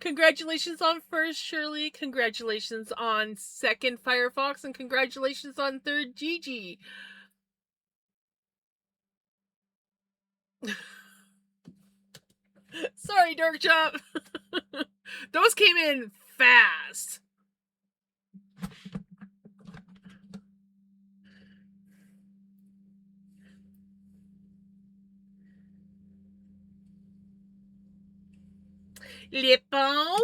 Congratulations on first, Shirley. Congratulations on second, Firefox. And congratulations on third, Gigi. Sorry, Dark Chop. Those came in fast. Lip balm.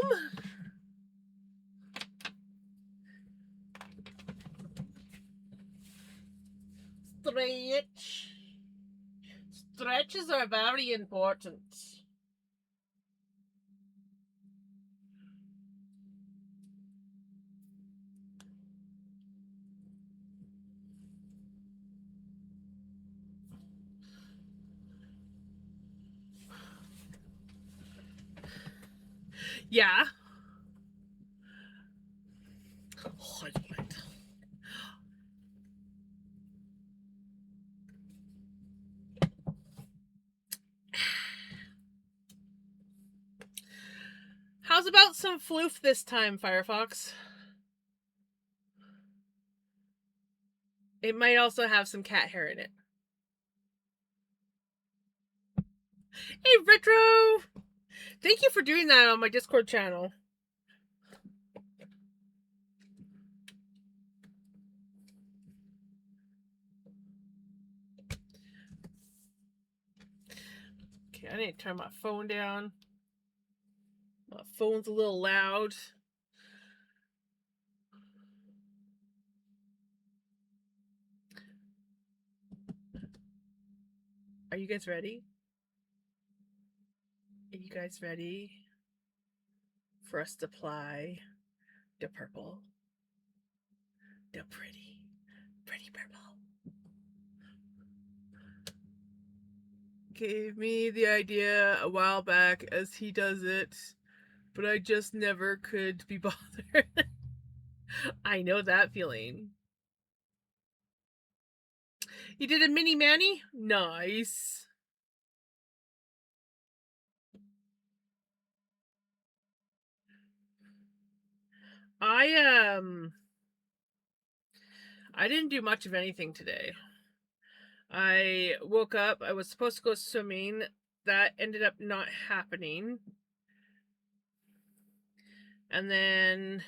Stretch. Stretches are very important. Yeah. How's about some floof this time, Firefox? It might also have some cat hair in it. Hey, Retro! Thank you for doing that on my Discord channel. Okay, I need to turn my phone down. My phone's a little loud. Are you guys ready? Are you guys ready for us to apply the purple? The pretty purple. Gave me the idea a while back as he does it, but I just never could be bothered. I know that feeling. You did a mini Manny? Nice. I didn't do much of anything today. I woke up, I was supposed to go swimming. That ended up not happening. And then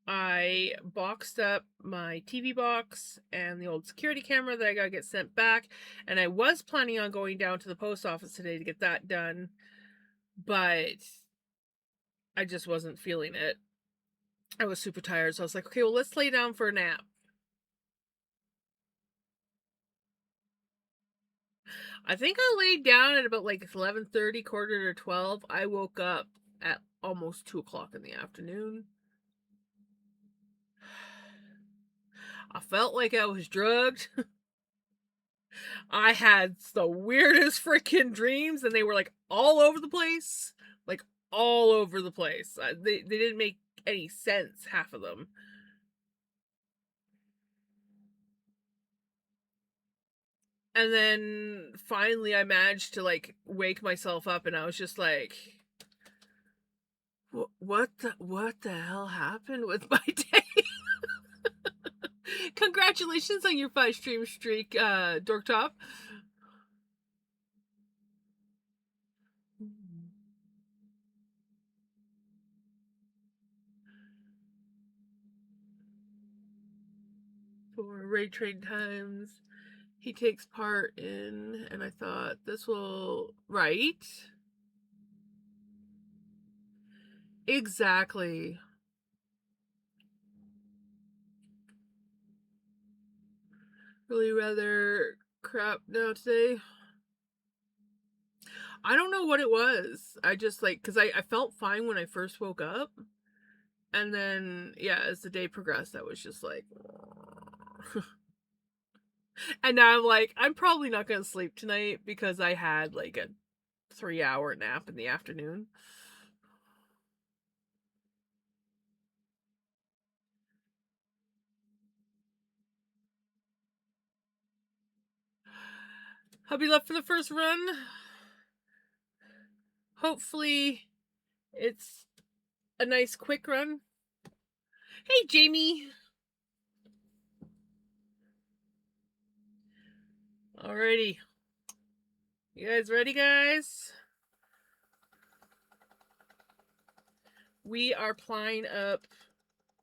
I boxed up my TV box and the old security camera that I gotta get sent back. And I was planning on going down to the post office today to get that done, but I just wasn't feeling it. I was super tired, so I was like, okay, well, let's lay down for a nap. I think I laid down at about like 11:30, quarter to 12. I woke up at almost 2 o'clock in the afternoon. I felt like I was drugged. I had the weirdest freaking dreams, and they were like all over the place. Like all over the place. They didn't make any sense, half of them. And then finally I managed to like wake myself up, and I was just like, what the hell happened with my day? Congratulations on your 5 stream streak, Dorktop. For Raid Train Times he takes part in, and I thought this will right. Exactly. Really rather crap now today. I don't know what it was. I just like, because I felt fine when I first woke up. And then, yeah, as the day progressed, I was just like, and now I'm like, I'm probably not going to sleep tonight because I had like a 3-hour nap in the afternoon. Hubby left for the first run. Hopefully it's a nice quick run. Hey, Jamie. Alrighty. You guys ready, guys? We are plying up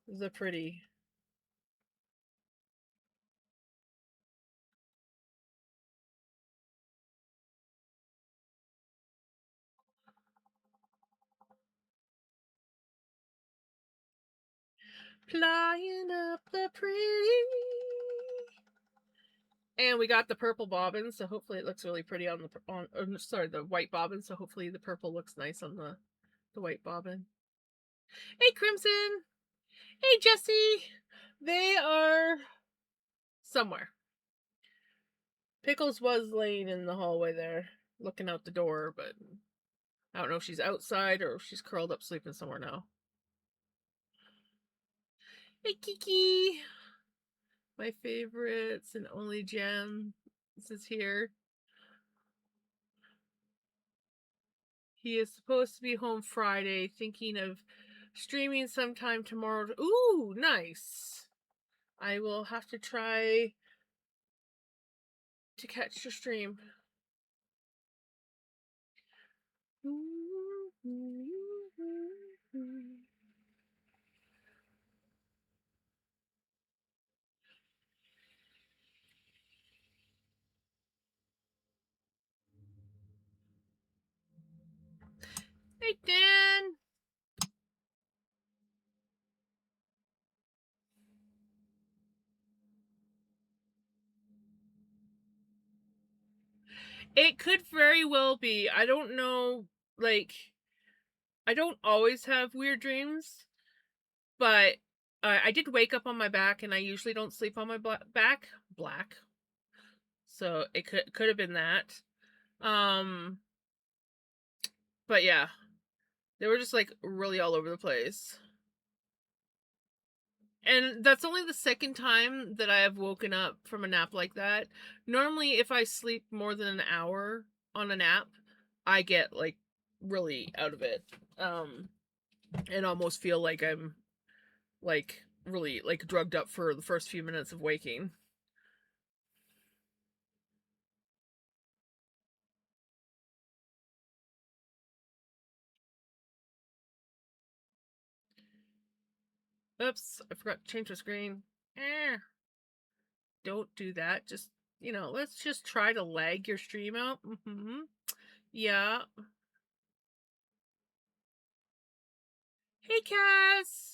the pretty. Plying up the pretty. And we got the purple bobbin, so hopefully it looks really pretty on the white bobbin, so hopefully the purple looks nice on the white bobbin. Hey, Crimson. Hey, Jesse. They are somewhere. Pickles was laying in the hallway there, looking out the door, but I don't know if she's outside or if she's curled up sleeping somewhere now. Hey, Kiki. My favorites and only gem. This is here. He is supposed to be home Friday, thinking of streaming sometime tomorrow. Ooh, nice. I will have to try to catch the stream. Hey, Dan. It could very well be. I don't know, like, I don't always have weird dreams, but I did wake up on my back, and I usually don't sleep on my back. Black. So it could have been that. But yeah, they were just like really all over the place. And that's only the second time that I have woken up from a nap like that. Normally, if I sleep more than an hour on a nap, I get like really out of it. And almost feel like I'm like really like drugged up for the first few minutes of waking. Oops, I forgot to change the screen. Don't do that. Just, let's just try to lag your stream out. Yeah. Hey, Cass.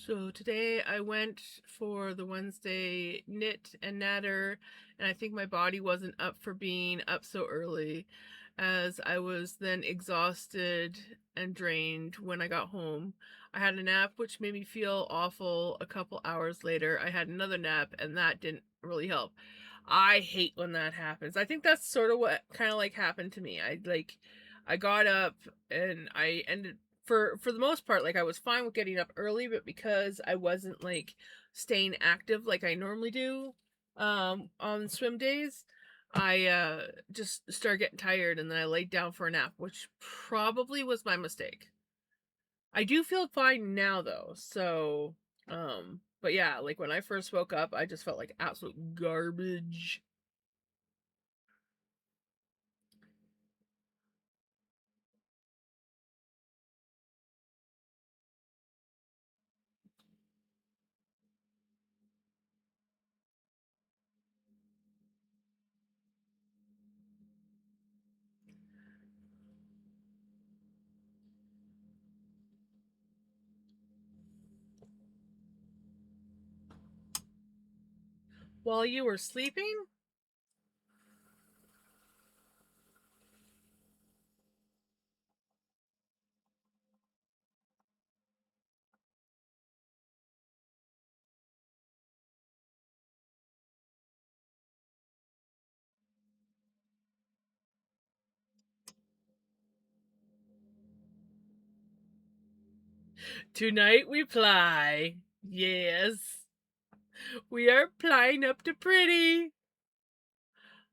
So today I went for the Wednesday knit and natter, and I think my body wasn't up for being up so early, as I was then exhausted and drained when I got home. I had a nap, which made me feel awful. A couple hours later, I had another nap, and that didn't really help. I hate when that happens. I think that's sort of what kind of like happened to me. I got up and I ended for the most part, like I was fine with getting up early, but because I wasn't like staying active like I normally do on swim days, I just started getting tired, and then I laid down for a nap, which probably was my mistake. I do feel fine now though, so but yeah, like when I first woke up, I just felt like absolute garbage. While you were sleeping? Tonight we ply. Yes. We are plying up to pretty.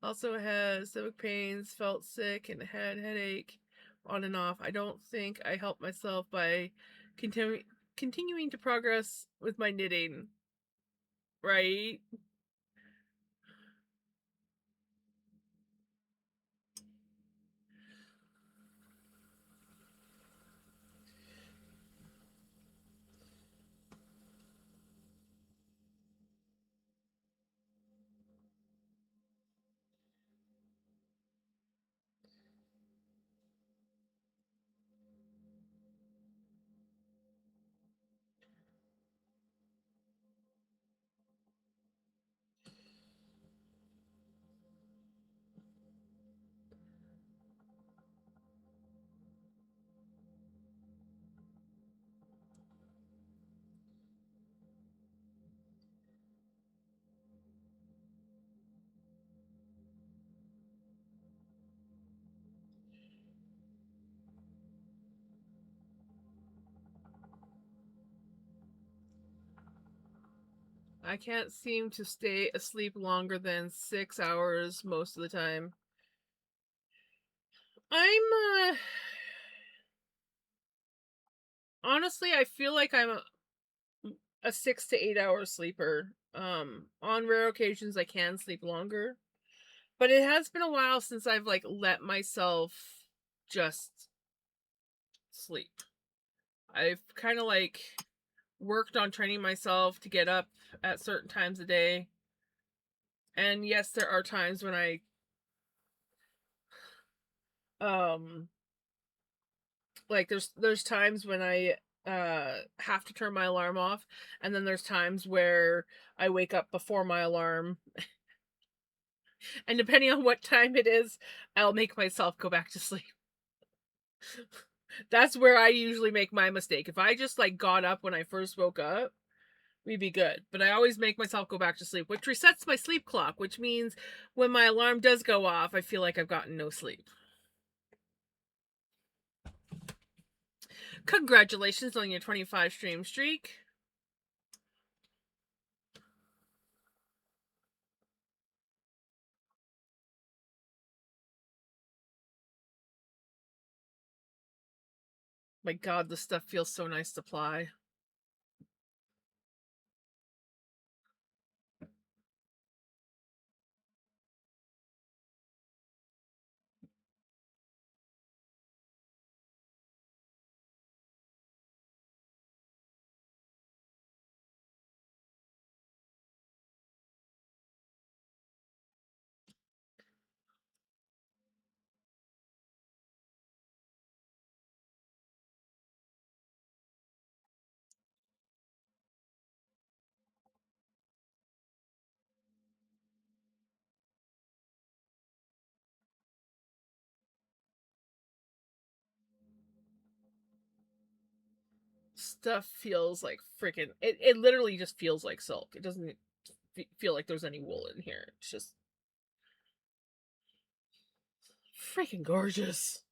Also has stomach pains, felt sick, and had headache on and off. I don't think I helped myself by continuing to progress with my knitting, right? I can't seem to stay asleep longer than 6 hours most of the time. I'm honestly, I feel like I'm a 6 to 8 hour sleeper. On rare occasions, I can sleep longer, but it has been a while since I've like let myself just sleep. I've kind of like worked on training myself to get up at certain times a day. And yes, there are times when I um like there's times when I have to turn my alarm off, and then there's times where I wake up before my alarm, and depending on what time it is, I'll make myself go back to sleep. That's where I usually make my mistake. If I just like got up when I first woke up, we'd be good. But I always make myself go back to sleep, which resets my sleep clock, which means when my alarm does go off, I feel like I've gotten no sleep. Congratulations on your 25 stream streak. My god, this stuff feels so nice to ply. Stuff feels like freaking it literally just feels like silk. It doesn't feel like there's any wool in here. It's just freaking gorgeous.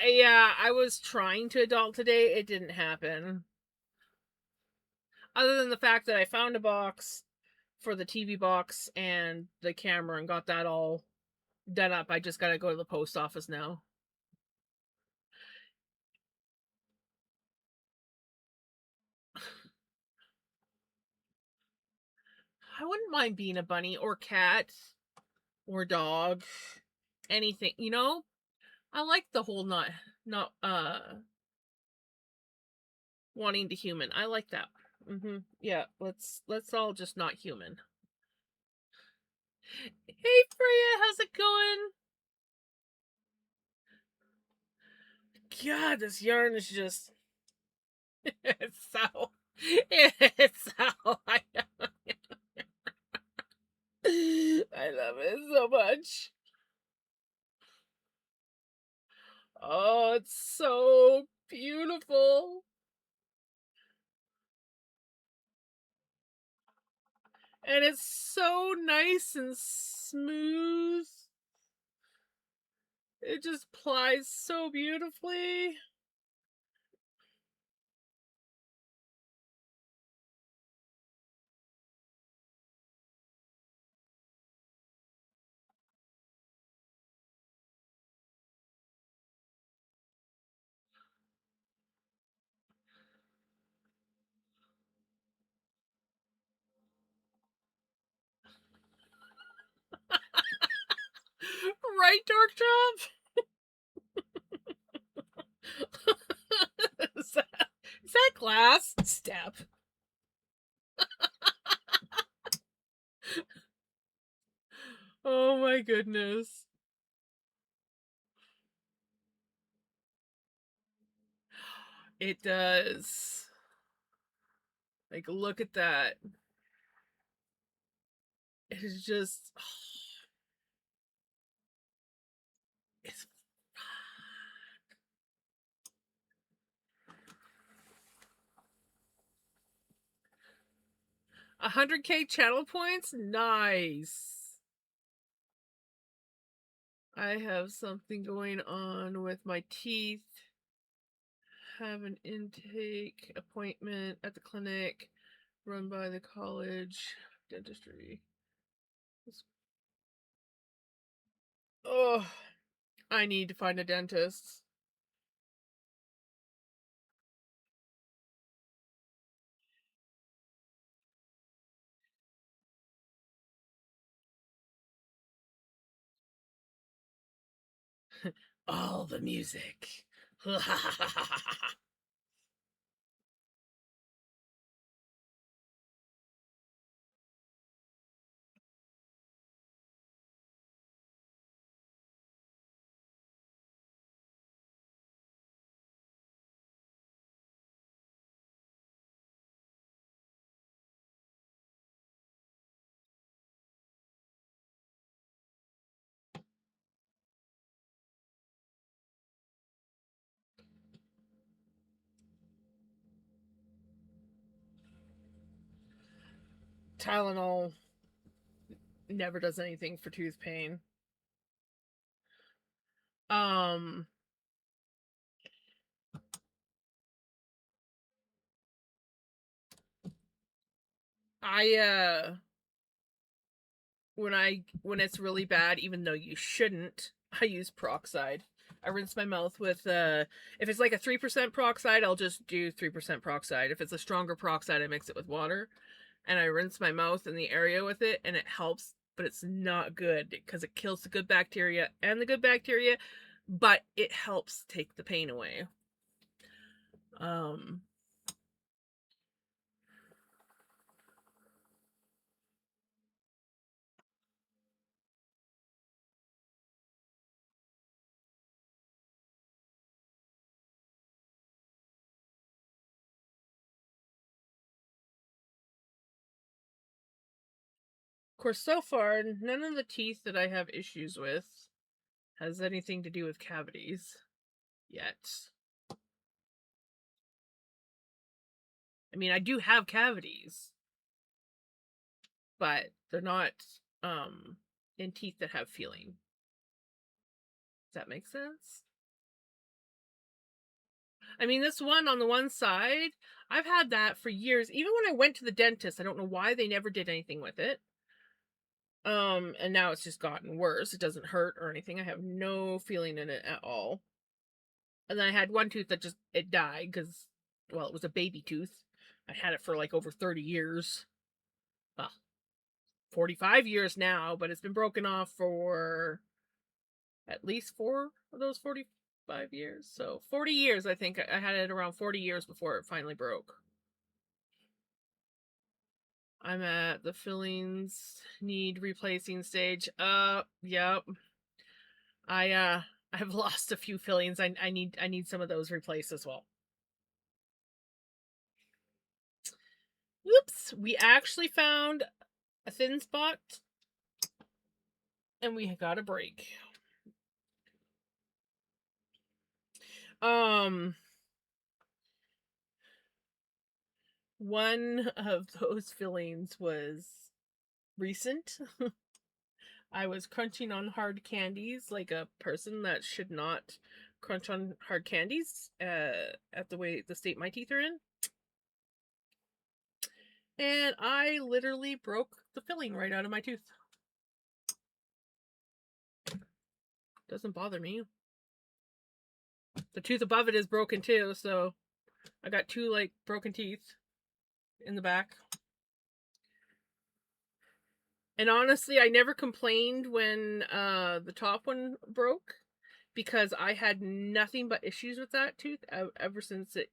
Yeah, I was trying to adult today. It didn't happen. Other than the fact that I found a box for the TV box and the camera and got that all done up. I just gotta go to the post office now. I wouldn't mind being a bunny or cat or dog. Anything, you know? I like the whole not wanting to human. I like that. Yeah, let's all just not human. Hey Freya, how's it going? God, this yarn is just it's so it's so I love love it so much. Oh, it's so beautiful. And it's so nice and smooth. It just plies so beautifully. Right, Dork Chop? is, that, is that glass? Step. Oh my goodness. It does. Like, look at that. It is just. It's 100K channel points? Nice. I have something going on with my teeth. Have an intake appointment at the clinic run by the college dentistry. Oh, I need to find a dentist. All the music. Tylenol never does anything for tooth pain. Um, I when it's really bad, even though you shouldn't, I use peroxide. I rinse my mouth with if it's like a 3% peroxide, I'll just do 3% peroxide. If it's a stronger peroxide, I mix it with water and I rinse my mouth and the area with it and it helps, but it's not good because it kills the good bacteria and the good bacteria, but it helps take the pain away. Um of course, so far none of the teeth that I have issues with has anything to do with cavities yet. I mean, I do have cavities, but they're not um in teeth that have feeling. Does that make sense? I mean, this one on the one side, I've had that for years. Even when I went to the dentist, I don't know why they never did anything with it. And now it's just gotten worse. It doesn't hurt or anything. I have no feeling in it at all. And then I had one tooth that just it died because well, it was a baby tooth. I had it for like over 30 years. Well, 45 years now, but it's been broken off for at least 4 of those 45 years. So 40 years, I think. I had it around 40 years before it finally broke. I'm at the fillings need replacing stage. Yep. I I've lost a few fillings. I need some of those replaced as well. Oops, we actually found a thin spot and we got a break. Um, one of those fillings was recent. I was crunching on hard candies like a person that should not crunch on hard candies at the way the state my teeth are in. And I literally broke the filling right out of my tooth. Doesn't bother me. The tooth above it is broken too, so I got two like broken teeth in the back. And honestly, I never complained when the top one broke because I had nothing but issues with that tooth ever since it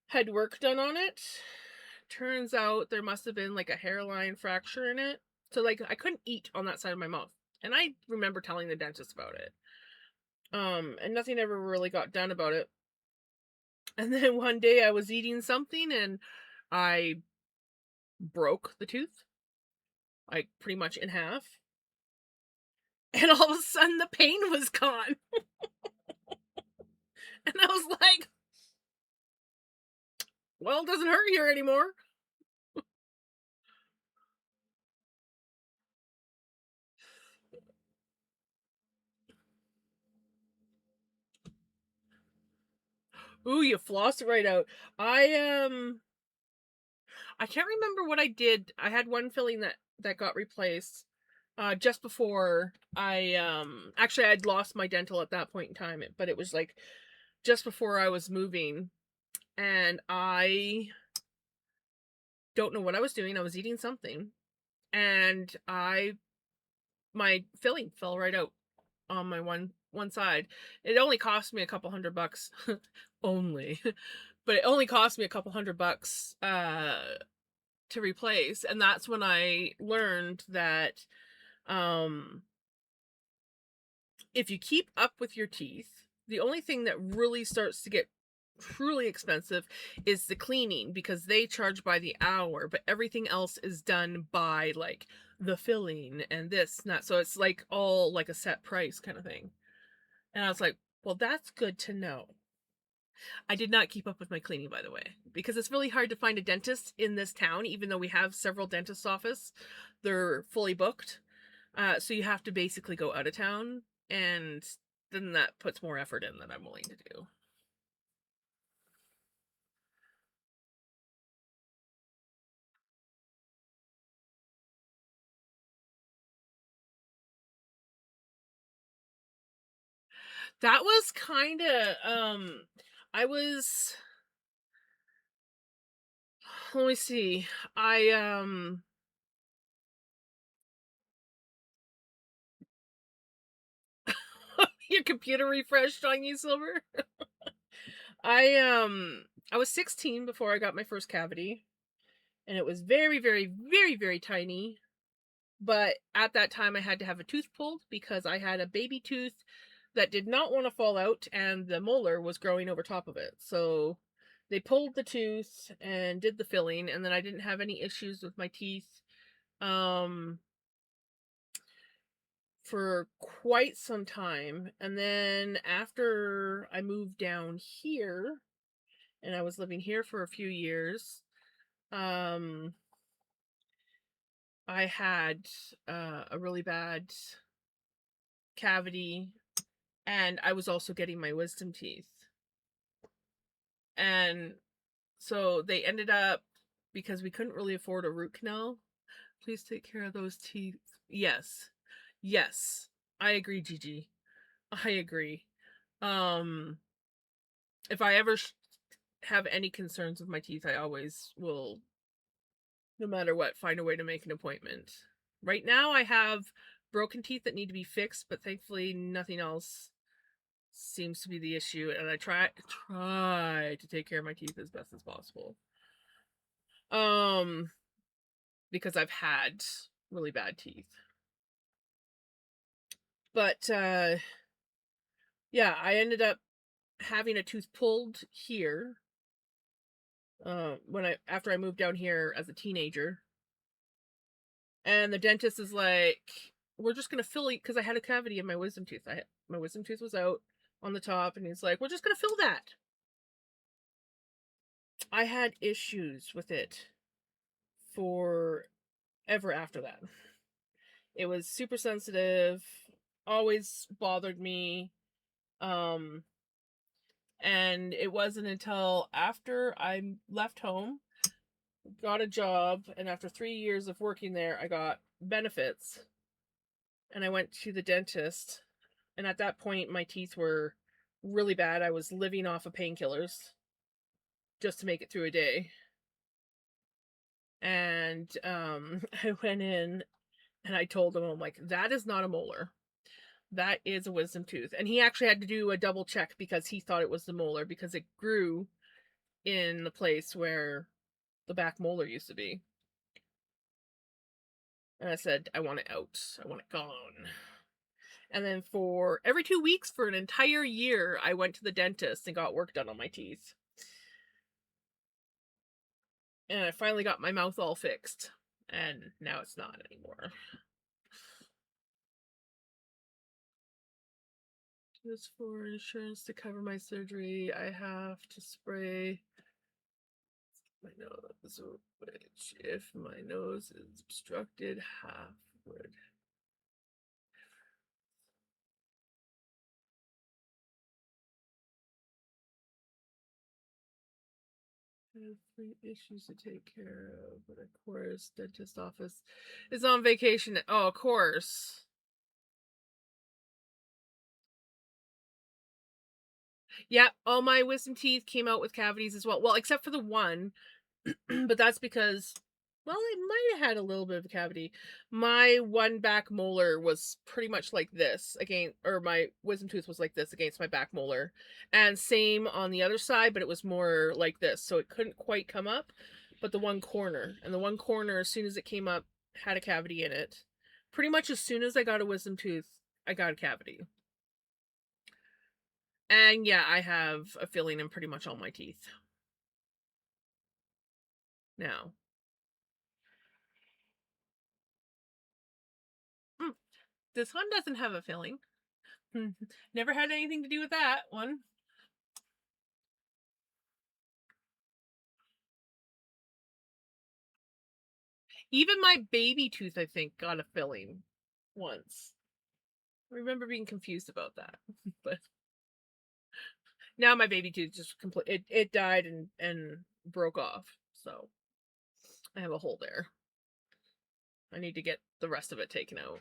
had work done on it. Turns out there must have been like a hairline fracture in it. So like I couldn't eat on that side of my mouth. And I remember telling the dentist about it. And nothing ever really got done about it. And then one day I was eating something and I broke the tooth, like pretty much in half. And all of a sudden the pain was gone. And I was like, well, it doesn't hurt here anymore. Ooh, you flossed it right out. I can't remember what I did. I had one filling that got replaced just before actually I'd lost my dental at that point in time, but it was like just before I was moving, and I don't know what I was doing. I was eating something and my filling fell right out on my one side. It only cost me a couple $100 only. But it only cost me a couple $100 to replace, and that's when I learned that if you keep up with your teeth, the only thing that really starts to get truly expensive is the cleaning, because they charge by the hour, but everything else is done by like the filling and this and that. So it's like all like a set price kind of thing. And I was like, well, that's good to know. I did not keep up with my cleaning, by the way, because it's really hard to find a dentist in this town, even though we have several dentist offices. They're fully booked. So you have to basically go out of town, and then that puts more effort in than I'm willing to do. That was kind of I was let me see. I your computer refreshed on you, Silver? I was 16 before I got my first cavity, and it was very very very very tiny. But at that time I had to have a tooth pulled because I had a baby tooth that did not want to fall out, and the molar was growing over top of it. So they pulled the tooth and did the filling, and then I didn't have any issues with my teeth um for quite some time. And then after I moved down here and I was living here for a few years, um I had a really bad cavity, and I was also getting my wisdom teeth. And so they ended up, because we couldn't really afford a root canal. Please take care of those teeth. Yes. Yes. I agree, Gigi. I agree. Um if I ever have any concerns with my teeth, I always will, no matter what, find a way to make an appointment. Right now I have broken teeth that need to be fixed, but thankfully nothing else seems to be the issue, and I try to take care of my teeth as best as possible. Um because I've had really bad teeth. But yeah, I ended up having a tooth pulled here when I after I moved down here as a teenager. And the dentist is like, we're just gonna fill it because I had a cavity in my wisdom tooth. My wisdom tooth was out on the top, and he's like, we're just gonna fill that. I had issues with it for ever after that. It was super sensitive, always bothered me. Um, and it wasn't until after I left home, got a job, and after 3 years of working there, I got benefits, and I went to the dentist. And at that point, my teeth were really bad. I was living off of painkillers just to make it through a day. And I went in and I told him, I'm like, that is not a molar. That is a wisdom tooth. And he actually had to do a double check because he thought it was the molar because it grew in the place where the back molar used to be. And I said, I want it out. I want it gone. And then for every 2 weeks for an entire year, I went to the dentist and got work done on my teeth. And I finally got my mouth all fixed. And now it's not anymore. Just for insurance to cover my surgery, I have to spray my nose, which, if my nose is obstructed, half would. I have 3 issues to take care of, but of course, dentist office is on vacation. Oh, of course. Yeah, all my wisdom teeth came out with cavities as well. Well, except for the one, but that's because, well, it might have had a little bit of a cavity. My one back molar was pretty much like this again, or my wisdom tooth was like this against my back molar, and same on the other side, but it was more like this, so it couldn't quite come up. But the one corner, and the one corner, as soon as it came up, had a cavity in it. Pretty much as soon as I got a wisdom tooth, I got a cavity. And yeah, I have a filling in pretty much all my teeth now. Mm, this one doesn't have a filling. Never had anything to do with that one. Even my baby tooth, I think, got a filling once. I remember being confused about that. But now my baby tooth just it died and broke off. So I have a hole there. I need to get the rest of it taken out.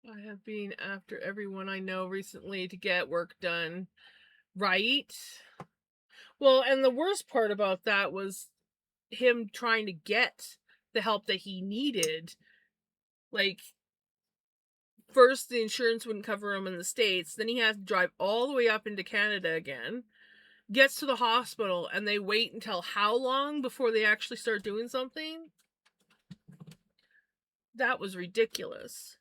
I have been after everyone I know recently to get work done. Right? Well, and the worst part about that was him trying to get the help that he needed. Like, first the insurance wouldn't cover him in the States, then he has to drive all the way up into Canada again, gets to the hospital, and they wait until how long before they actually start doing something? That was ridiculous.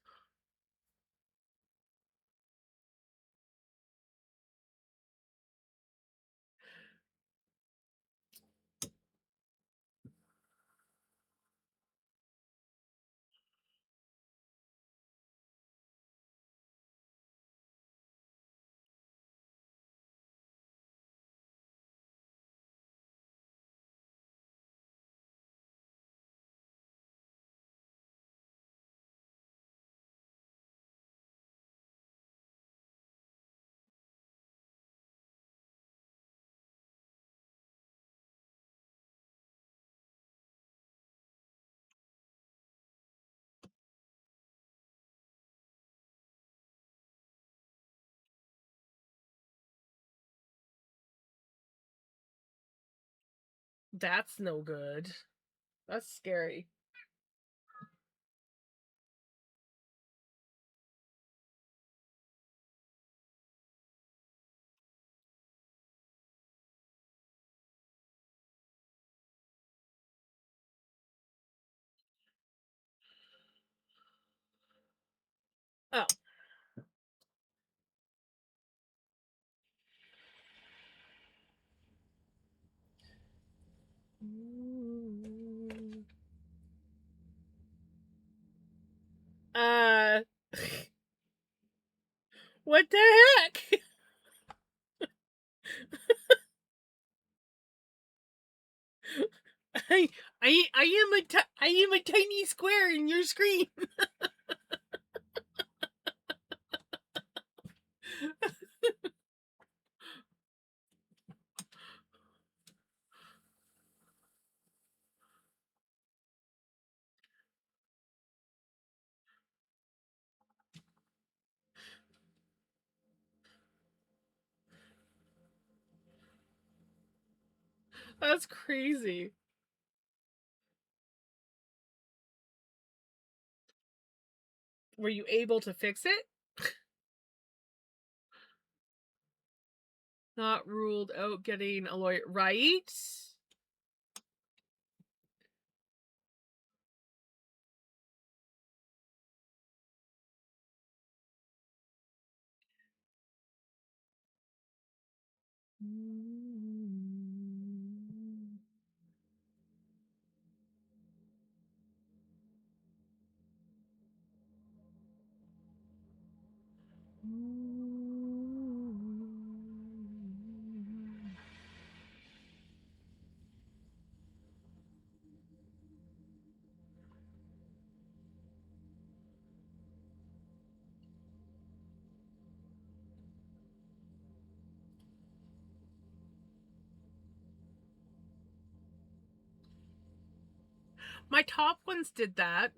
That's no good. That's scary. Oh. What the heck? I I am a tiny square in your screen. That's crazy. Were you able to fix it? Not ruled out getting a lawyer, right? My top ones did that,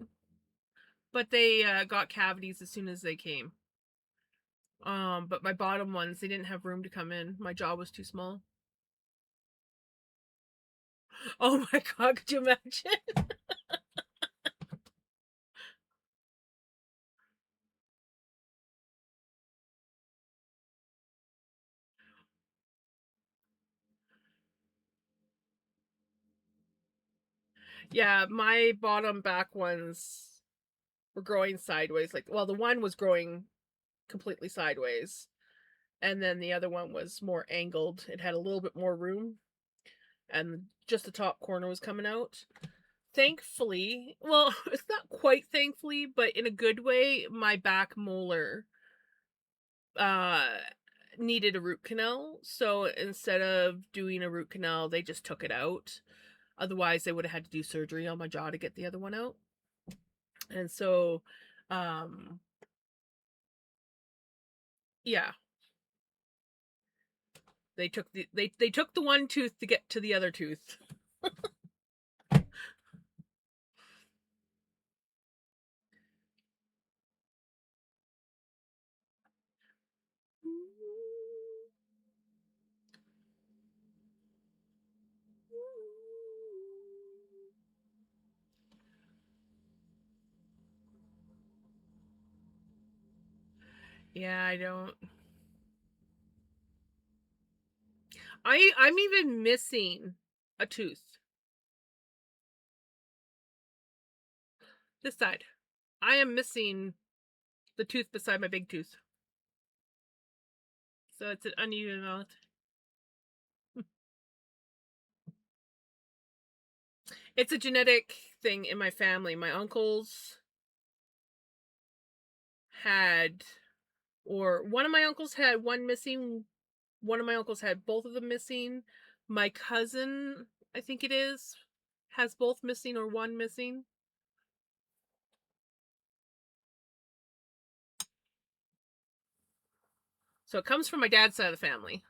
but they got cavities as soon as they came. But my bottom ones, they didn't have room to come in. My jaw was too small. Oh my god, could you imagine? Yeah, my bottom back ones were growing sideways. Like, well, the one was growing completely sideways, and then the other one was more angled. It had a little bit more room, and just the top corner was coming out. Thankfully, well, it's not quite thankfully, but in a good way, my back molar uh needed a root canal. So instead of doing a root canal, they just took it out. Otherwise, they would have had to do surgery on my jaw to get the other one out. And so um yeah, they took the one tooth to get to the other tooth. Yeah, I don't. I'm even missing a tooth. This side. I am missing the tooth beside my big tooth. So it's an uneven amount. It's a genetic thing in my family. My uncles had, or one of my uncles had one missing, one of my uncles had both of them missing. My cousin, I think it is, has both missing or one missing. So it comes from my dad's side of the family.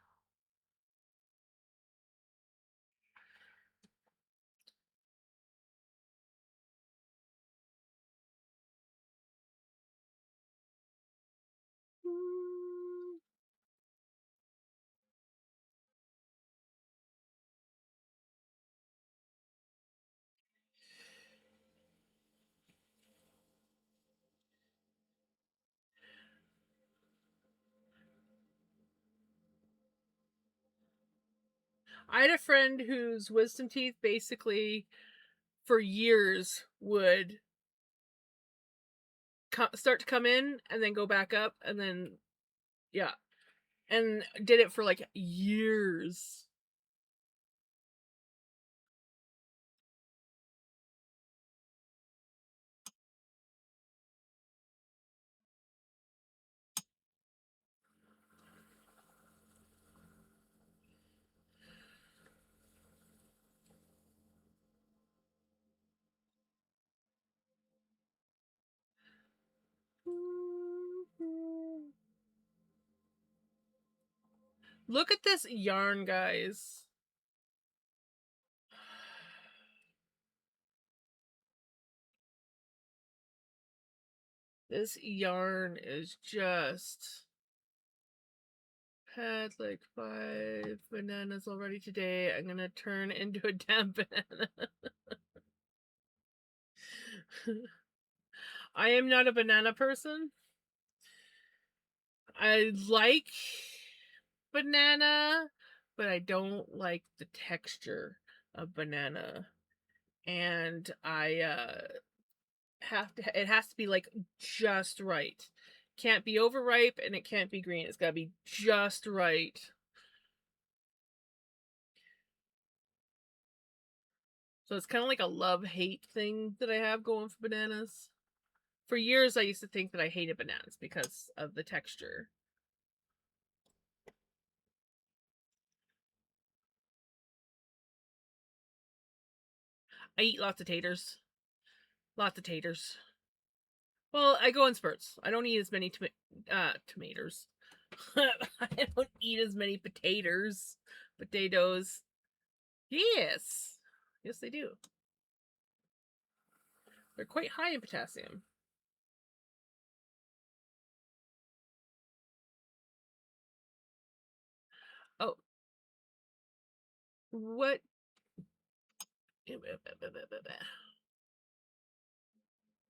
I had a friend whose wisdom teeth basically for years would start to come in and then go back up and then yeah, and did it for like years. Look at this yarn, guys. This yarn is just had like 5 bananas already today. I'm gonna turn into a damn banana. I am not a banana person. I like banana, but I don't like the texture of banana. And I it has to be like just right. Can't be overripe and it can't be green. It's got to be just right. So it's kind of like a love-hate thing that I have going for bananas. For years I used to think that I hated bananas because of the texture. I eat lots of taters. Lots of taters. Well, I go in spurts. I don't eat as many tomatoes. I don't eat as many potatoes. Potatoes. Yes. Yes, they do. They're quite high in potassium. Oh, what?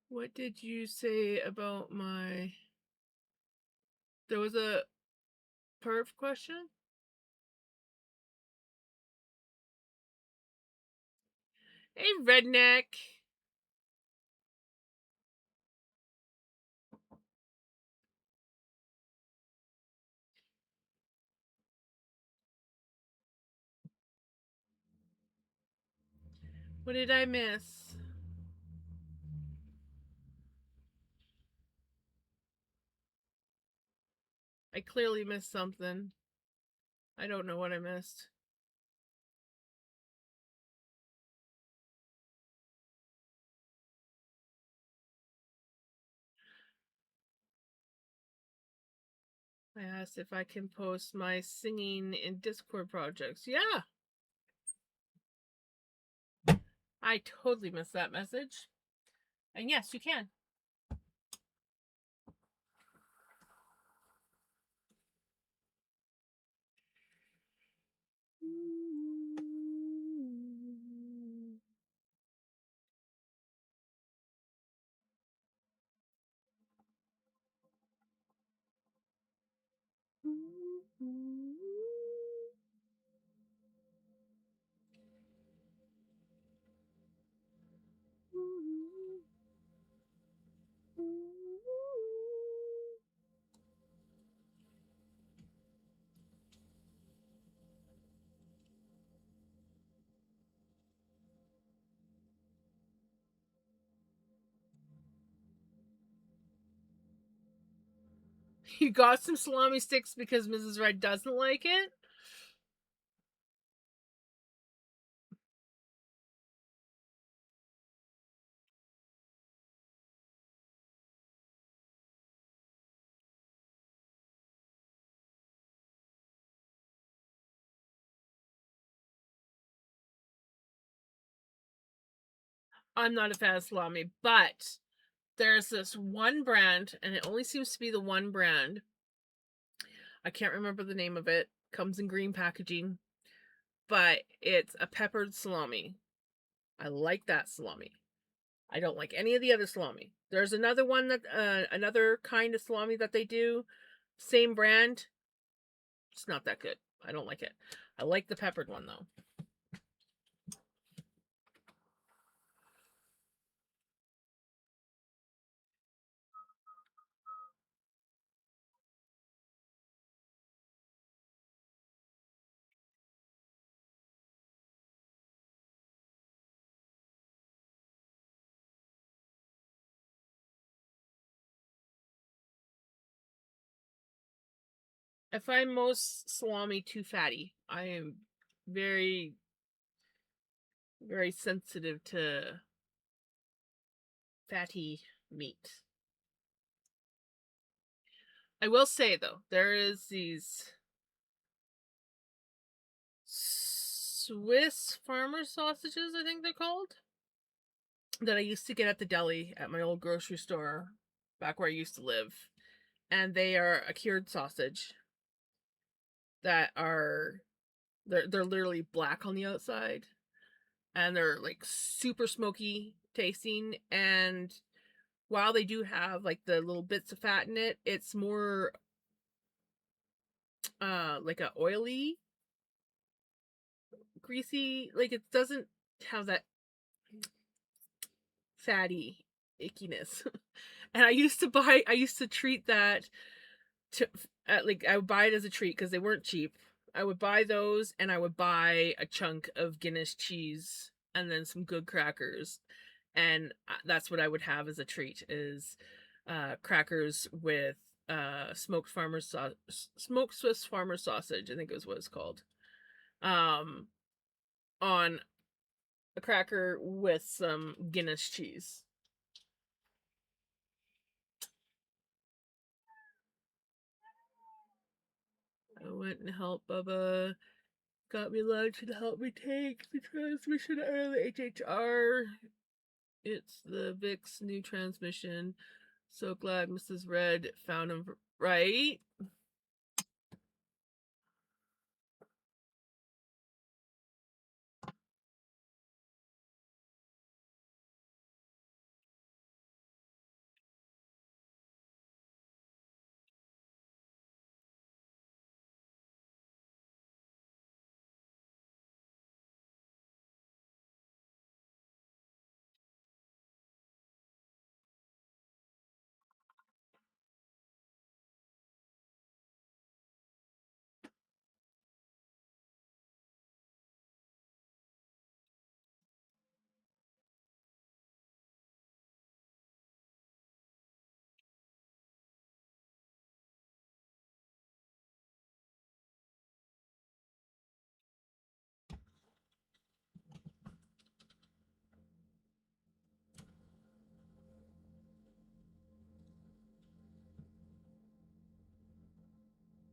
What did you say about my? There was a perf question. Hey, redneck. What did I miss? I clearly missed something. I don't know what I missed. I asked if I can post my singing in Discord projects. Yeah, I totally missed that message. And yes, you can. You got some salami sticks because Mrs. Red doesn't like it? I'm not a fan of salami, but there's this one brand, and it only seems to be the one brand. I can't remember the name of it. Comes in green packaging, but it's a peppered salami. I like that salami. I don't like any of the other salami. There's another one that another kind of salami that they do, same brand. It's not that good. I don't like it. I like the peppered one though. I find most salami too fatty. I am very, very sensitive to fatty meat. I will say though, there is these Swiss farmer sausages, I think they're called, that I used to get at the deli at my old grocery store back where I used to live. And they are a cured sausage that are they're literally black on the outside, and they're like super smoky tasting, and while they do have like the little bits of fat in it, it's more like a oily, greasy, like it doesn't have that fatty ickiness. And I used to treat that to like I would buy it as a treat because they weren't cheap. I would buy those, and I would buy a chunk of Guinness cheese and then some good crackers, and that's what I would have as a treat is crackers with smoked Swiss farmer sausage, I think it was what it's called. Um on a cracker with some Guinness cheese. I went and helped Bubba. Got me lunch and helped me take the transmission out of the HHR. It's the Vic's new transmission. So glad Mrs. Red found him right.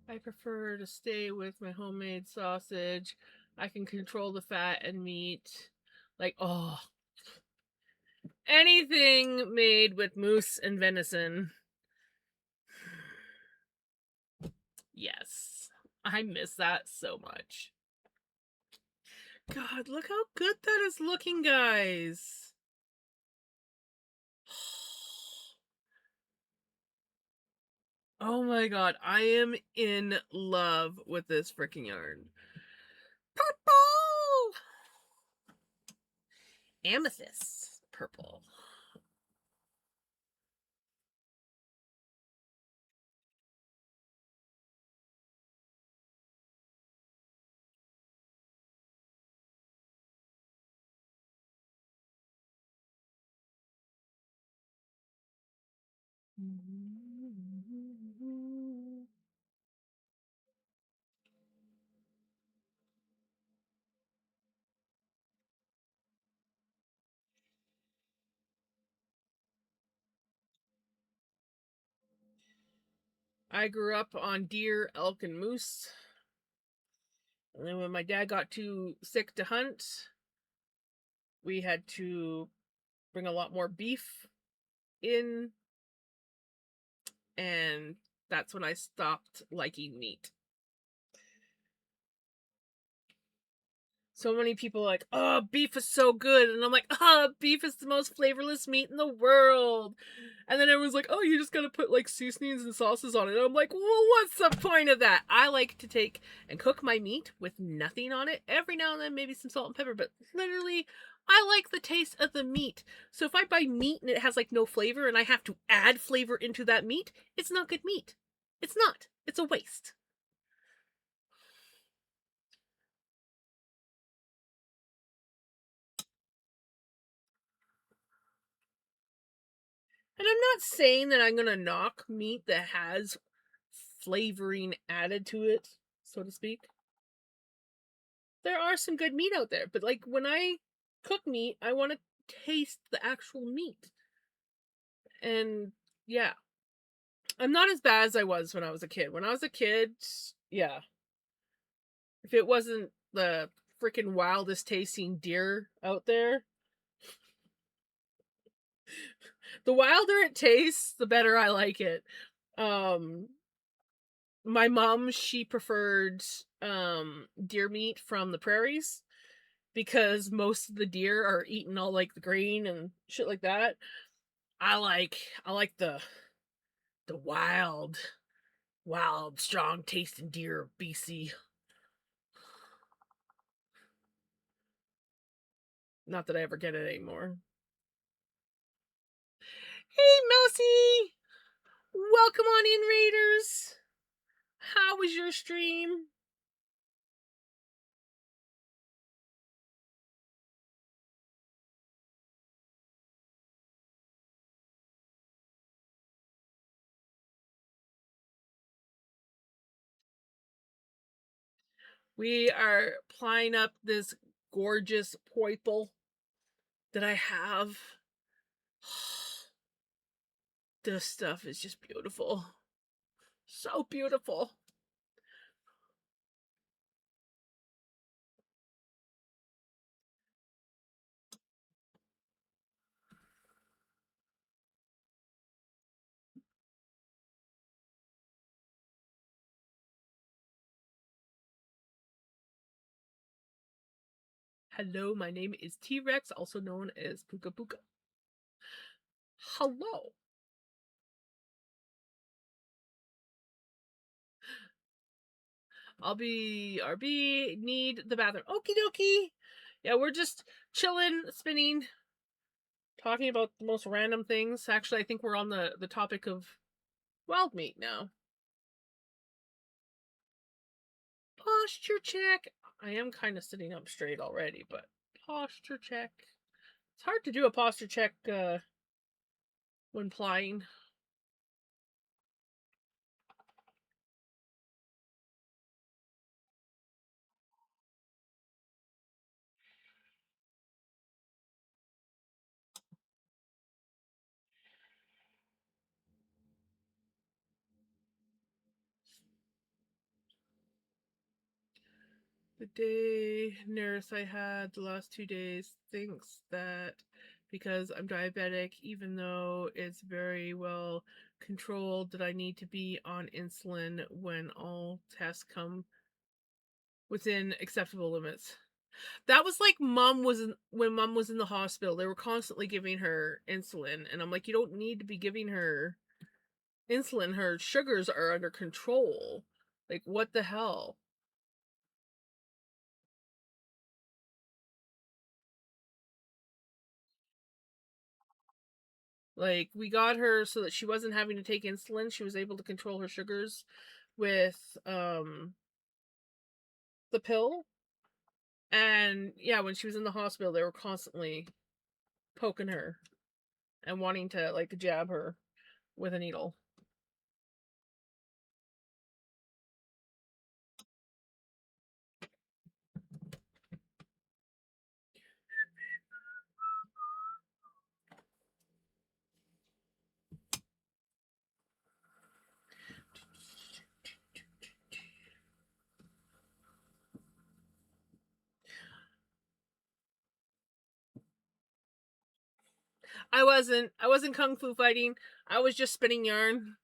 I prefer to stay with my homemade sausage. I can control the fat and meat. Like, oh, anything made with moose and venison. Yes. I miss that so much. God, look how good that is looking, guys. Oh my god, I am in love with this freaking yarn. Purple! Amethyst purple. I grew up on deer, elk, and moose. And then when my dad got too sick to hunt, we had to bring a lot more beef in, and that's when I stopped liking meat. So many people are like, oh, beef is so good. And I'm like, beef is the most flavorless meat in the world. And then everyone's like, oh, you just gotta put like seasonings and sauces on it. And I'm like, well, what's the point of that? I like to take and cook my meat with nothing on it. Every now and then, maybe some salt and pepper, but literally, I like the taste of the meat. So if I buy meat and it has like no flavor and I have to add flavor into that meat, it's not good meat. It's not. It's a waste. And I'm not saying that I'm gonna knock meat that has flavoring added to it, so to speak. There are some good meat out there, but like when I cook meat, I want to taste the actual meat. And yeah, I'm not as bad as I was when I was a kid. When I was a kid, yeah, if it wasn't the freaking wildest tasting deer out there. The wilder it tastes, the better I like it. Um, my mom, she preferred deer meat from the prairies because most of the deer are eating all like the grain and shit like that. I like the wild, strong tasting deer of BC. Not that I ever get it anymore. Hey, Mousy! Welcome on in, Raiders! How was your stream? We are plying up this gorgeous poiple that I have. This stuff is just beautiful. So beautiful. Hello, my name is T-Rex, also known as Puka Puka. Hello. I'll be RB, need the bathroom. Okie dokie. Yeah, we're just chilling, spinning, talking about the most random things. Actually, I think we're on the topic of wild meat now. Posture check. I am kind of sitting up straight already, but posture check. It's hard to do a posture check when plying. The day nurse I had the last 2 days thinks that because I'm diabetic, even though it's very well controlled, that I need to be on insulin when all tests come within acceptable limits. That was like when mom was in the hospital. They were constantly giving her insulin, and I'm like, you don't need to be giving her insulin. Her sugars are under control. Like, what the hell? Like, we got her so that she wasn't having to take insulin. She was able to control her sugars with the pill. And yeah, when she was in the hospital, they were constantly poking her and wanting to like jab her with a needle. I wasn't kung fu fighting. I was just spinning yarn.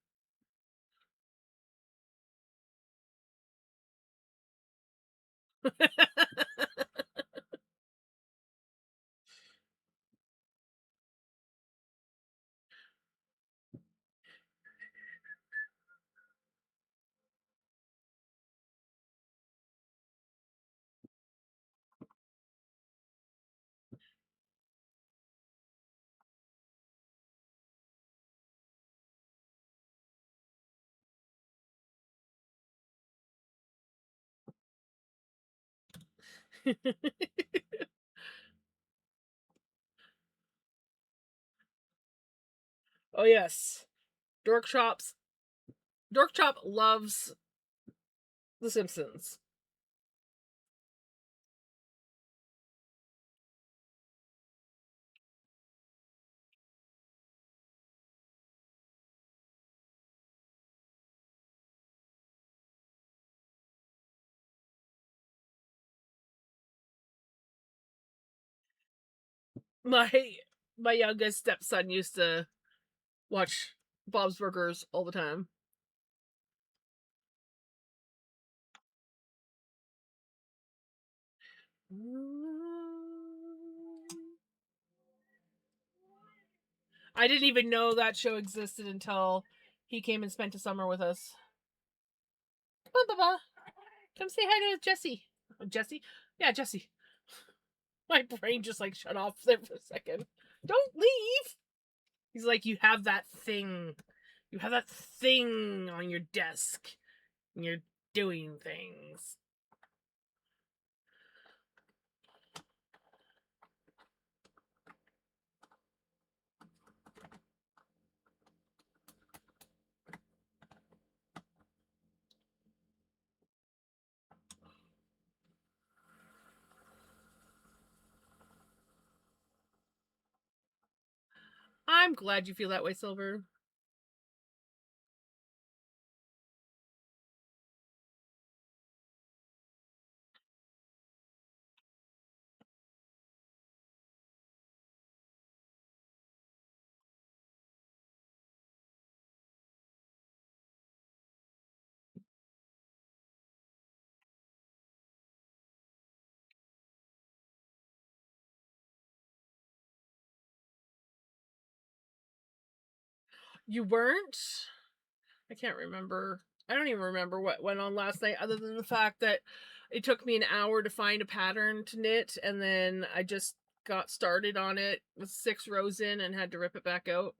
Oh yes. Dork Chops. Dork Chop loves The Simpsons. My my youngest stepson used to watch Bob's Burgers all the time. I didn't even know that show existed until he came and spent a summer with us. Come on, Baba. Come say hi to Jesse. Jesse? Yeah, Jesse. My brain just like shut off there for a second. Don't leave. He's like, you have that thing. You have that thing on your desk. And you're doing things. I'm glad you feel that way, Silver. You weren't? I can't remember. I don't even remember what went on last night, other than the fact that it took me an hour to find a pattern to knit, and then I just got started on it with 6 rows in and had to rip it back out.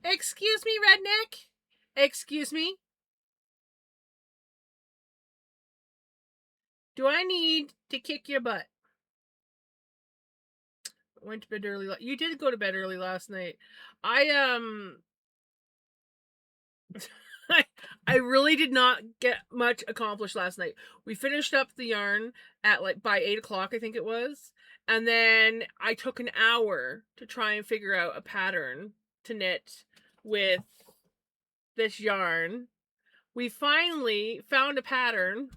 Excuse me, redneck? Excuse me? Do I need to kick your butt? Went to bed early. You did go to bed early last night. I I, I really did not get much accomplished last night. We finished up the yarn at like by 8 o'clock, I think it was. And then I took an hour to try and figure out a pattern to knit with this yarn. We finally found a pattern.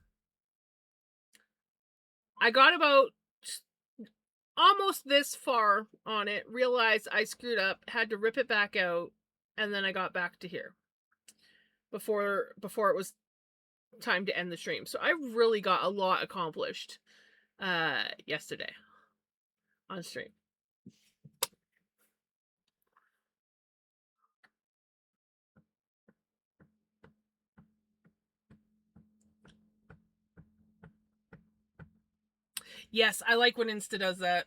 I got about almost this far on it, realized I screwed up, had to rip it back out, and then I got back to here before it was time to end the stream. So I really got a lot accomplished yesterday on stream. Yes, I like when Insta does that.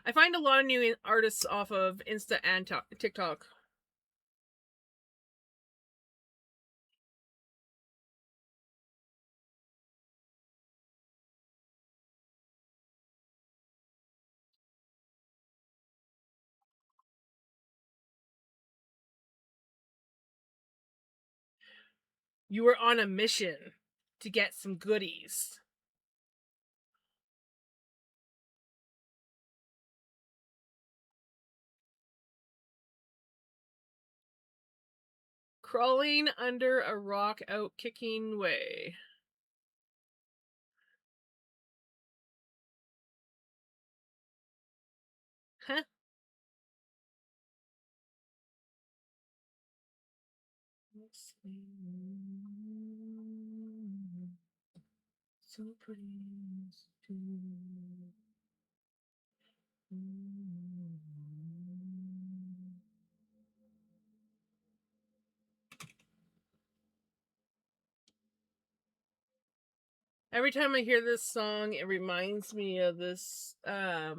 I find a lot of new artists off of Insta and TikTok. You were on a mission to get some goodies. Crawling under a rock out kicking way. Huh? So pretty. Every time I hear this song, it reminds me of this guy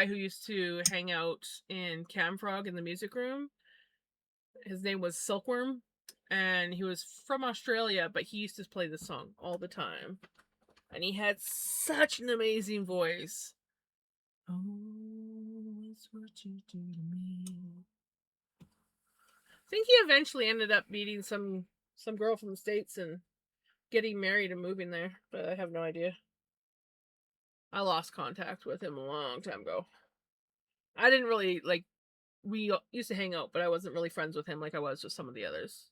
who used to hang out in Camfrog in the music room. His name was Silkworm, and he was from Australia, but he used to play this song all the time. And he had such an amazing voice. Oh, it's what you do to me. I think he eventually ended up meeting some girl from the States and getting married and moving there, but I have no idea. I lost contact with him a long time ago. I didn't really like we used to hang out, but I wasn't really friends with him like I was with some of the others.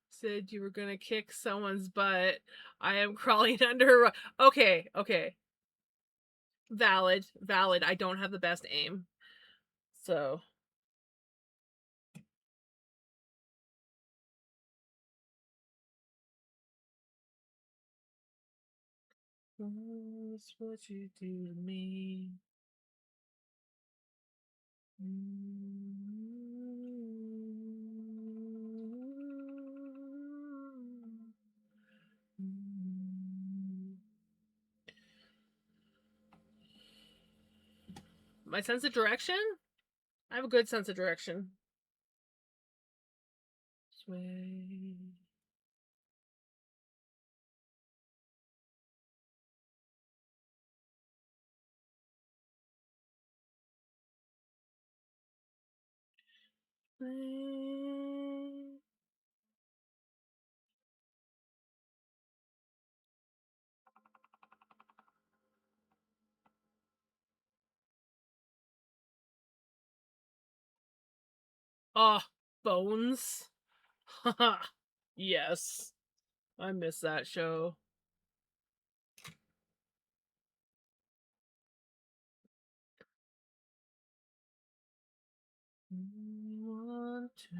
Said you were gonna kick someone's butt. I am crawling under a. Okay, okay. Valid, valid. I don't have the best aim. So. That's what you do to me. My sense of direction? I have a good sense of direction. Sway. Sway. Oh, Bones. Yes. I miss that show. Want to.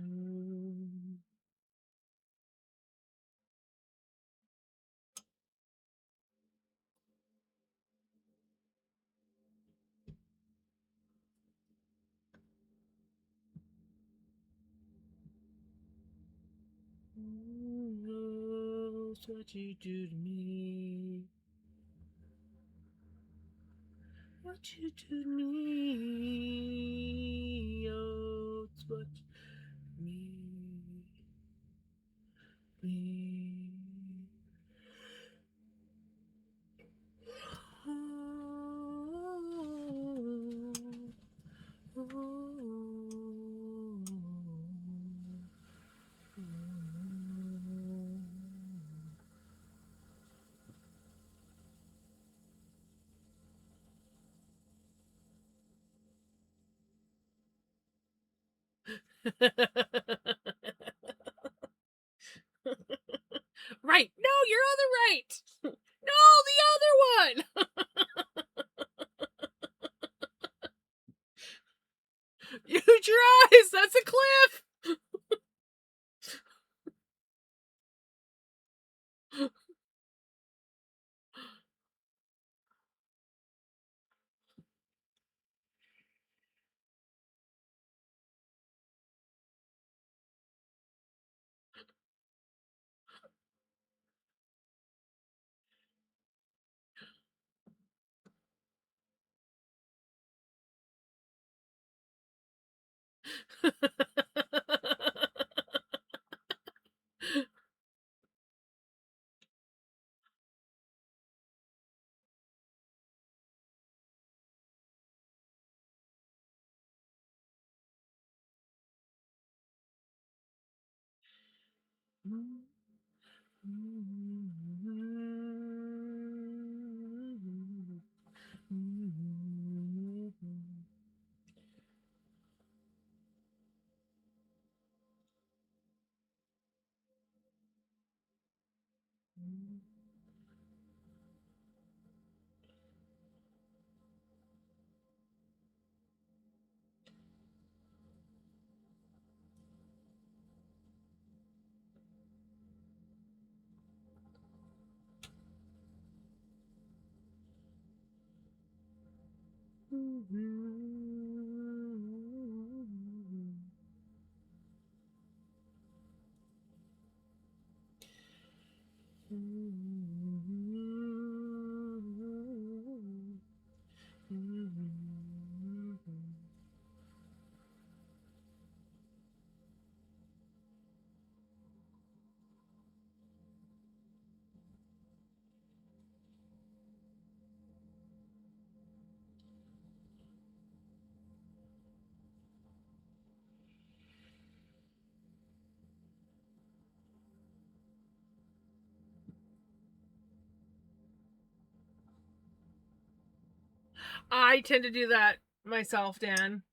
Knows what you do to me. What you do to me. Oh, it's what me. Me. Oh, right. No, you're on the right. No, the other one. Huge rise. That's a cliff. I tend to do that myself, Dan.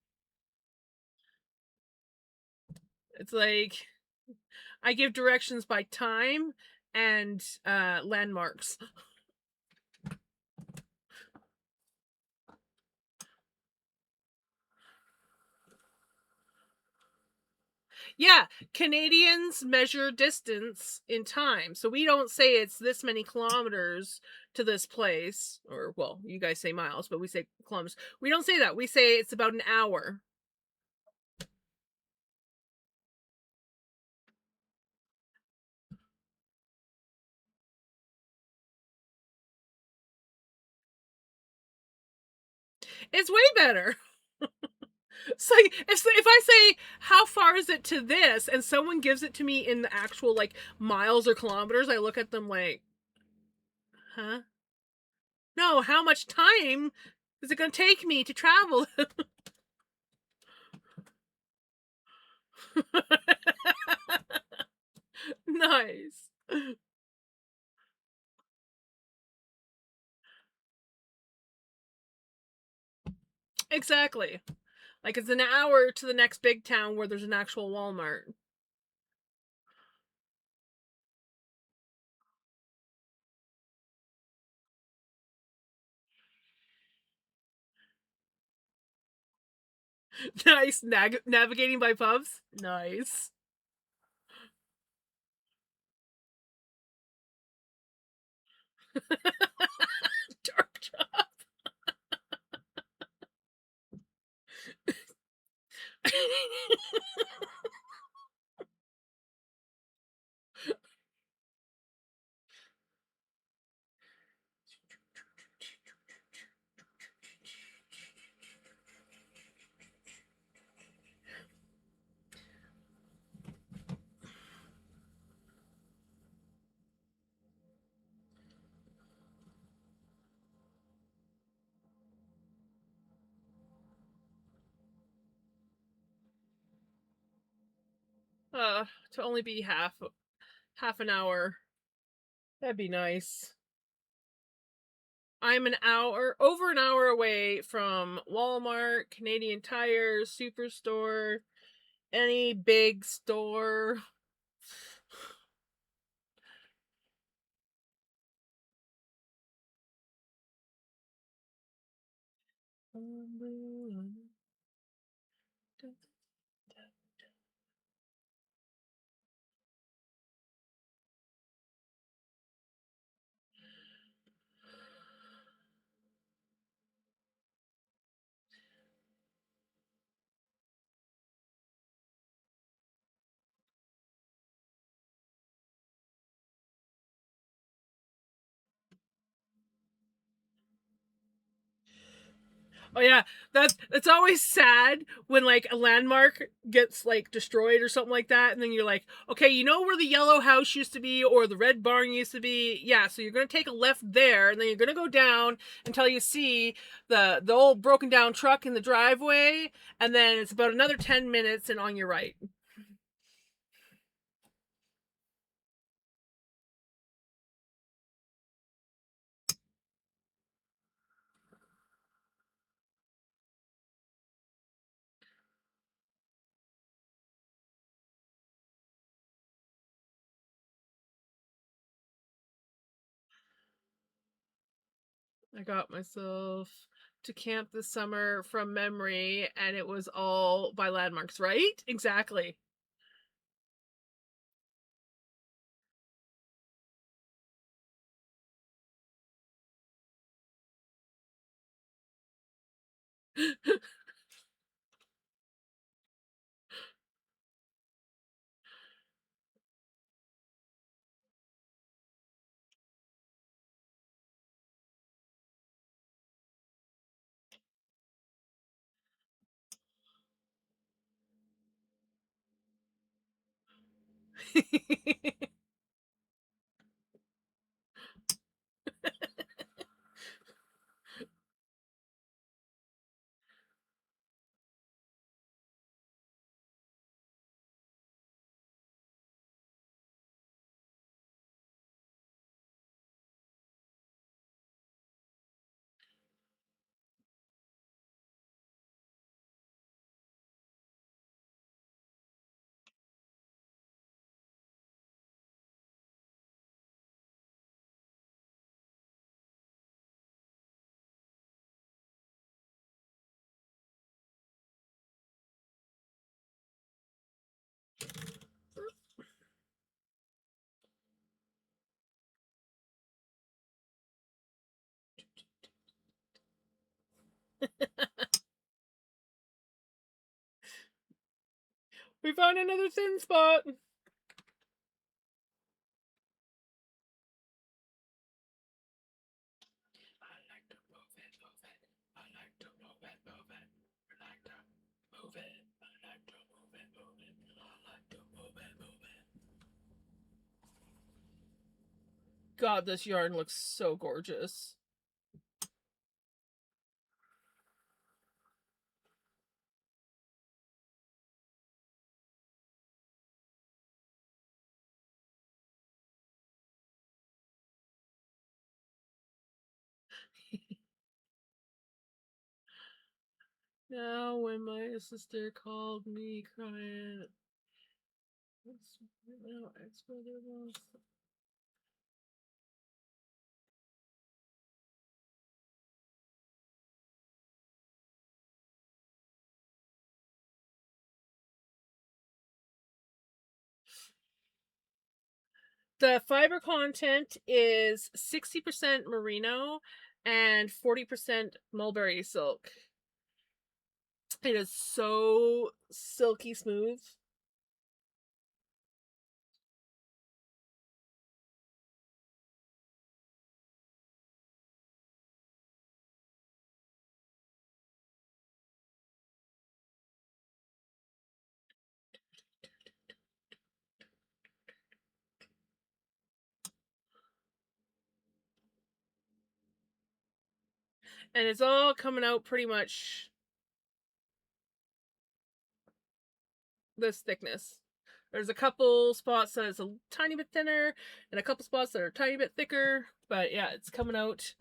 It's like I give directions by time and landmarks. Yeah, Canadians measure distance in time. So we don't say it's this many kilometers to this place, or well, you guys say miles, but we say kilometers. We don't say that. We say it's about an hour. It's way better. So if I say how far is it to this, and someone gives it to me in the actual like miles or kilometers, I look at them like, huh? No, how much time is it going to take me to travel? Nice. Exactly. Like it's an hour to the next big town where there's an actual Walmart. Nice. Navigating by pubs. Nice. Dark job. To only be half an hour. That'd be nice. I'm over an hour away from Walmart, Canadian Tire, Superstore, any big store. Oh yeah, that's always sad when like a landmark gets like destroyed or something like that, and then you're like, okay, you know where the yellow house used to be or the red barn used to be? Yeah, so you're gonna take a left there, and then you're gonna go down until you see the old broken down truck in the driveway, and then it's about another 10 minutes and on your right. I got myself to camp this summer from memory, and it was all by landmarks, right? Exactly. We found another thin spot. I like to move it, move it. I like to move it, move it. I like to move it. I like to move it, move it. I like to move it, move it. God, this yarn looks so gorgeous. Now, when my sister called me crying, now ex-brother lost. The fiber content is 60% merino and 40% mulberry silk. It is so silky smooth. And it's all coming out pretty much this thickness. There's a couple spots that is a tiny bit thinner and a couple spots that are a tiny bit thicker, but yeah, it's coming out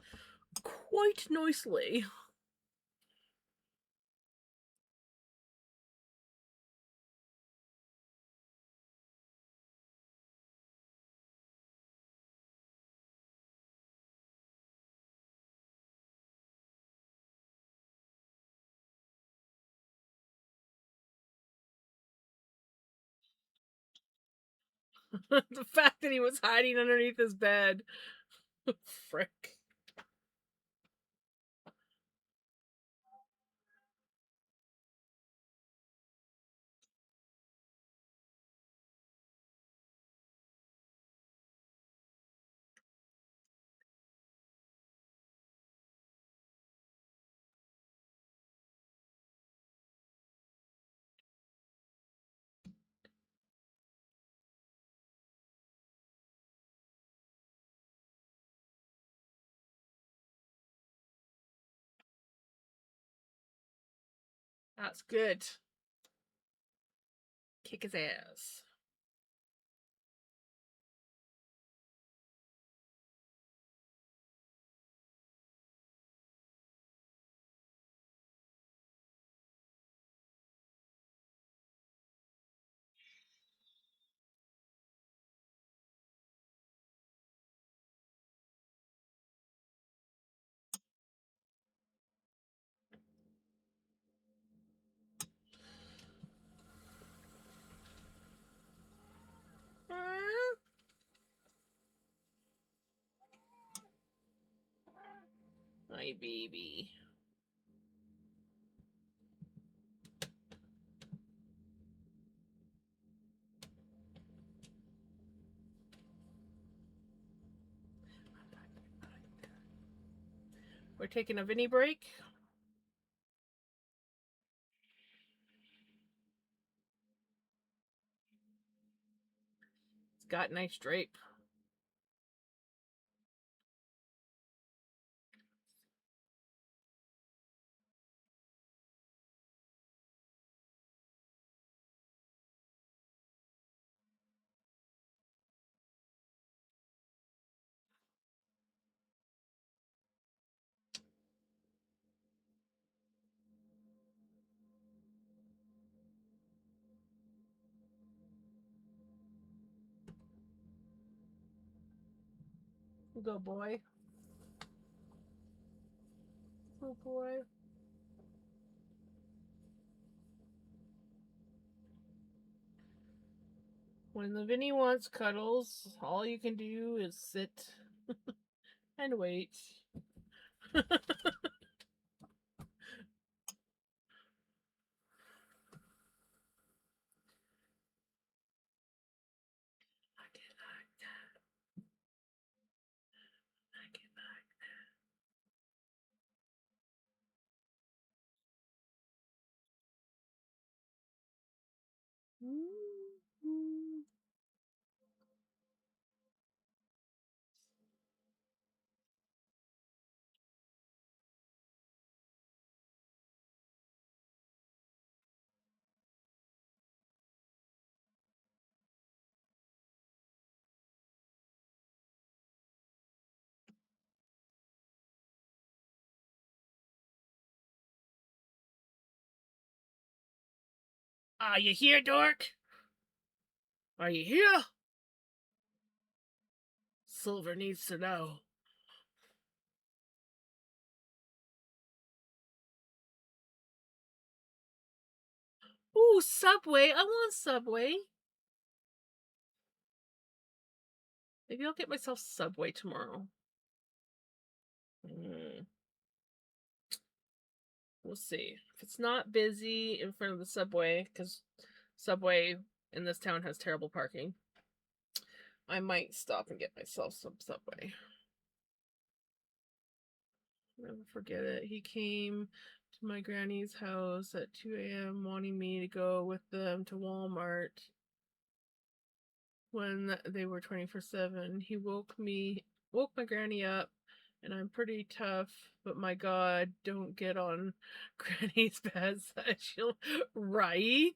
quite nicely. The fact that he was hiding underneath his bed. Frick. That's good. Kick his ass. My baby. We're taking a Vinny break. It's got nice drape. Go boy. Oh boy. When the Vinny wants cuddles, all you can do is sit and wait. Are you here, dork? Are you here? Silver needs to know. Ooh, Subway. I want Subway. Maybe I'll get myself Subway tomorrow. We'll see. If it's not busy in front of the Subway, because Subway in this town has terrible parking, I might stop and get myself some Subway. Never forget it. He came to my granny's house at 2 a.m. wanting me to go with them to Walmart when they were 24/7. He woke my granny up, and I'm pretty tough, but my God, don't get on Granny's bed. She'll, right?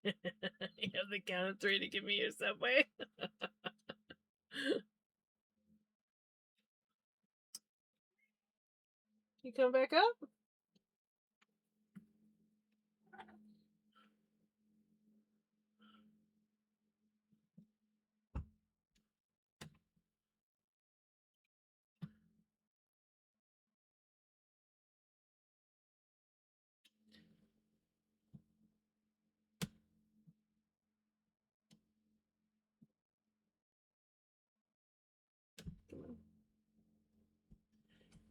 You have the count of 3 to give me your Subway. You come back up?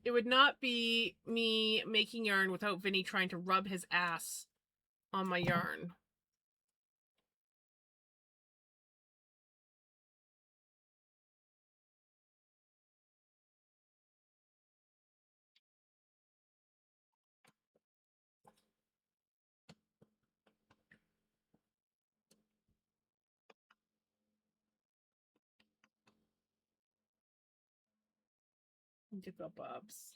It would not be me making yarn without Vinny trying to rub his ass on my yarn. You go, Bubs.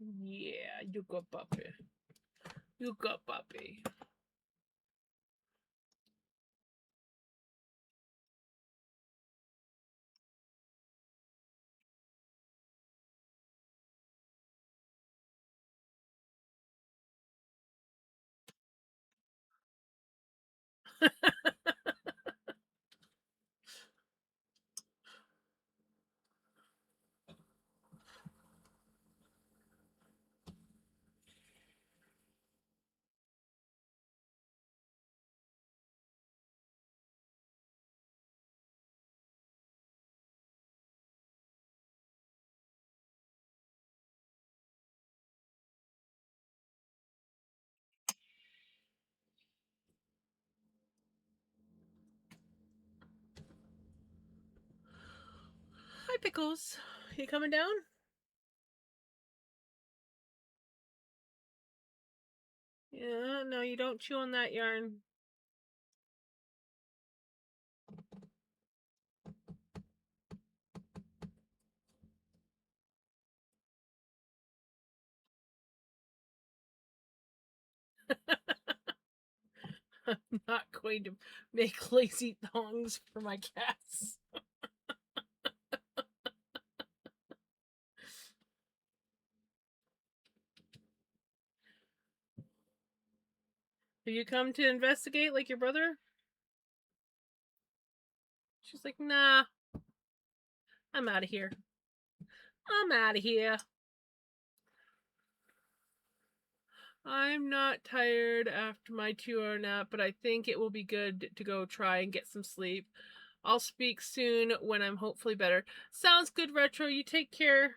Yeah, you go, puppy. You go, puppy. Pickles. You coming down? Yeah, no, you don't chew on that yarn. I'm not going to make lazy thongs for my cats. Have you come to investigate like your brother? She's like, nah, I'm out of here. I'm out of here. I'm not tired after my 2 hour nap, but I think it will be good to go try and get some sleep. I'll speak soon when I'm hopefully better. Sounds good, Retro. You take care.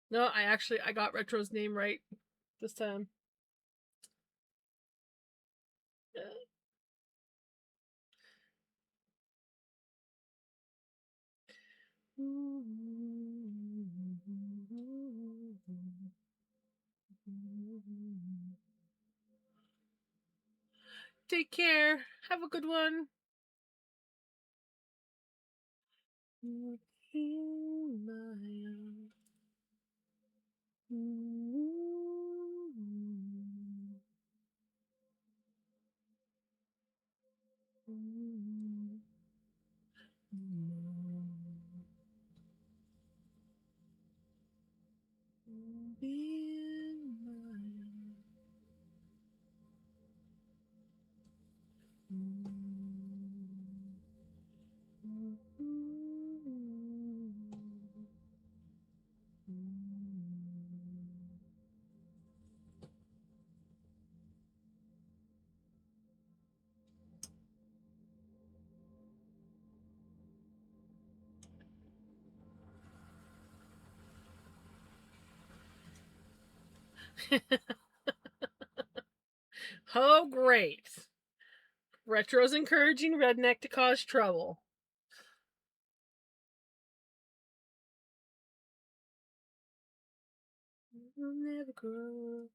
No, I got Retro's name right this time. Take care. Have a good one. Oh, great. Retro's encouraging Redneck to cause trouble. We'll never grow up.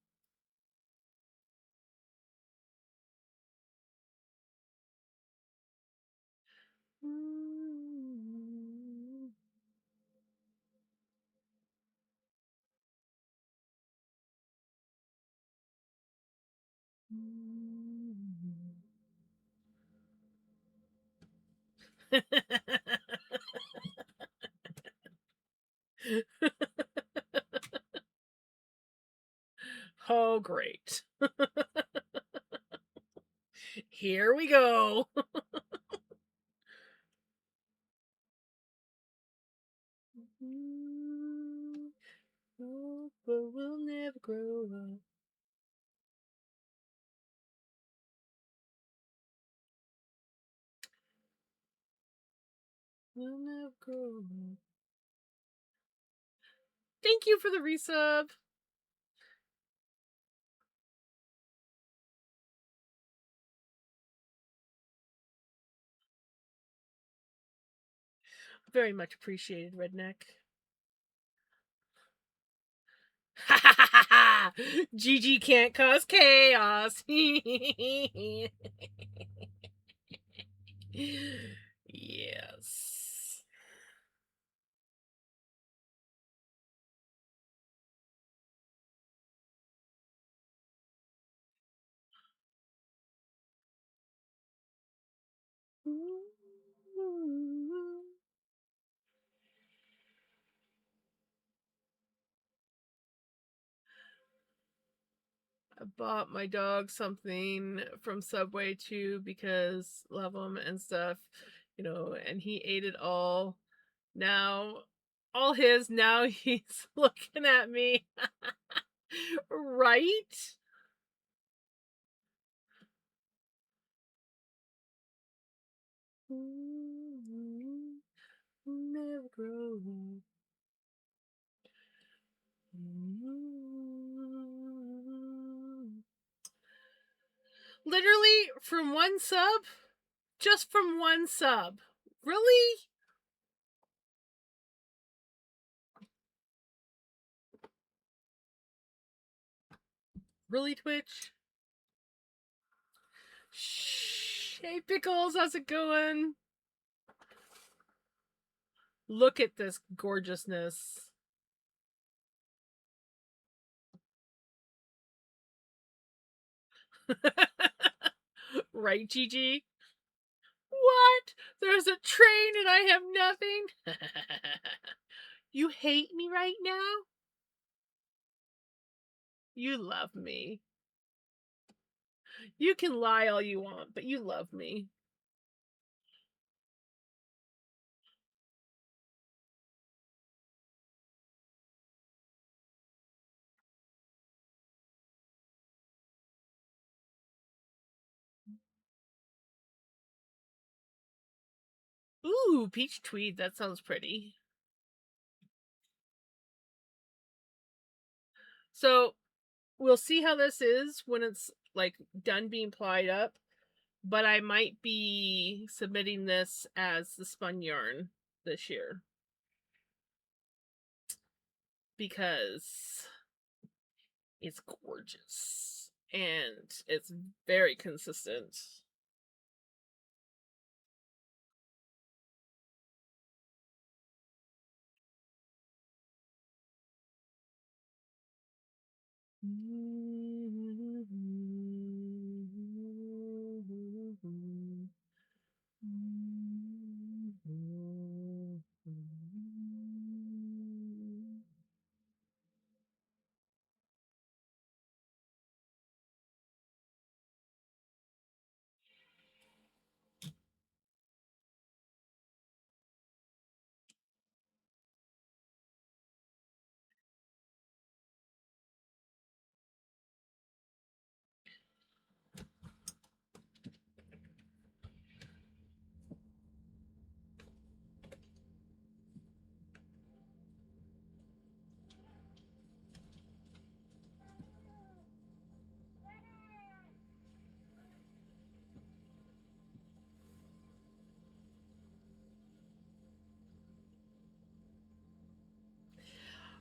Oh, great. Here we go. Oh, but we'll never grow up. We'll never grow up. Thank you for the resub. Very much appreciated, Redneck. Ha ha ha ha! Gigi can't cause chaos. Yes. I bought my dog something from Subway too because love him and stuff, and he ate it all. Now, all his, now he's looking at me. Right? Never grow up. Literally from one sub? Just from one sub. Really? Really, Twitch? Shh. Hey, Pickles, how's it going? Look at this gorgeousness. Right, Gigi? What? There's a train and I have nothing? You hate me right now? You love me. You can lie all you want, but you love me. Ooh, peach tweed. That sounds pretty. So we'll see how this is when it's like done being plied up. But I might be submitting this as the spun yarn this year because it's gorgeous and it's very consistent.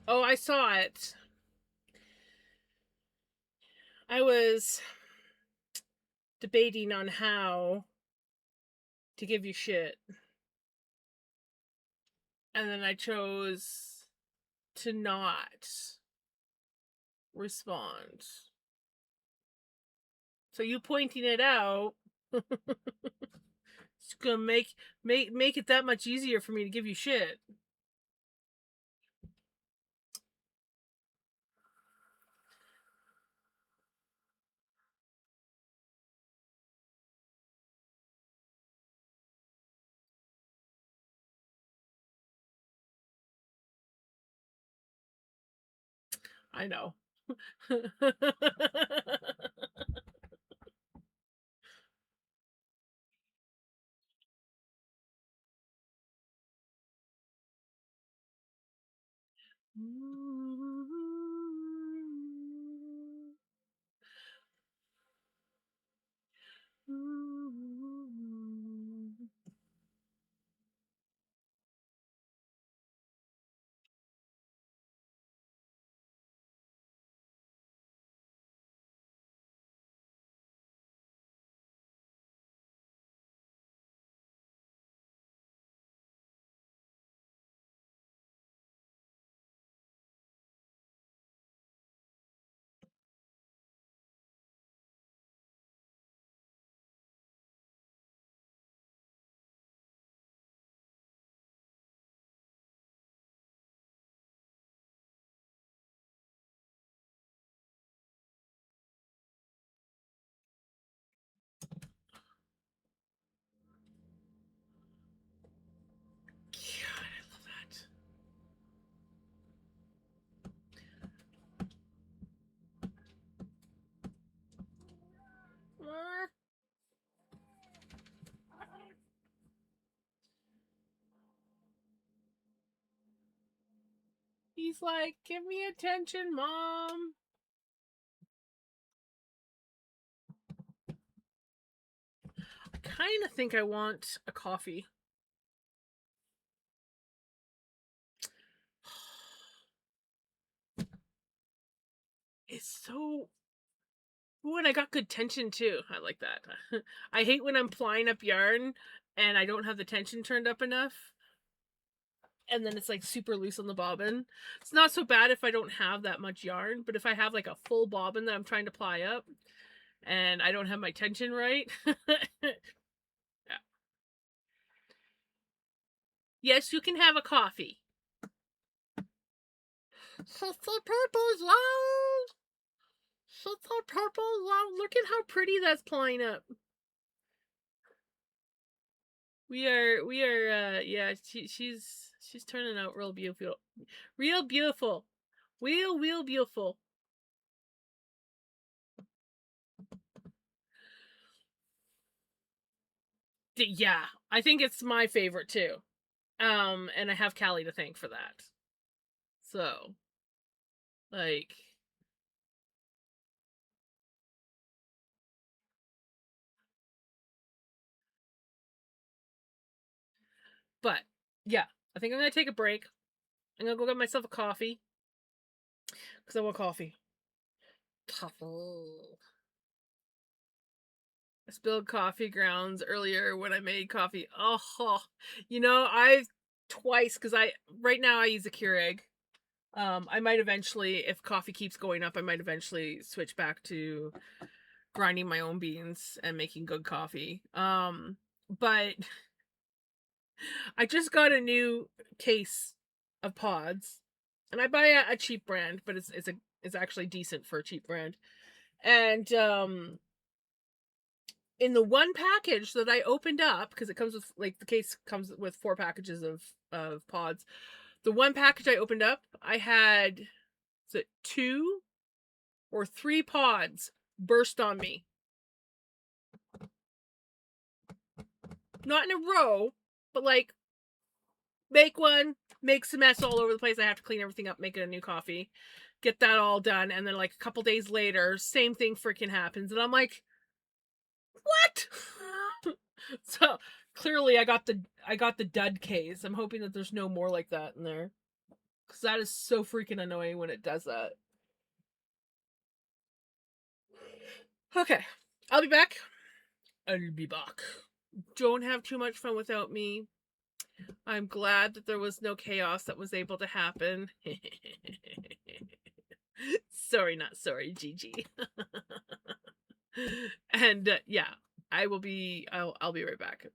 Oh, I saw it. I was debating on how to give you shit. And then I chose to not respond. So you pointing it out it's gonna make it that much easier for me to give you shit. I know. He's like, give me attention, Mom. I kind of think I want a coffee. It's so... Ooh, and I got good tension too. I like that. I hate when I'm plying up yarn and I don't have the tension turned up enough. And then it's like super loose on the bobbin. It's not so bad if I don't have that much yarn, but if I have like a full bobbin that I'm trying to ply up and I don't have my tension right. Yeah. Yes, you can have a coffee. Purple's loud. Purple loud. Look at how pretty that's plying up. Yeah, she's turning out real beautiful. Real beautiful. Real beautiful. Yeah, I think it's my favorite too. And I have Callie to thank for that. So, like, but yeah, I think I'm gonna take a break. I'm gonna go get myself a coffee because I want coffee. Coffee. I spilled coffee grounds earlier when I made coffee. Oh, I twice because I right now I use a Keurig. I might eventually, if coffee keeps going up, I might eventually switch back to grinding my own beans and making good coffee. But I just got a new case of pods, and I buy a cheap brand, but it's actually decent for a cheap brand. And in the one package that I opened up, because it comes with like the case comes with 4 packages of pods. The one package I opened up, I had is it 2 or 3 pods burst on me. Not in a row, but like make one, makes a mess all over the place. I have to clean everything up, make it a new coffee, get that all done, and then like a couple days later, same thing freaking happens, and I'm like, what? So clearly, I got the dud case. I'm hoping that there's no more like that in there, because that is so freaking annoying when it does that. Okay, I'll be back. I'll be back. Don't have too much fun without me. I'm glad that there was no chaos that was able to happen. Sorry, not sorry, Gigi. And yeah, I'll be right back.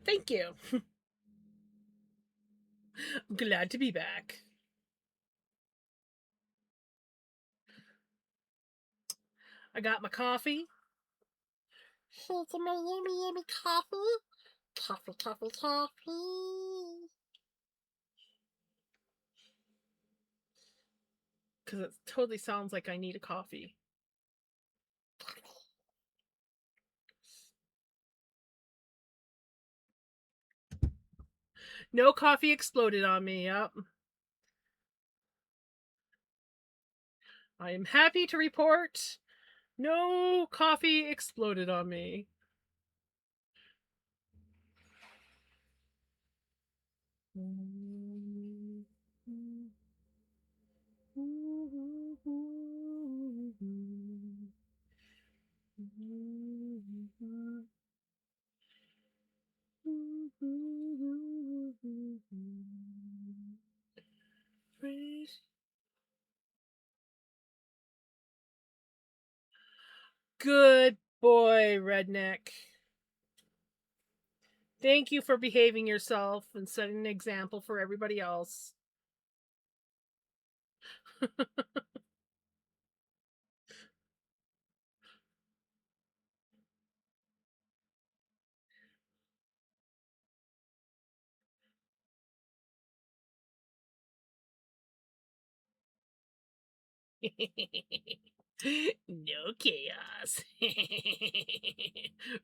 Thank you. I'm glad to be back. I got my coffee. Here's my yummy, yummy coffee. Coffee, coffee, coffee. Because it totally sounds like I need a coffee. No coffee exploded on me. Yep. I am happy to report no coffee exploded on me. Good boy, redneck. Thank you for behaving yourself and setting an example for everybody else. No chaos.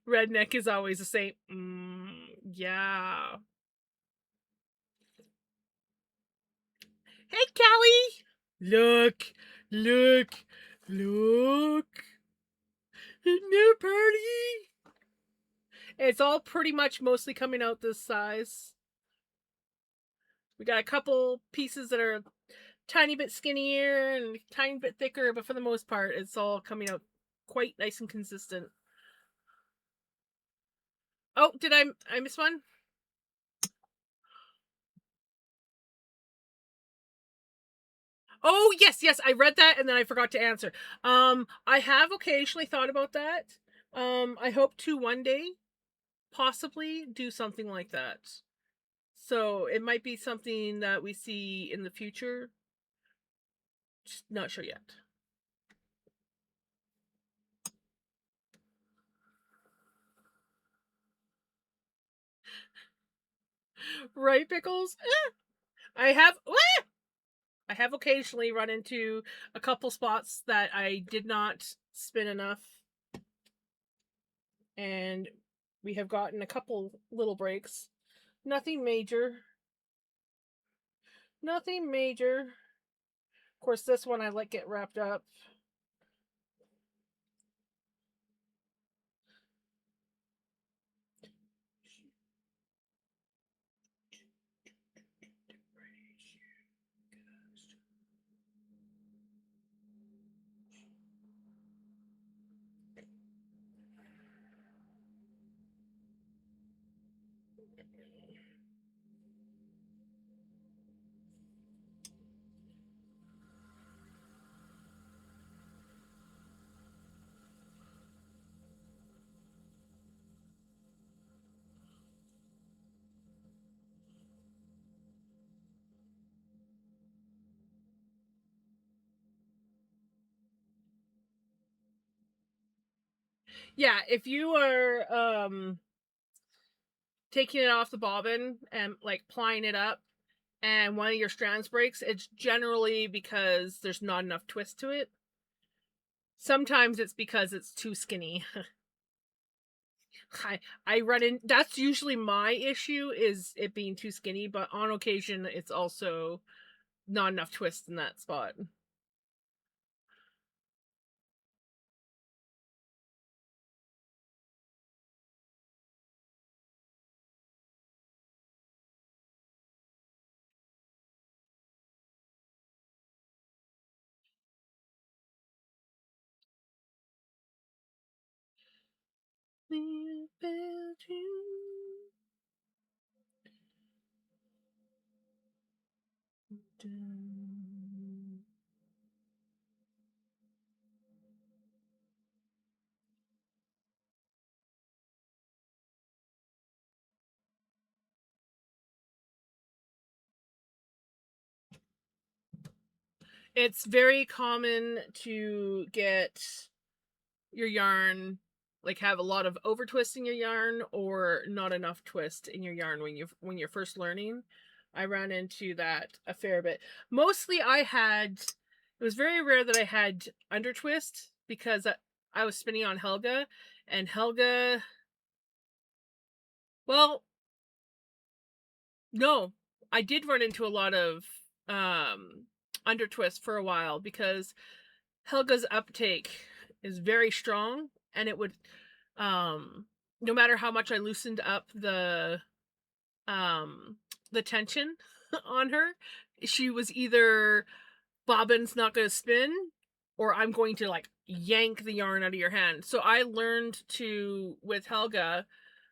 Redneck is always the same. Yeah. Hey, Callie. Look, look, look. No party. It's all pretty much mostly coming out this size. We got a couple pieces that are tiny bit skinnier and tiny bit thicker, but for the most part, it's all coming out quite nice and consistent. Oh, did I miss one? Oh, yes, yes, I read that and then I forgot to answer. I have occasionally thought about that. I hope to one day possibly do something like that. So it might be something that we see in the future. Just not sure yet. Right, Pickles? I have I have occasionally run into a couple spots that I did not spin enough, and we have gotten a couple little breaks. Nothing major. Nothing major. Of course, this one I let get wrapped up. Yeah, if you are taking it off the bobbin and like plying it up and one of your strands breaks, it's generally because there's not enough twist to it. Sometimes it's because it's too skinny. I run in that's usually my issue is it being too skinny, but on occasion it's also not enough twist in that spot. It's very common to get your yarn, like, have a lot of over twist in your yarn or not enough twist in your yarn when you're first learning. I ran into that a fair bit. Mostly it was very rare that I had under twist because I was spinning on Helga, and Helga, well, no, I did run into a lot of under twist for a while because Helga's uptake is very strong, and it would, um no matter how much I loosened up um the tension on her, she was either bobbin's not going to spin or I'm going to like yank the yarn out of your hand. So I learned to, with Helga,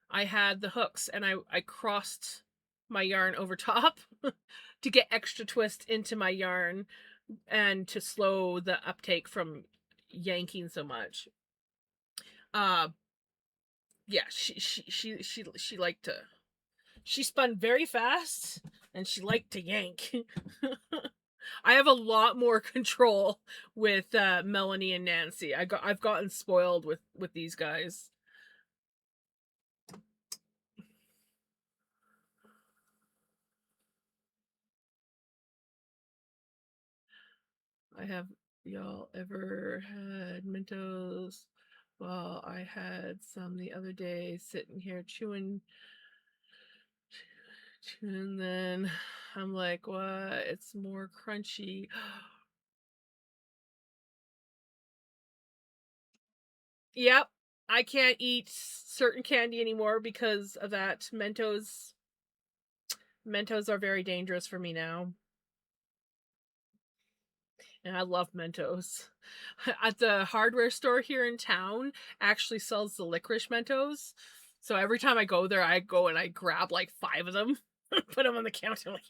I had the hooks and I crossed my yarn over top to get extra twist into my yarn and to slow the uptake from yanking so much. Uh yeah, she liked to, she spun very fast and she liked to yank. I have a lot more control with Melanie and Nancy. I've gotten spoiled with these guys. I have y'all ever had Mentos? Well, I had some the other day sitting here chewing, then I'm like, what? It's more crunchy. Yep. I can't eat certain candy anymore because of that. Mentos are very dangerous for me now. And I love Mentos. At the hardware store here in town actually sells the licorice Mentos. So every time I go there, I go and I grab like 5 of them, put them on the counter, like,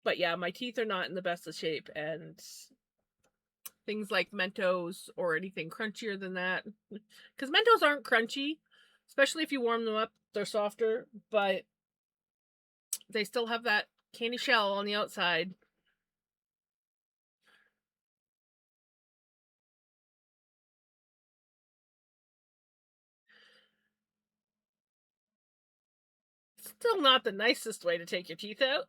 but yeah, my teeth are not in the best of shape, and things like Mentos or anything crunchier than that, because Mentos aren't crunchy, especially if you warm them up, they're softer, but they still have that candy shell on the outside. Still not the nicest way to take your teeth out.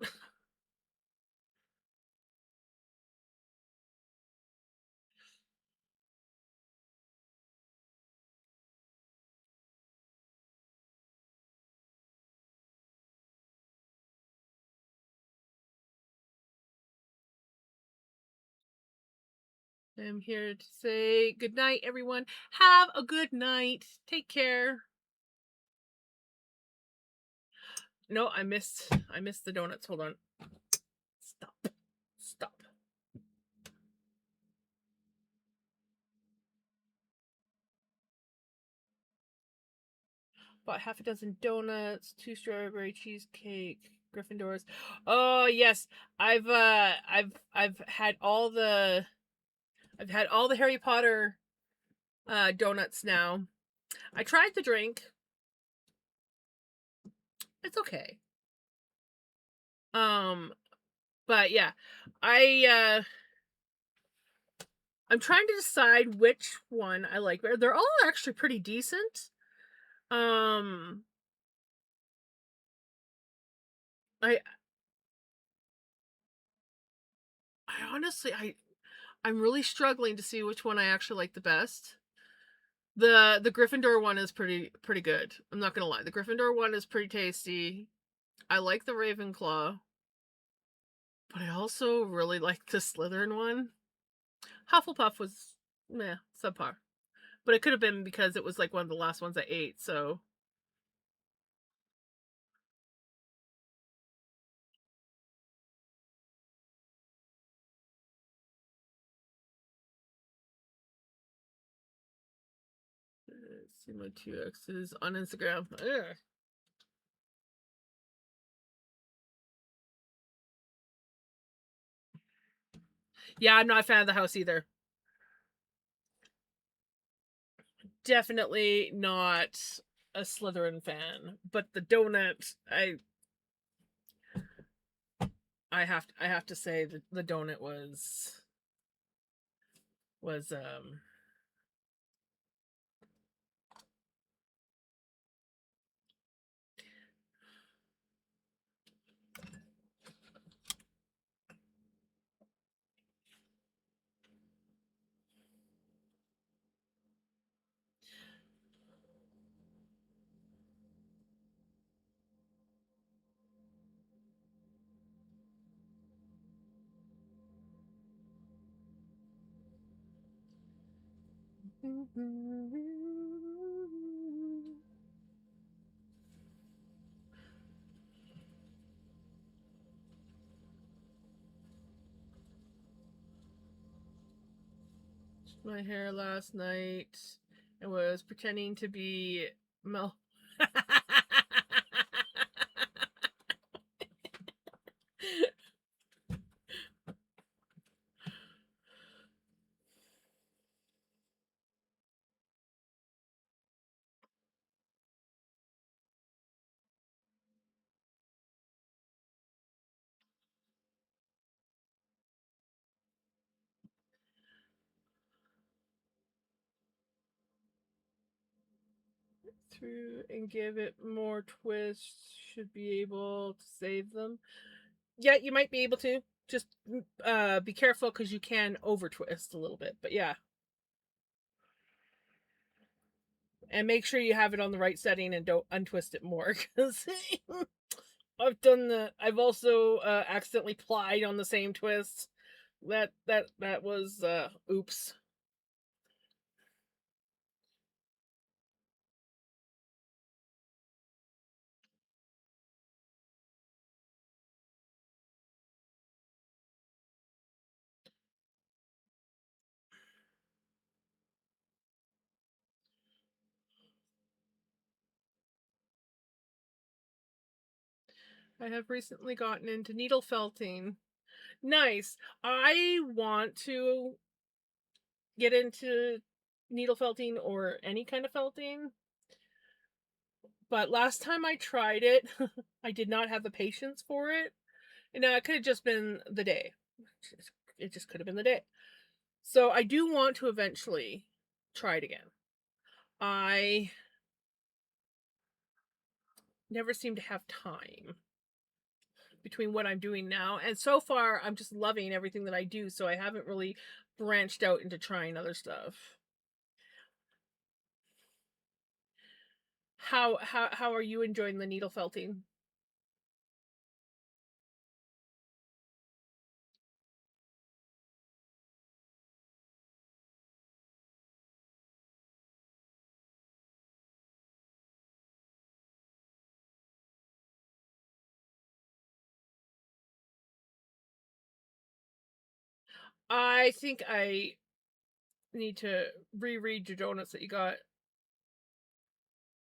I'm here to say good night, everyone. Have a good night. Take care. No, I missed the donuts. Hold on. Stop. Stop. Bought half a dozen donuts, 2 strawberry cheesecake, Gryffindors. Oh yes, I've had all the Harry Potter donuts now. I tried the drink. It's okay. Um, but yeah, I I'm trying to decide which one I like better. They're all actually pretty decent. Um, I I honestly I'm really struggling to see which one I actually like the best. The Gryffindor one is pretty good. I'm not gonna lie. The Gryffindor one is pretty tasty. I like the Ravenclaw, but I also really like the Slytherin one. Hufflepuff was meh, subpar. But it could have been because it was like one of the last ones I ate, so see my 2X's on Instagram. Ugh. Yeah, I'm not a fan of the house either. Definitely not a Slytherin fan. But the donut, I have to say that the donut was my hair last night and was pretending to be Mel. Through and give it more twists. Should be able to save them. Yeah, you might be able to. Just be careful because you can over twist a little bit. But yeah, and make sure you have it on the right setting and don't untwist it more because I've also accidentally plied on the same twist. That was oops. I have recently gotten into needle felting. Nice. I want to get into needle felting or any kind of felting, but last time I tried it, I did not have the patience for it. And it could have just been the day. It just could have been the day. So I do want to eventually try it again. I never seem to have time between what I'm doing now. And so far, I'm just loving everything that I do. So I haven't really branched out into trying other stuff. How are you enjoying the needle felting? I think I need to reread your donuts that you got.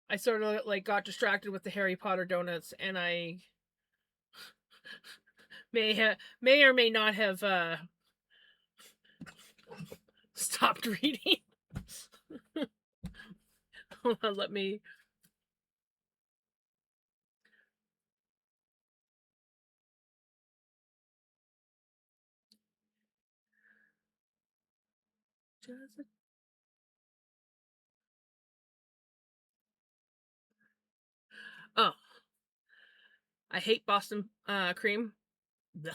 I sort of like got distracted with the Harry Potter donuts, and I may or may not have stopped reading. Hold on, let me. Oh, I hate Boston cream. Ugh.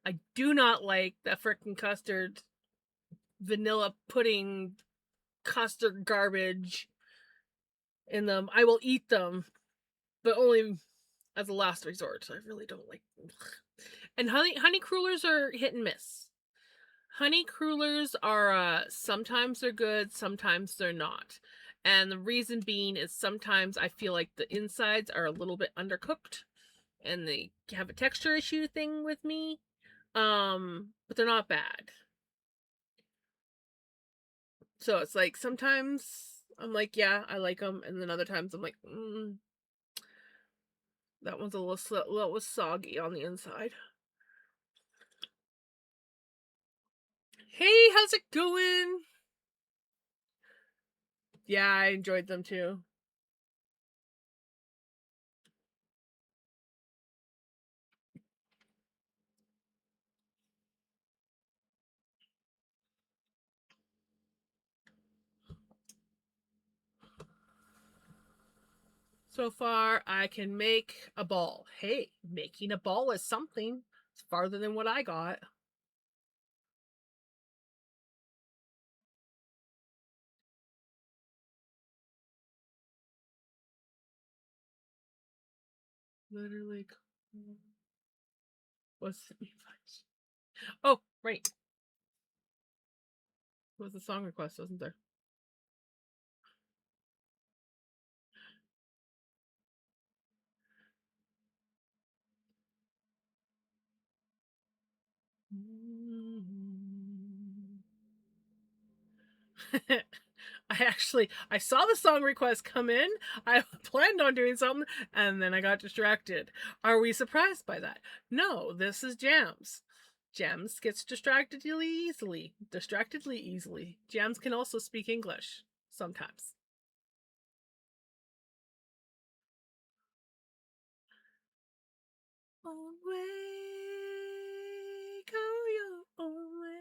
I do not like that frickin' custard, vanilla pudding, custard garbage in them. I will eat them, but only as a last resort. I really don't like them. And honey crullers are hit and miss. Honey crullers are sometimes they're good, sometimes they're not. And the reason being is sometimes I feel like the insides are a little bit undercooked and they have a texture issue thing with me. But they're not bad. So it's like sometimes I'm like, yeah, I like them, and then other times I'm like, that one's a little soggy on the inside. Hey, how's it going? Yeah, I enjoyed them too. So far, I can make a ball. Hey, making a ball is something. It's farther than what I got. Literally. What's it? Oh, right. It was a song request, wasn't there? I saw the song request come in. I planned on doing something and then I got distracted. Are we surprised by that? No, this is Jams. Jams gets distractedly easily. Jams can also speak English sometimes. Own way, go your own way.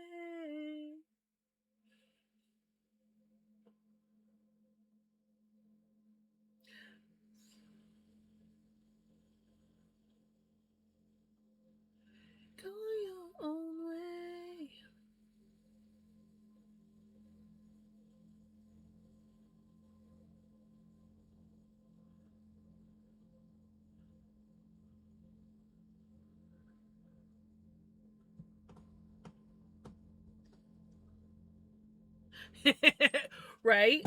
Go your own way. Right?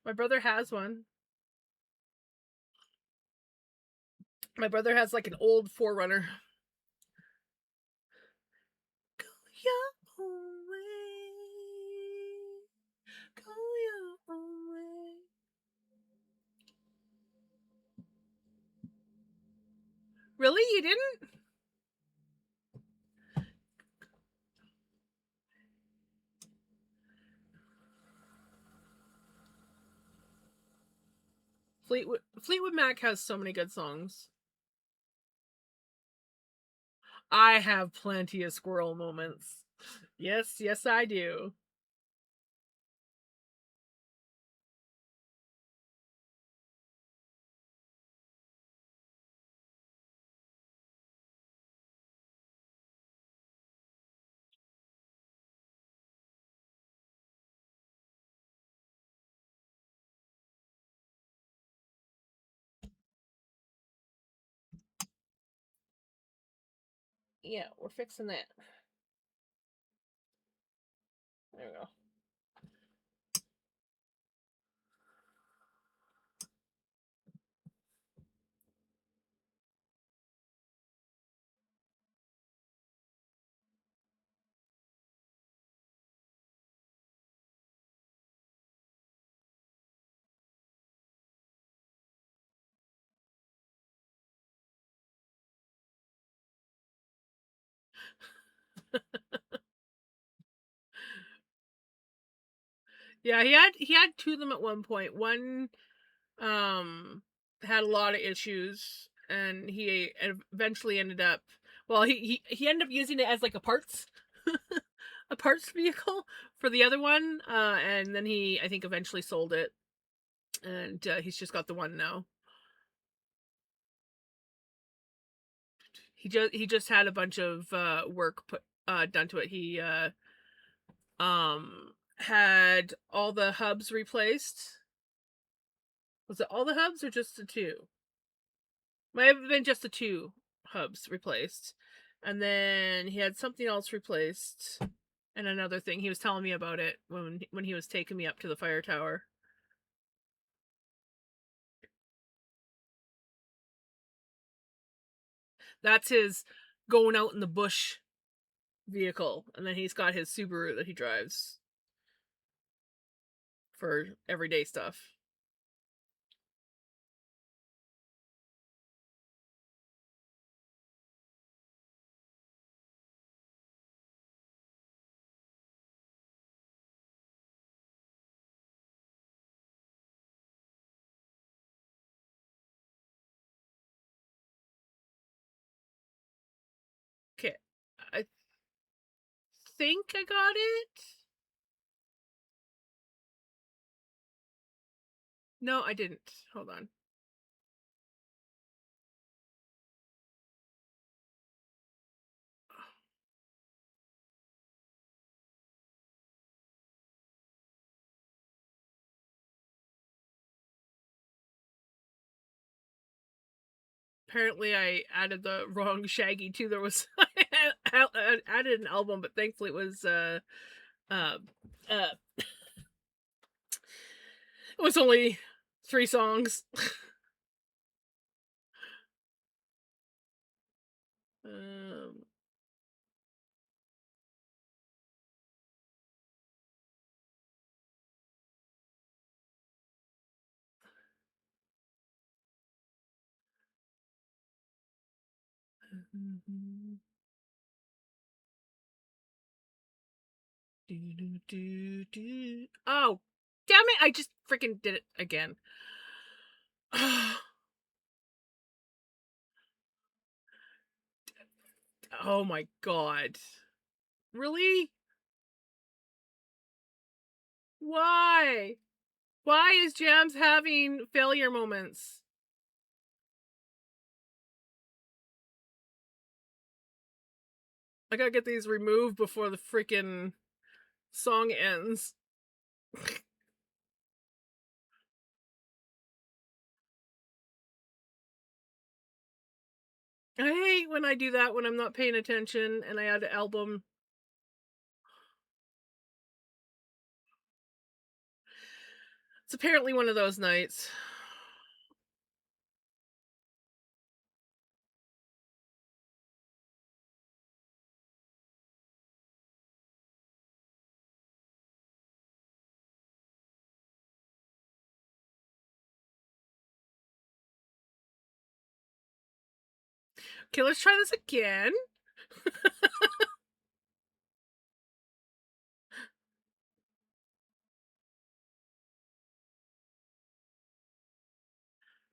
My brother has one. My brother has like an old Forerunner. Go your own way. Go your own way. Really? You didn't? Fleetwood Mac has so many good songs. I have plenty of squirrel moments. Yes, yes, I do. Yeah, we're fixing that. There we go. Yeah, he had two of them at one point. One um had a lot of issues and he eventually ended up, well, he ended up using it as like a parts a parts vehicle for the other one, and then he, I think, eventually sold it, and he's just got the one now. He just had a bunch of work put done to it. He had all the hubs replaced. Was it all the hubs or just the two? Might have been just the two hubs replaced. And then he had something else replaced. And another thing. He was telling me about it when he was taking me up to the fire tower. That's his going out in the bush vehicle. And then he's got his Subaru that he drives for everyday stuff. Okay. I think I got it. No, I didn't. Hold on. Apparently, I added the wrong Shaggy too. There was I added an album, but thankfully it was uh, uh it was only 3 songs. um, oh, damn it! I just freaking did it again. Oh my god! Really? Why? Why is Jams having failure moments? I gotta get these removed before the freaking song ends. I hate when I do that when I'm not paying attention and I add an album. It's apparently one of those nights. Okay, let's try this again.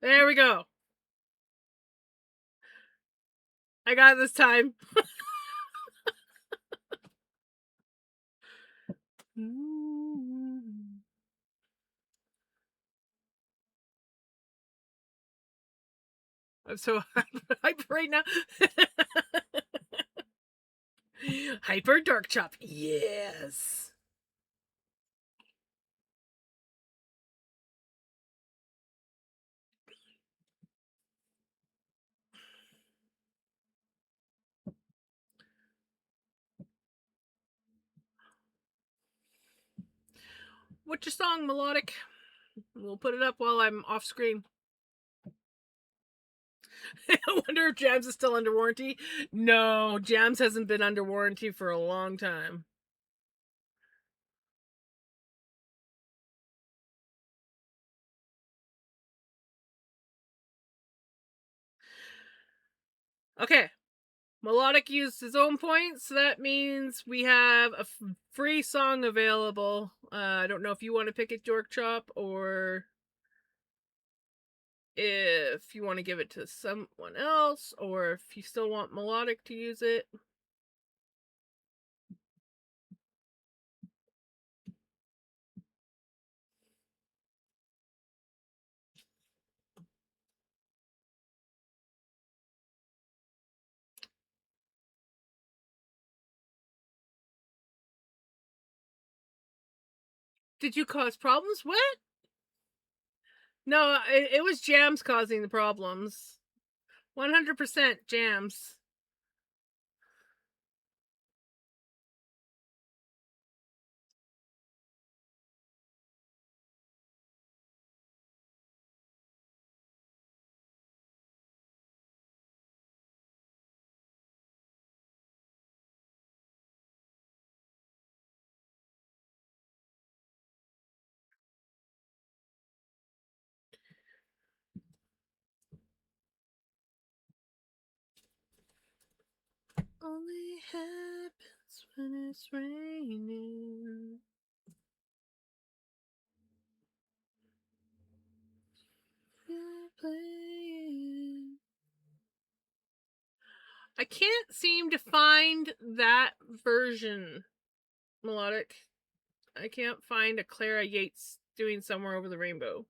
There we go. I got it this time. I'm so hyper right now. Hyper Dark Chop. Yes. What's your song, Melodic? We'll put it up while I'm off screen. I wonder if Jams is still under warranty. No, Jams hasn't been under warranty for a long time. Okay. Melodic used his own points, so that means we have a free song available. I don't know if you want to pick it, Dork Chop, or if you want to give it to someone else, or if you still want Melodic to use it. Did you cause problems? What? No, it was Jams causing the problems. 100% Jams. Only happens when it's raining. I can't seem to find that version, Melodic. I can't find a Clara Yates doing Somewhere Over the Rainbow.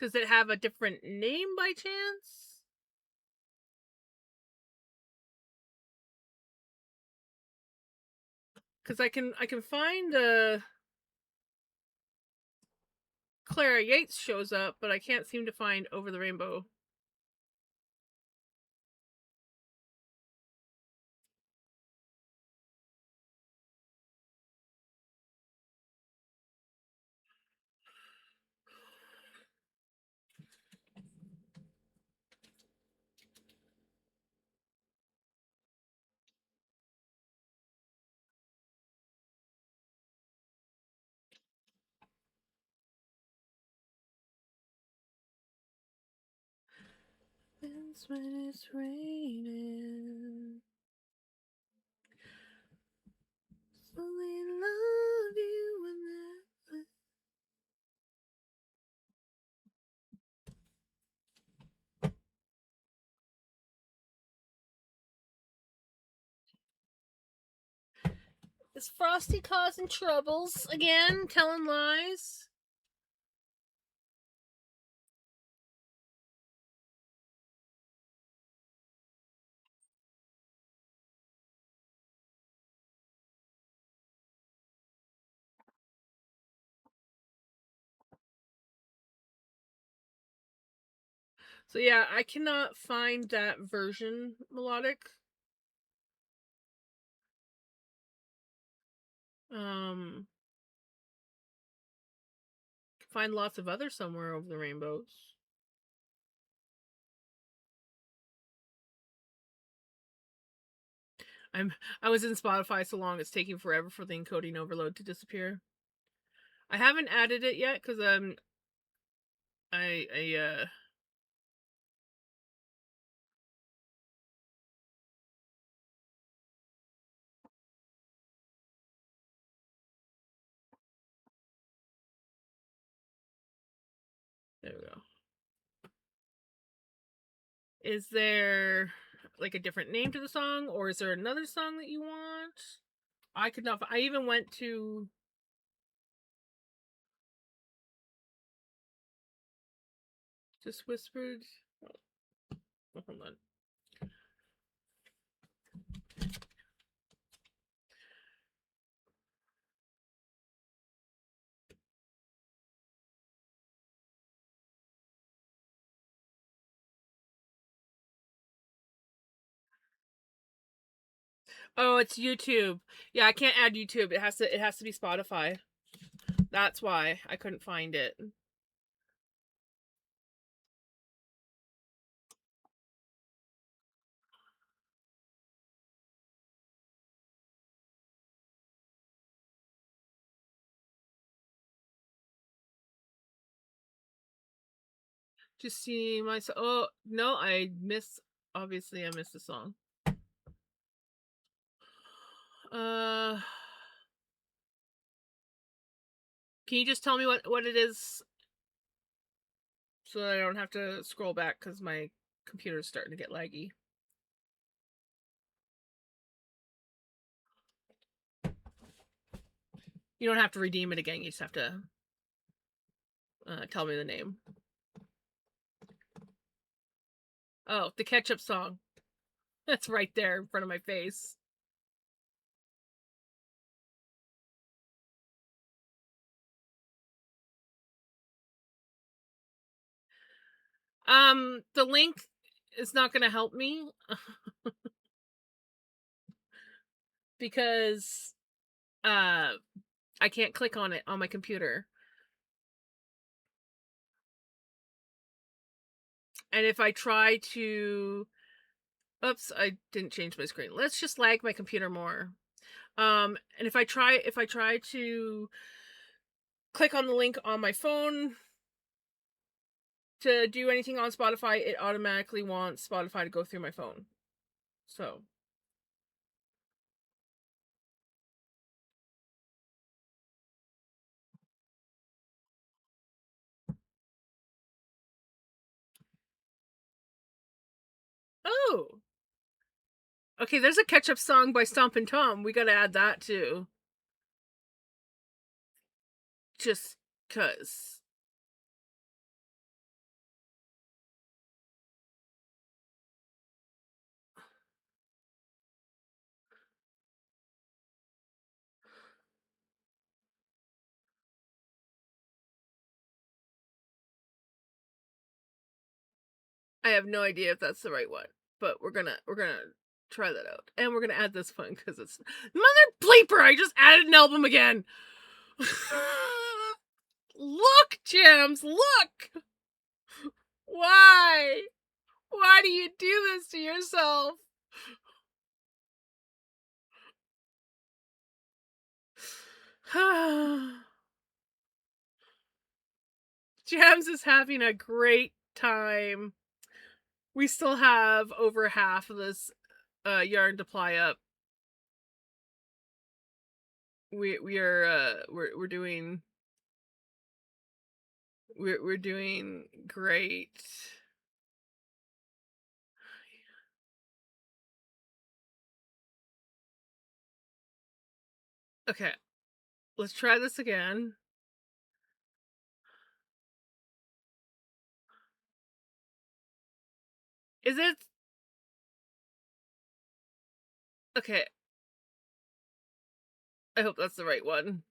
Does it have a different name by chance? Because I can find the Clara Yates shows up, but I can't seem to find Over the Rainbow. It's when it's raining. So they love you and that. Is Frosty causing troubles again? Telling lies? So yeah, I cannot find that version melodic. Um, find lots of other Somewhere Over the Rainbows. I was in Spotify so long it's taking forever for the encoding overload to disappear. I haven't added it yet because I there we go. Is there like a different name to the song, or is there another song that you want? I could not. I even went to Just Whispered. Oh, hold on. Oh, it's YouTube. Yeah, I can't add YouTube. It has to be Spotify. That's why I couldn't find it. Just see myself. Oh no, I miss. Obviously, I missed the song. Uh, can you just tell me what it is, so that I don't have to scroll back because my computer's starting to get laggy. You don't have to redeem it again. You just have to tell me the name. Oh, the ketchup song. That's right there in front of my face. The link is not going to help me because I can't click on it on my computer. And if I try to, oops, I didn't change my screen. Let's just lag my computer more. And if I try to click on the link on my phone to do anything on Spotify, it automatically wants Spotify to go through my phone. So oh, okay, there's a ketchup song by Stompin' Tom. We gotta add that too. Just cause. I have no idea if that's the right one, but we're gonna try that out. And we're gonna add this one because it's mother bleeper, I just added an album again. Look, Jams, look! Why? Why do you do this to yourself? Jams is having a great time. We still have over half of this yarn to ply up. We're doing we're doing great. Okay, let's try this again. Is it okay? I hope that's the right one.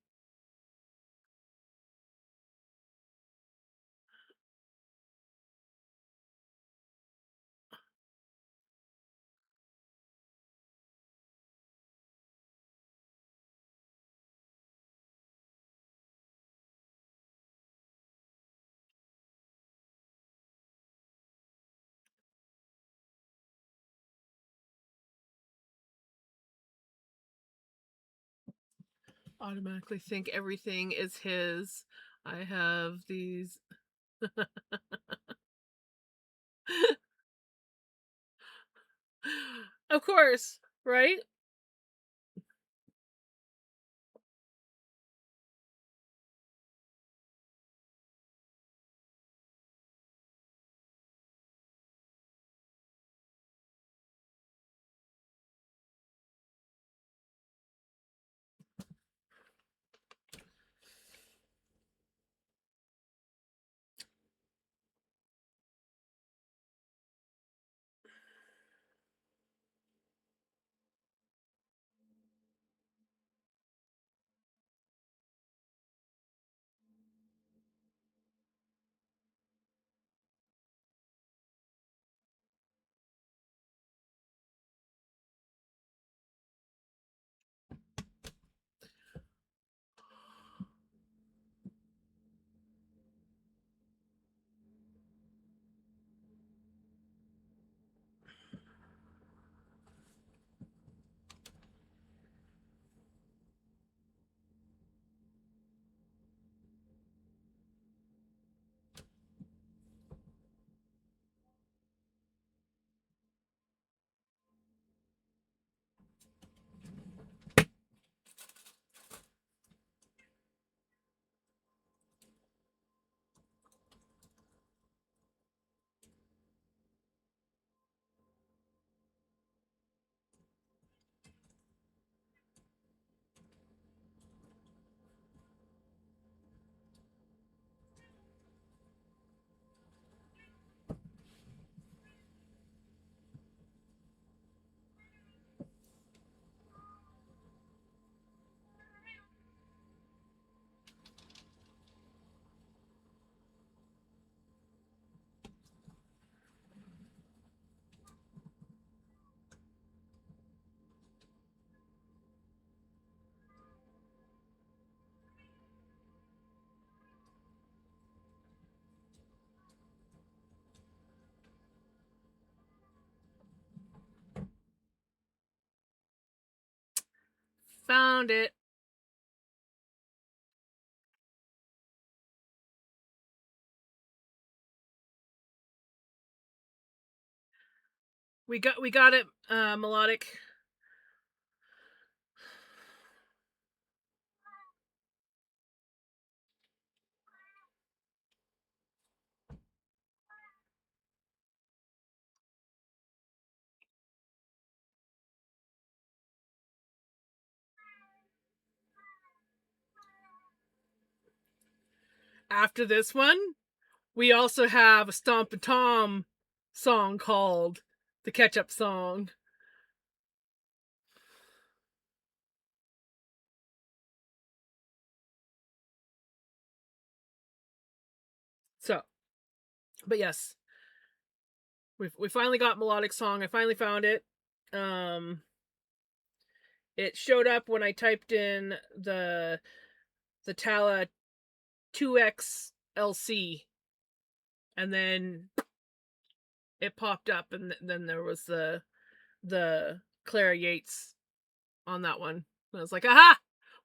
Automatically think everything is his. I have these. Of course, right? Found it. We got it, melodic. After this one, we also have a Stomp and Tom song called the Ketchup Song. So, but yes, We finally got Melodic Song. I finally found it. It showed up when I typed in the Tala 2X LC, and then it popped up, and then there was the Clara Yates on that one. And I was like, aha,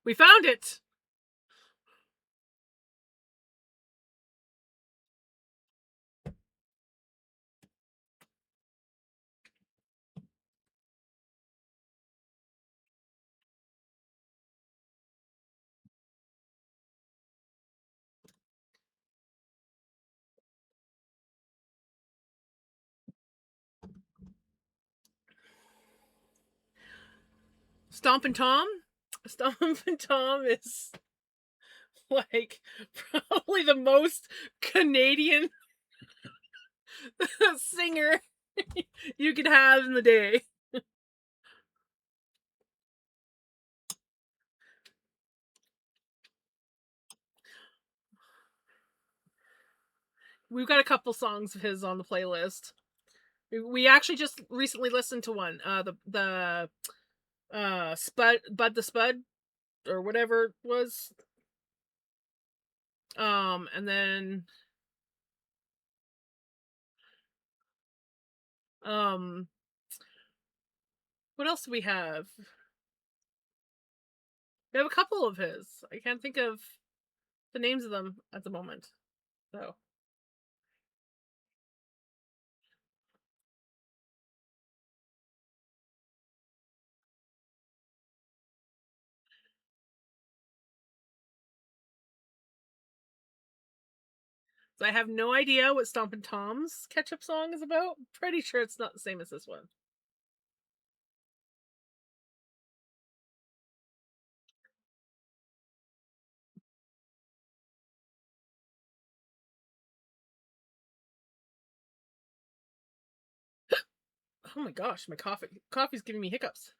we found it. Stompin' Tom. Stompin' Tom is like probably the most Canadian singer you could have in the day. We've got a couple songs of his on the playlist. We actually just recently listened to one. The Spud Bud the Spud or whatever it was. And then um what else do we have? We have a couple of his. I can't think of the names of them at the moment. So I have no idea what Stompin' Tom's ketchup song is about. Pretty sure it's not the same as this one. Oh my gosh, my coffee's giving me hiccups.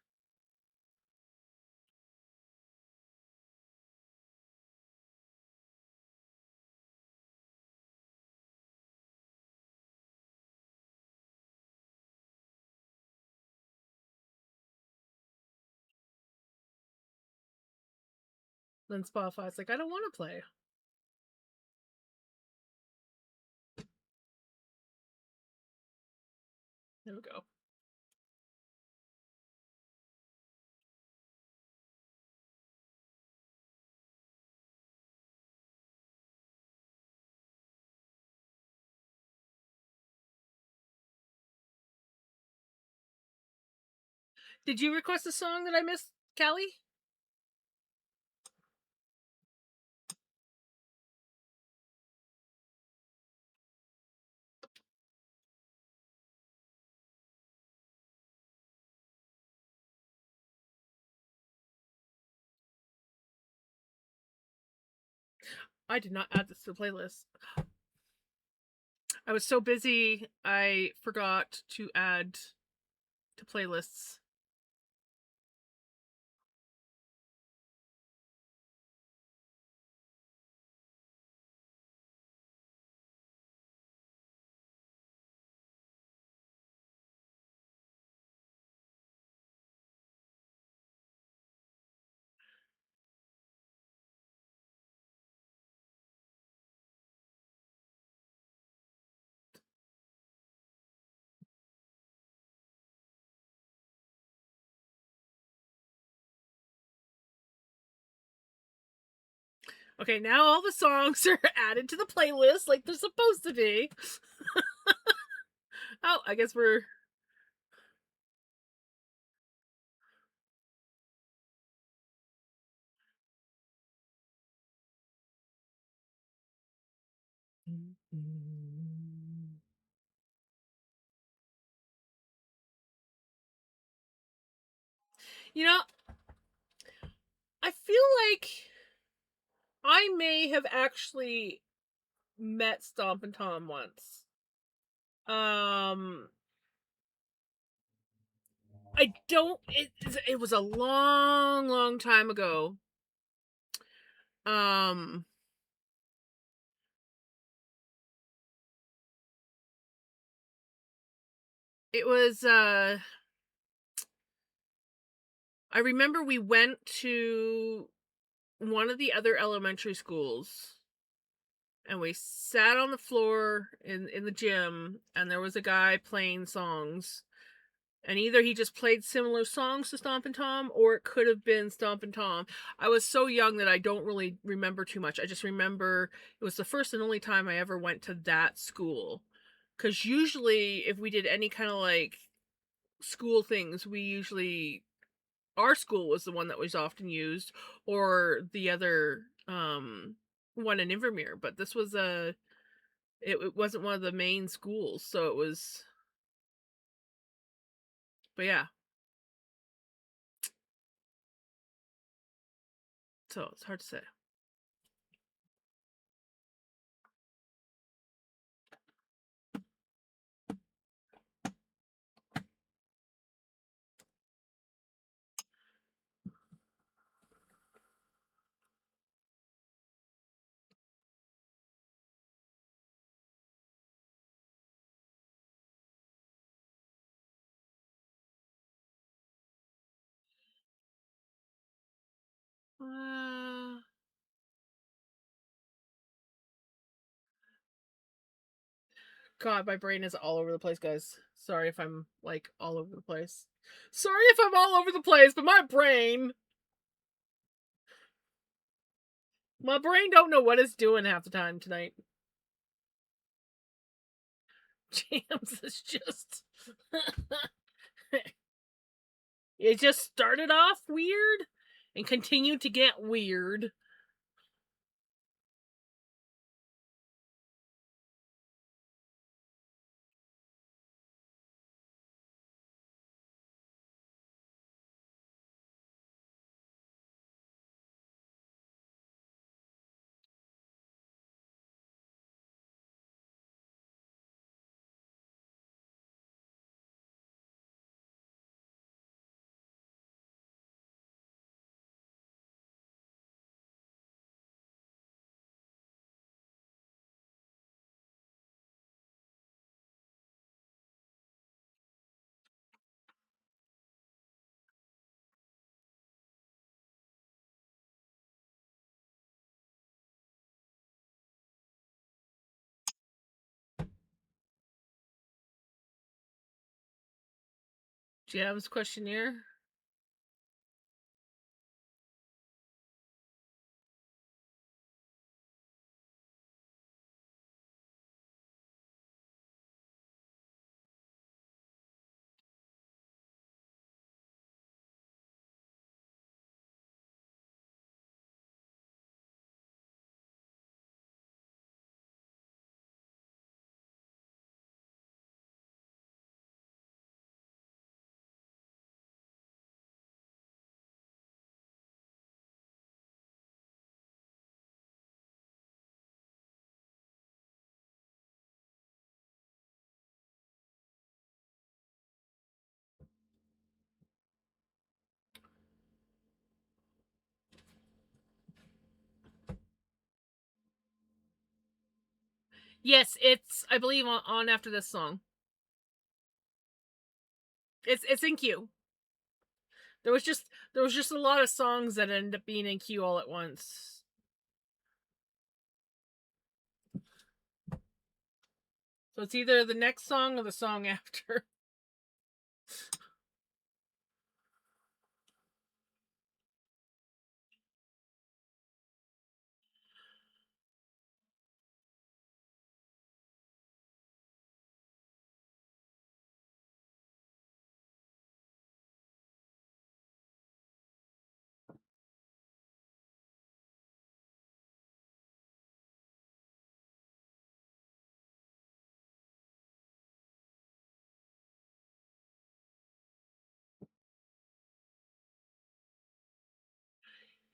Then Spotify's like, I don't want to play. There we go. Did you request a song that I missed, Callie? I did not add this to the playlist. I was so busy, I forgot to add to playlists. Okay, now all the songs are added to the playlist like they're supposed to be. Oh, I guess we're. You know, I feel like I may have actually met Stompin' Tom once. Um, I don't. It was a long, long time ago. Um, It was, I remember we went to one of the other elementary schools, and we sat on the floor in the gym, and there was a guy playing songs, and either he just played similar songs to Stompin' Tom, or it could have been Stompin' Tom. I was so young that I don't really remember too much. I just remember it was the first and only time I ever went to that school. Because usually, if we did any kind of like school things, we usually our school was the one that was often used, or the other one in Invermere. But this was it wasn't one of the main schools, so it was. But yeah, so it's hard to say. Uh, God, my brain is all over the place, guys. Sorry if I'm like all over the place. Sorry if I'm all over the place, but my brain don't know what it's doing half the time tonight. Jams is just it just started off weird and continued to get weird. Jams questionnaire. Yes, it's I believe on after this song. It's in queue. There was just a lot of songs that ended up being in queue all at once. So it's either the next song or the song after.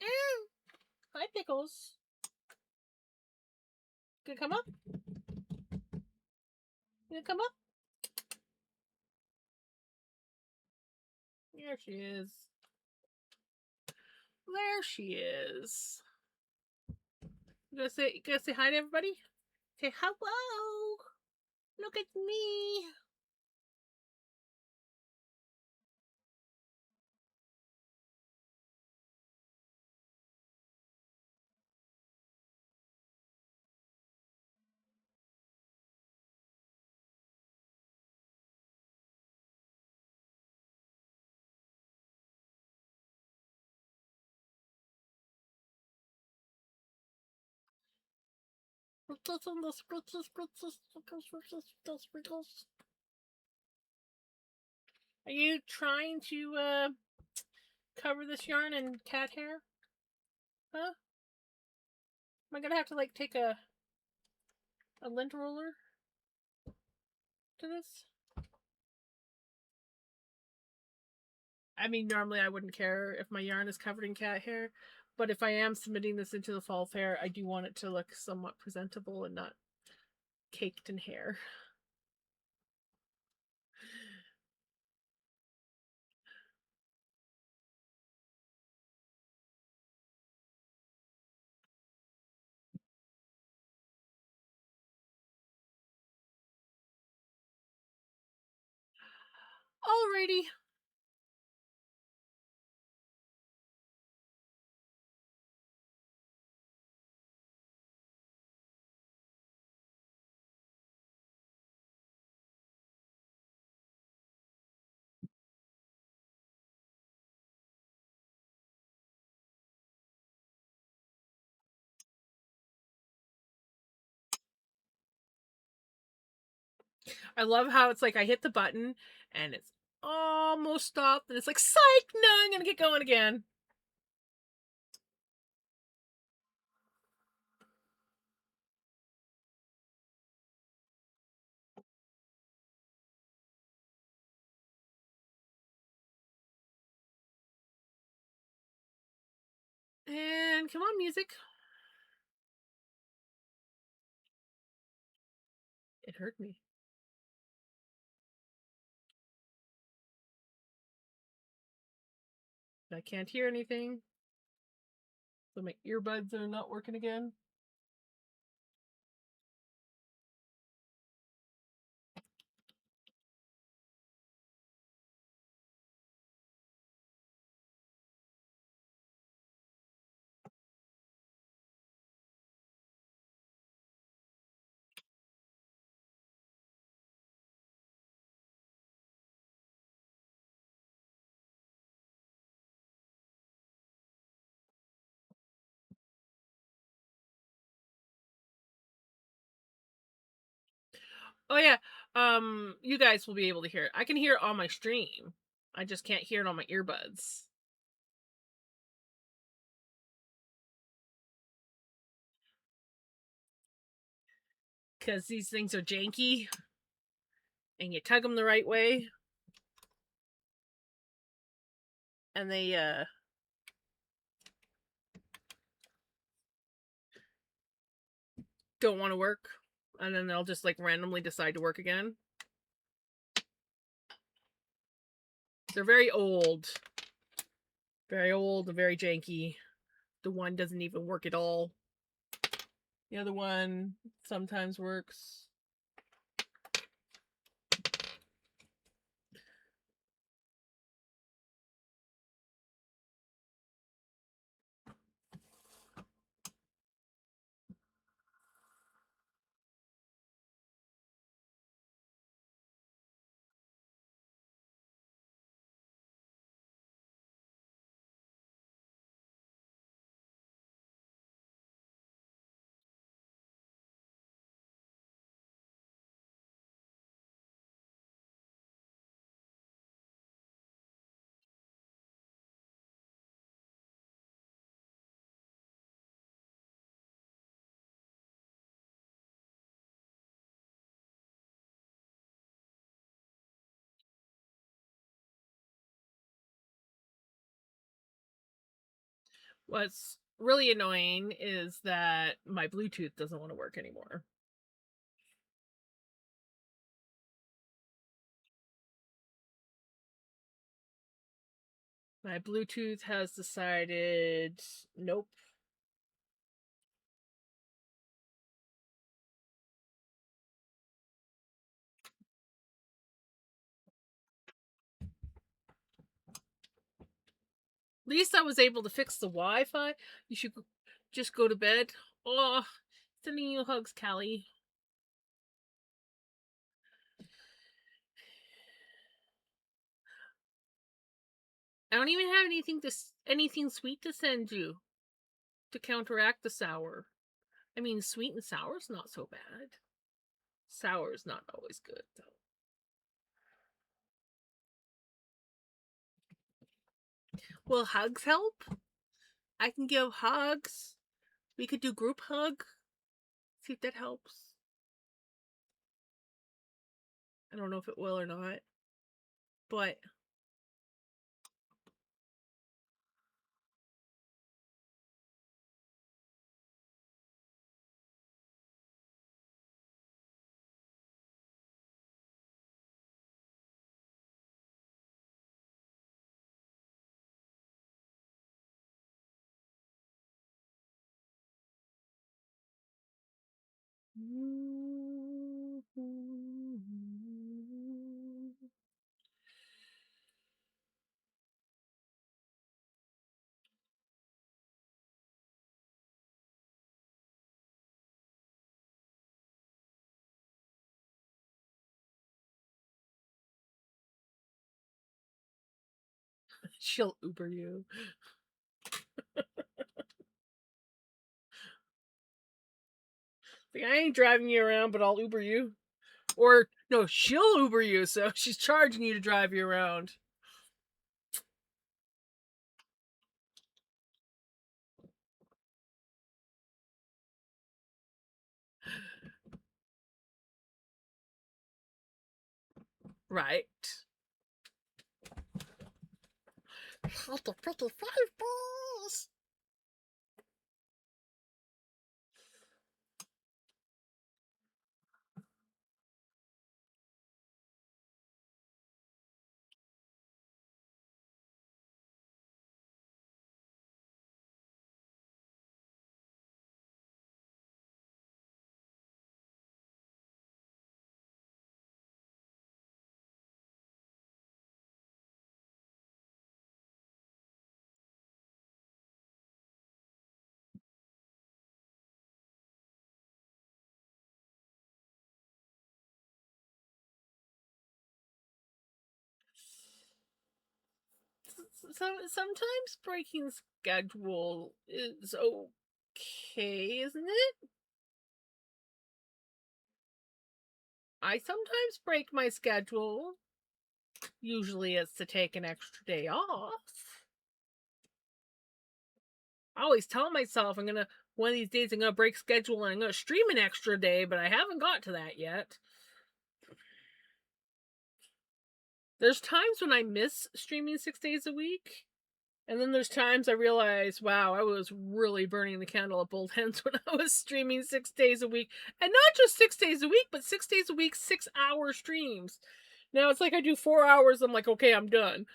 Eh, hi Pickles. Gonna come up? Gonna come up? There she is. There she is. You gonna say hi to everybody? Say hello. Look at me. Are you trying to cover this yarn in cat hair? Huh? Am I gonna have to like take a lint roller to this? I mean, normally I wouldn't care if my yarn is covered in cat hair, but if I am submitting this into the fall fair, I do want it to look somewhat presentable and not caked in hair. Alrighty. I love how it's like I hit the button and it's almost stopped and it's like, psych, no, I'm gonna get going again. And come on, music. It hurt me. I can't hear anything. So my earbuds are not working again. Oh yeah. You guys will be able to hear it. I can hear it on my stream. I just can't hear it on my earbuds. Because these things are janky. And you tug them the right way. And they don't want to work. And then they'll just like randomly decide to work again. They're very old. Very old and very janky. The one doesn't even work at all. The other one sometimes works. What's really annoying is that my Bluetooth doesn't want to work anymore. My Bluetooth has decided, nope. At least I was able to fix the Wi-Fi. You should just go to bed. Oh, sending you hugs, Callie. I don't even have anything sweet to send you to counteract the sour. I mean, sweet and sour's not so bad. Sour is not always good, though. Will hugs help? I can give hugs. We could do group hug. See if that helps. I don't know if it will or not, but she'll Uber you. Like, I ain't driving you around, but I'll Uber you. Or, no, she'll Uber you, so she's charging you to drive you around. Right. How to pretty five balls. Sometimes breaking schedule is okay, isn't it? I sometimes break my schedule. Usually it's to take an extra day off. I always tell myself one of these days I'm gonna break schedule and I'm gonna stream an extra day, but I haven't got to that yet. There's times when I miss streaming 6 days a week. And then there's times I realize, wow, I was really burning the candle at both ends when I was streaming 6 days a week. And not just 6 days a week, but 6 days a week, 6 hour streams. Now it's like I do 4 hours, I'm like, okay, I'm done.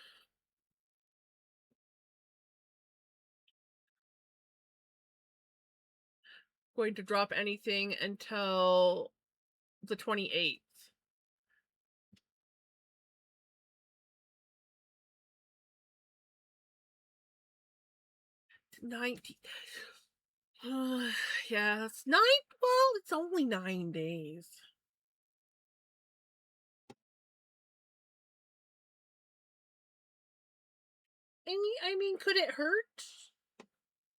Going to drop anything until the 28th. 19th. Yeah, it's 9. Well, it's only 9 days. I mean, could it hurt?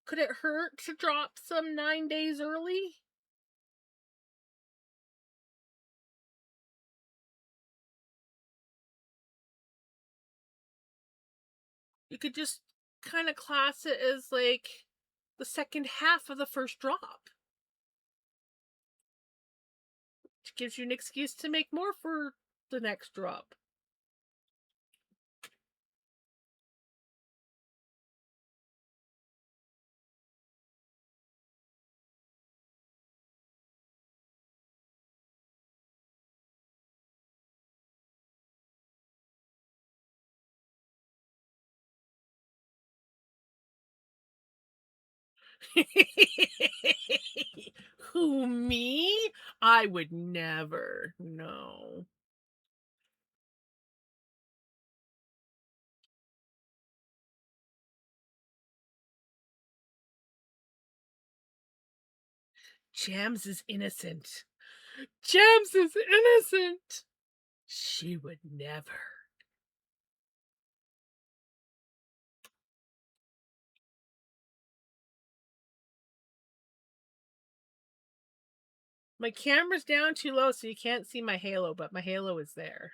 Could it hurt to drop some 9 days early? You could just kind of class it as like the second half of the first drop. Which gives you an excuse to make more for the next drop. Who, me? I would never. No. Jams is innocent. Jams is innocent. She would never. My camera's down too low so you can't see my halo, but my halo is there.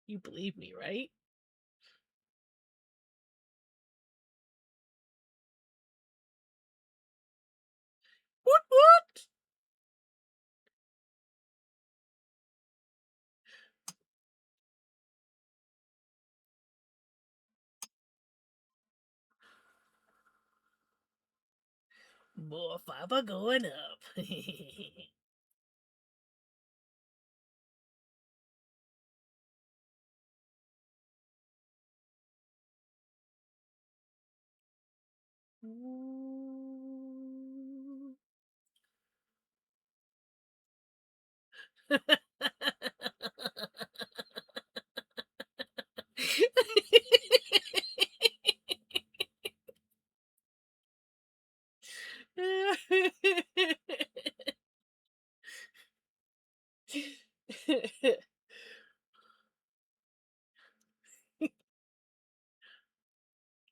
You believe me, right? Woot woot! More fiber going up.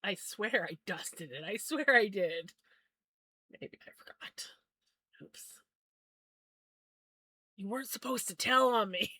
I swear I dusted it. I swear I did. Maybe I forgot. Oops. You weren't supposed to tell on me.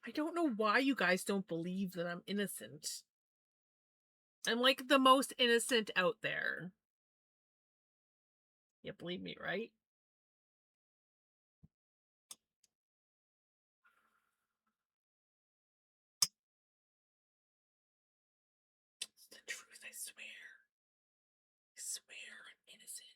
I don't know why you guys don't believe that I'm innocent. I'm like the most innocent out there. You believe me, right? It's the truth, I swear. I swear I'm innocent.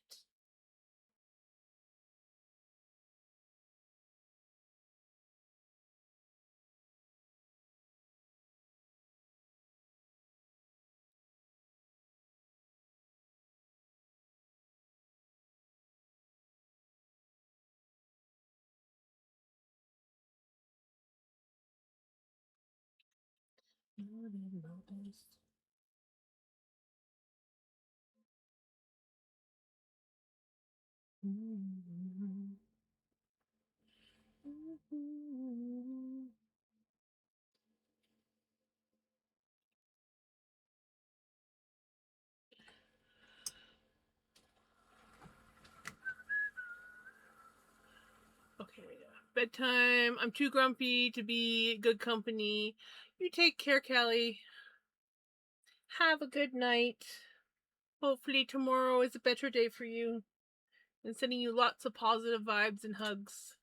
Okay, bedtime. I'm too grumpy to be good company. You take care, Kelly. Have a good night. Hopefully tomorrow is a better day for you. And sending you lots of positive vibes and hugs.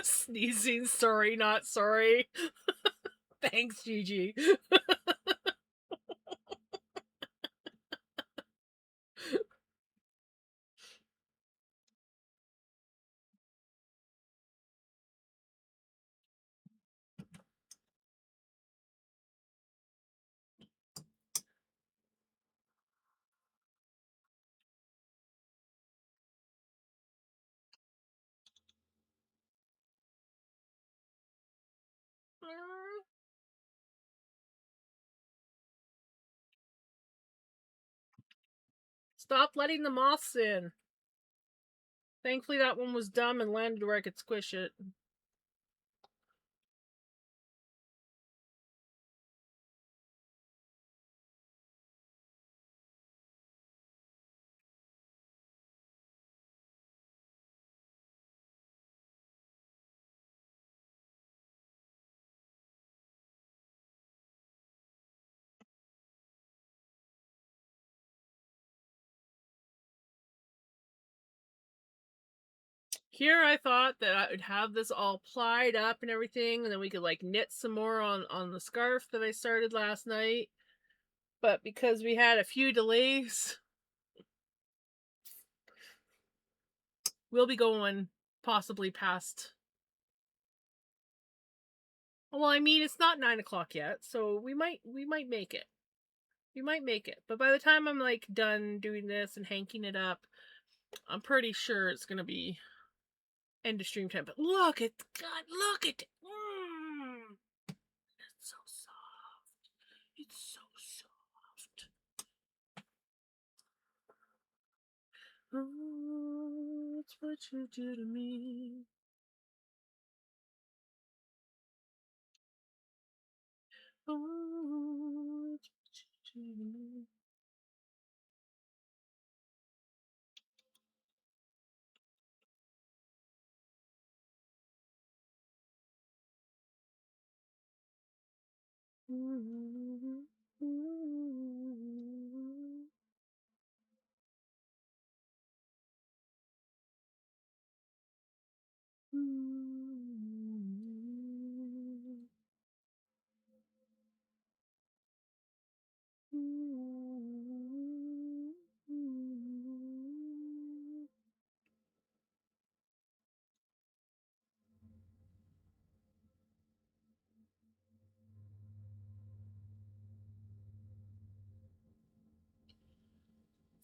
Sneezing, sorry, not sorry. Thanks, Gigi. Stop letting the moths in. Thankfully, that one was dumb and landed where I could squish it. Here I thought that I would have this all plied up and everything, and then we could like knit some more on the scarf that I started last night. But because we had a few delays, we'll be going possibly past. Well, I mean, it's not 9 o'clock yet, so we might make it. We might make it. But by the time I'm like done doing this and hanking it up, I'm pretty sure it's gonna be end of stream time. But look at God, look at it. It's so soft. It's so soft. Oh, it's what you do to me. Oh, it's what you do to me.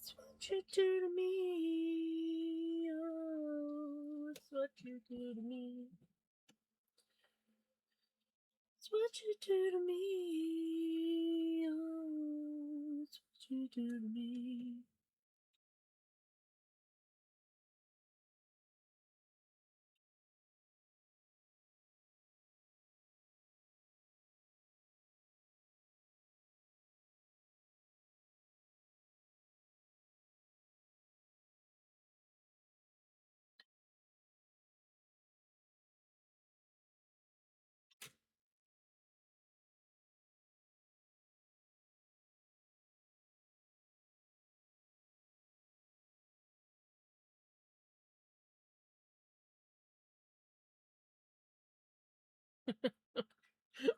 It's what you do to me. Oh, it's what you do to me. It's what you do to me. Oh, it's what you do to me.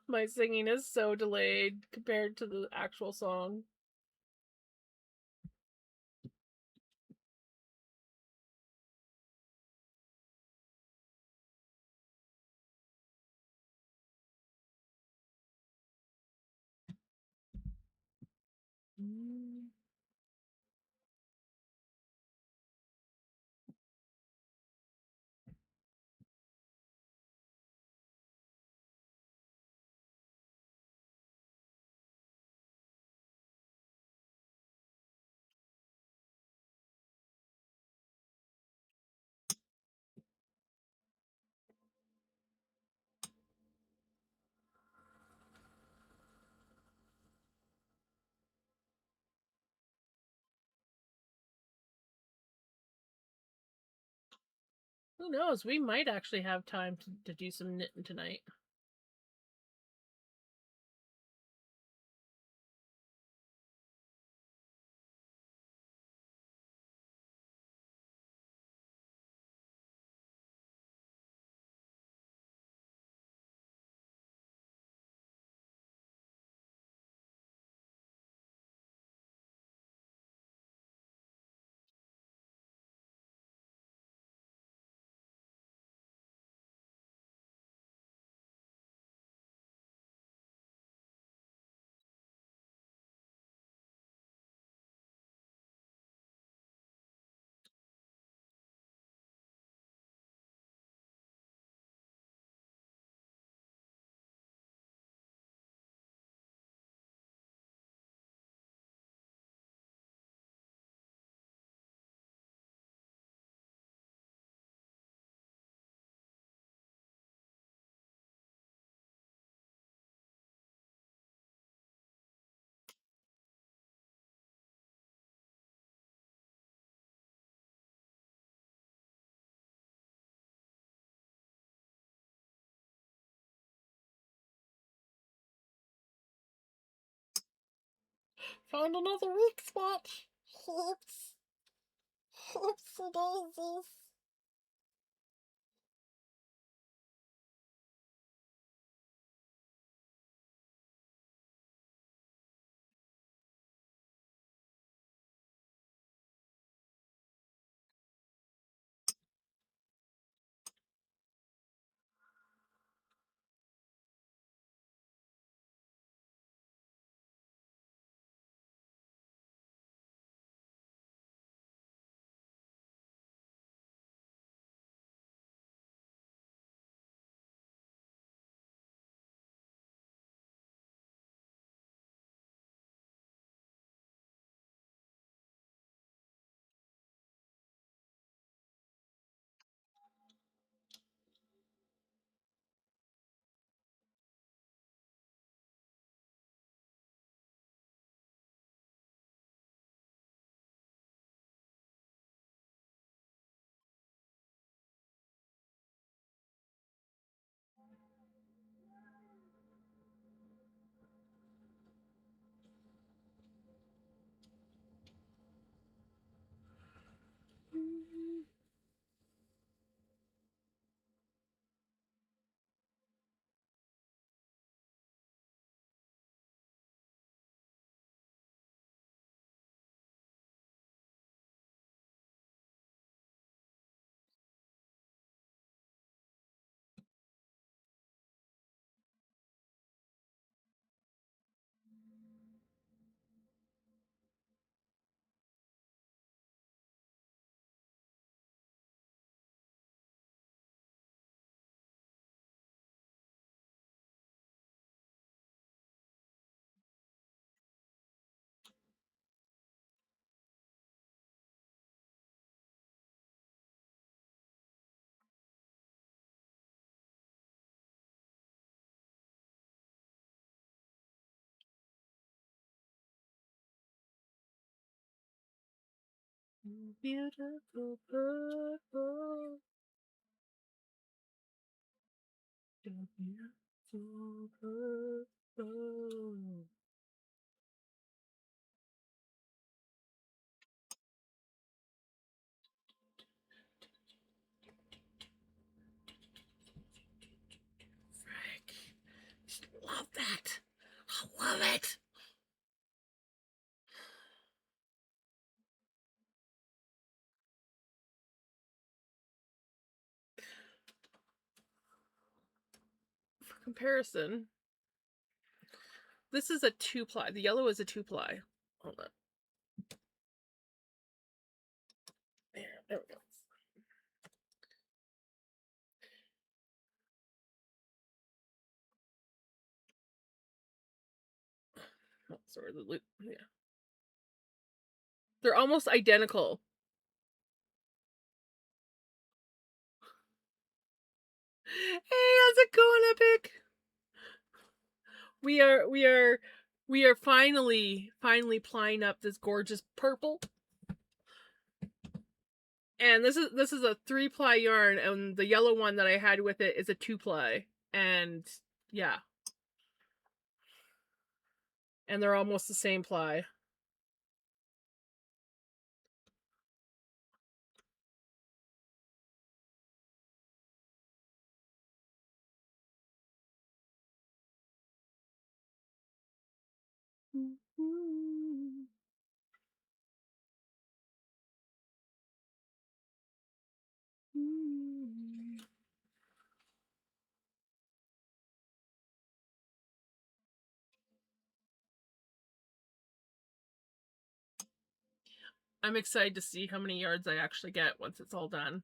My singing is so delayed compared to the actual song. Who knows? We might actually have time to do some knitting tonight. Found another weak spot. Oops. Oopsie daisies. Beautiful purple. Beautiful purple. Frick. Love that. I love it. For comparison, this is a 2-ply. The yellow is a 2-ply. Hold on. There we go. Oh, sorry, the loop. Yeah. They're almost identical. Hey, how's it going, Epic? We are finally plying up this gorgeous purple. And this is a 3-ply yarn, and the yellow one that I had with it is a 2-ply. And yeah. And they're almost the same ply. I'm excited to see how many yards I actually get once it's all done.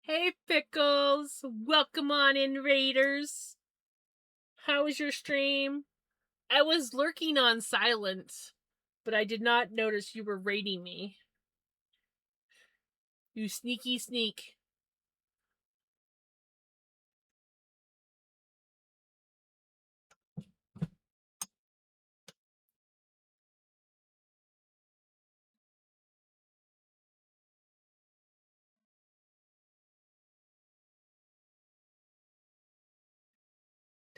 Hey, Pickles! Welcome on in, Raiders! How was your stream? I was lurking on silent, but I did not notice you were raiding me. You sneaky sneak.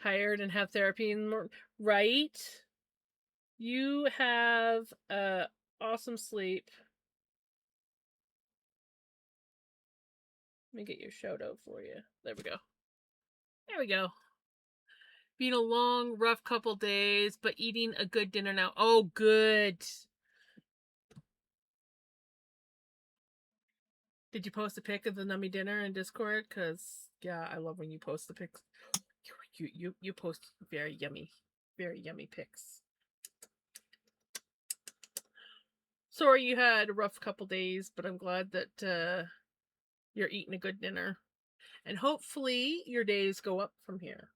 Tired and have therapy in the morning. Right? You have awesome sleep. Let me get your shout out for you. There we go. There we go. Been a long, rough couple days, but eating a good dinner now. Oh, good. Did you post a pic of the nummy dinner in Discord? Because, yeah, I love when you post the pics. You post very yummy pics. Sorry you had a rough couple days, but I'm glad that you're eating a good dinner. And hopefully your days go up from here.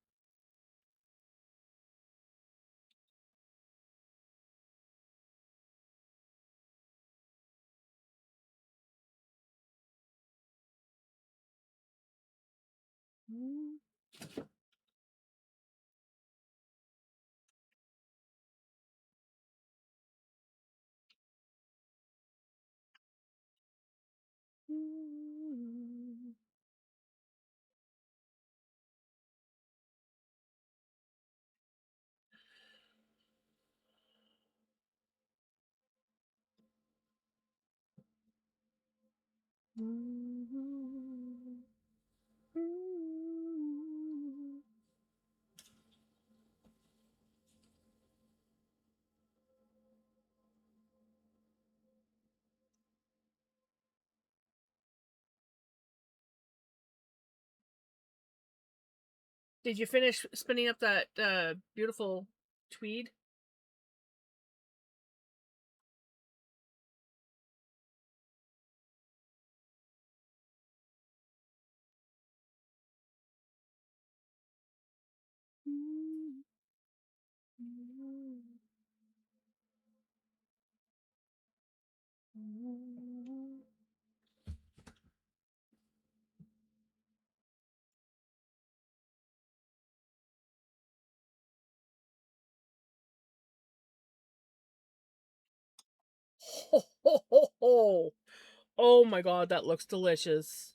Did you finish spinning up that beautiful tweed? Ho, ho, ho, ho. Oh my god, that looks delicious.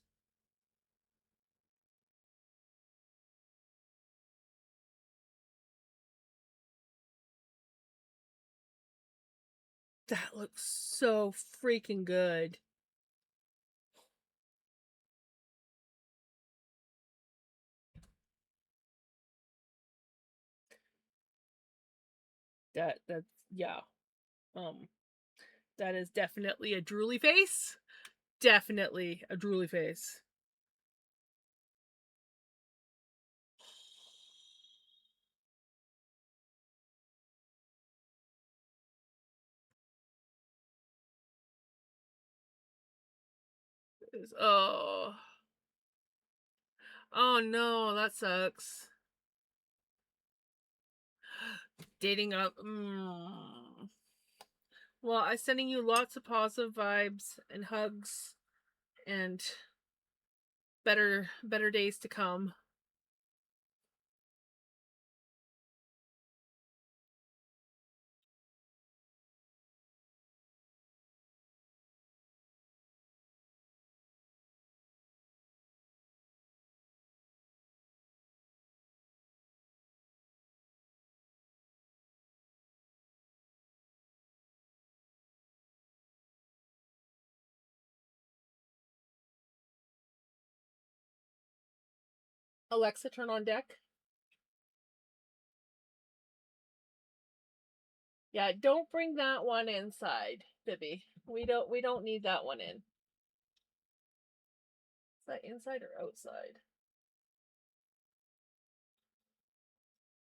That looks so freaking good. That's yeah. Um that is definitely a drooly face. Definitely a drooly face. Oh. Oh no, that sucks. Dating up. Well, I'm sending you lots of positive vibes and hugs and better days to come. Alexa, turn on deck. Yeah, don't bring that one inside, Bibby. We don't need that one in. Is that inside or outside?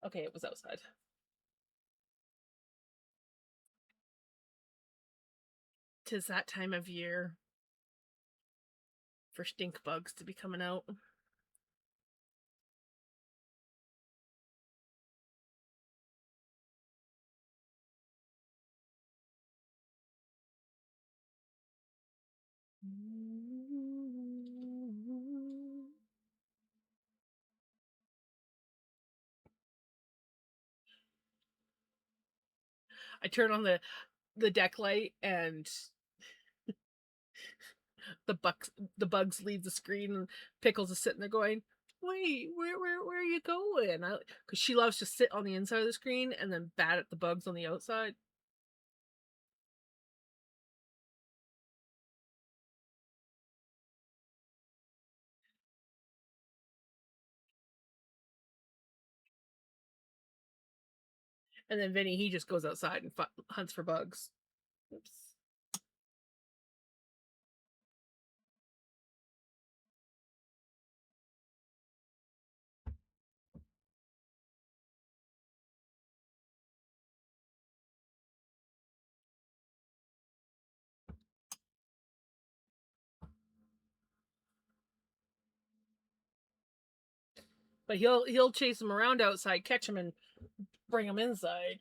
Okay, it was outside. 'Tis that time of year for stink bugs to be coming out. I turn on the deck light and the bugs the bugs leave the screen and Pickles is sitting there going, "Wait, where are you going?" Because she loves to sit on the inside of the screen and then bat at the bugs on the outside. And then Vinny, he just goes outside and hunts for bugs. Oops. But he'll chase them around outside, catch them, and bring them inside.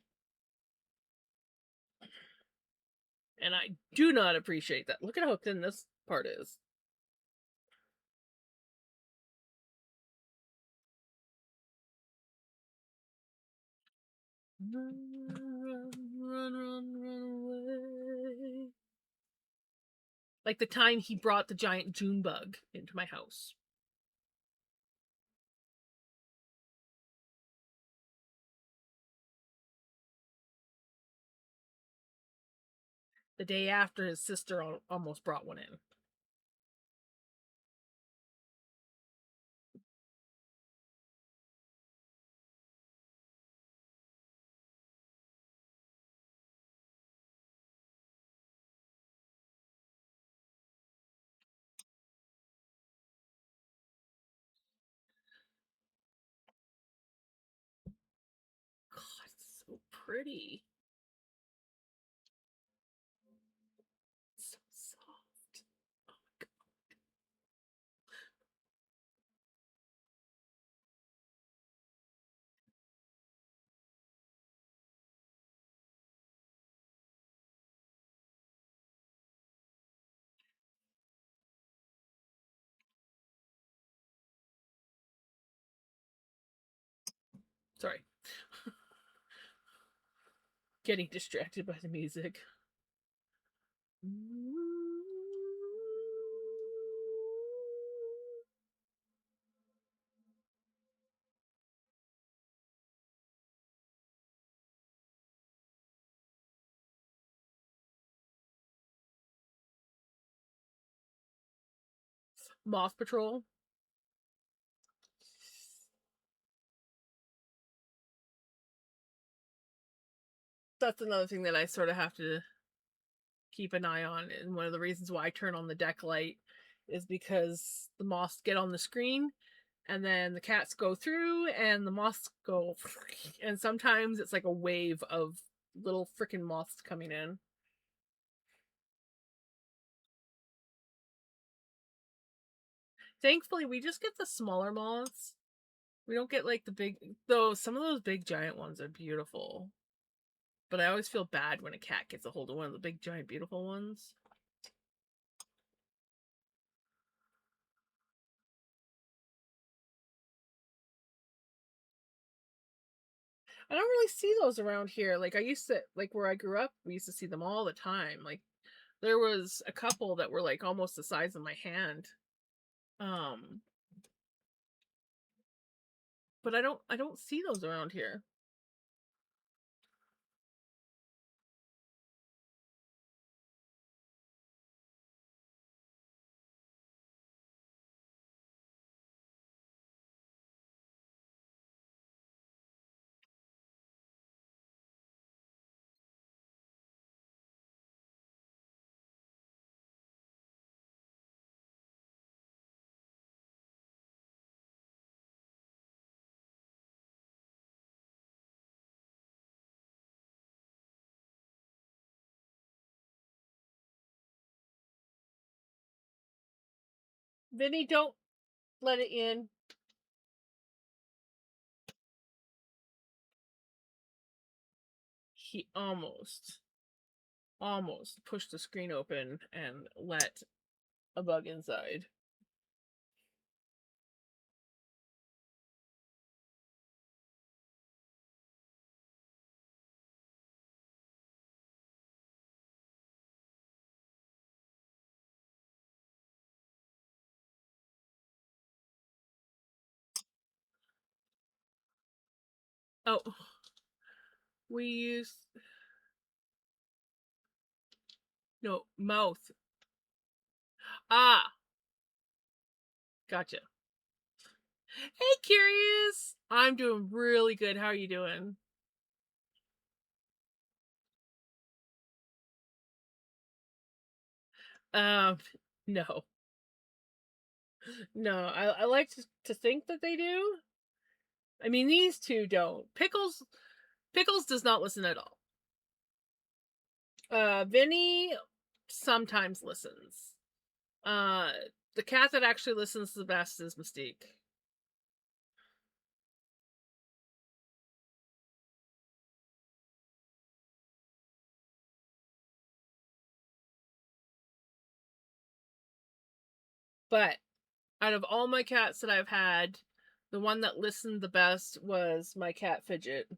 And I do not appreciate that. Look at how thin this part is. Run away. Like the time he brought the giant June bug into my house. The day after his sister almost brought one in. pretty. So soft. Oh my God. Sorry. Getting distracted by the music. Moth Patrol. That's another thing that I sort of have to keep an eye on, and one of the reasons why I turn on the deck light is because the moths get on the screen, and then the cats go through, and the moths go, and sometimes it's like a wave of little freaking moths coming in. Thankfully, we just get the smaller moths. We don't get like the big, though some of those big giant ones are beautiful. But I always feel bad when a cat gets a hold of one of the big giant beautiful ones. I don't really see those around here. Like I used to, like where I grew up, we used to see them all the time. Like there was a couple that were like almost the size of my hand. Um, but I don't see those around here. Vinny, don't let it in. He almost pushed the screen open and let a bug inside. Oh, we use no mouth. Ah, gotcha. Hey, Curious. I'm doing really good. How are you doing? Um, no, no. I like to think that they do. I mean, these two don't. Pickles does not listen at all. Vinny sometimes listens. Uh, the cat that actually listens the best is Mystique. But out of all my cats that I've had, the one that listened the best was my cat Fidget.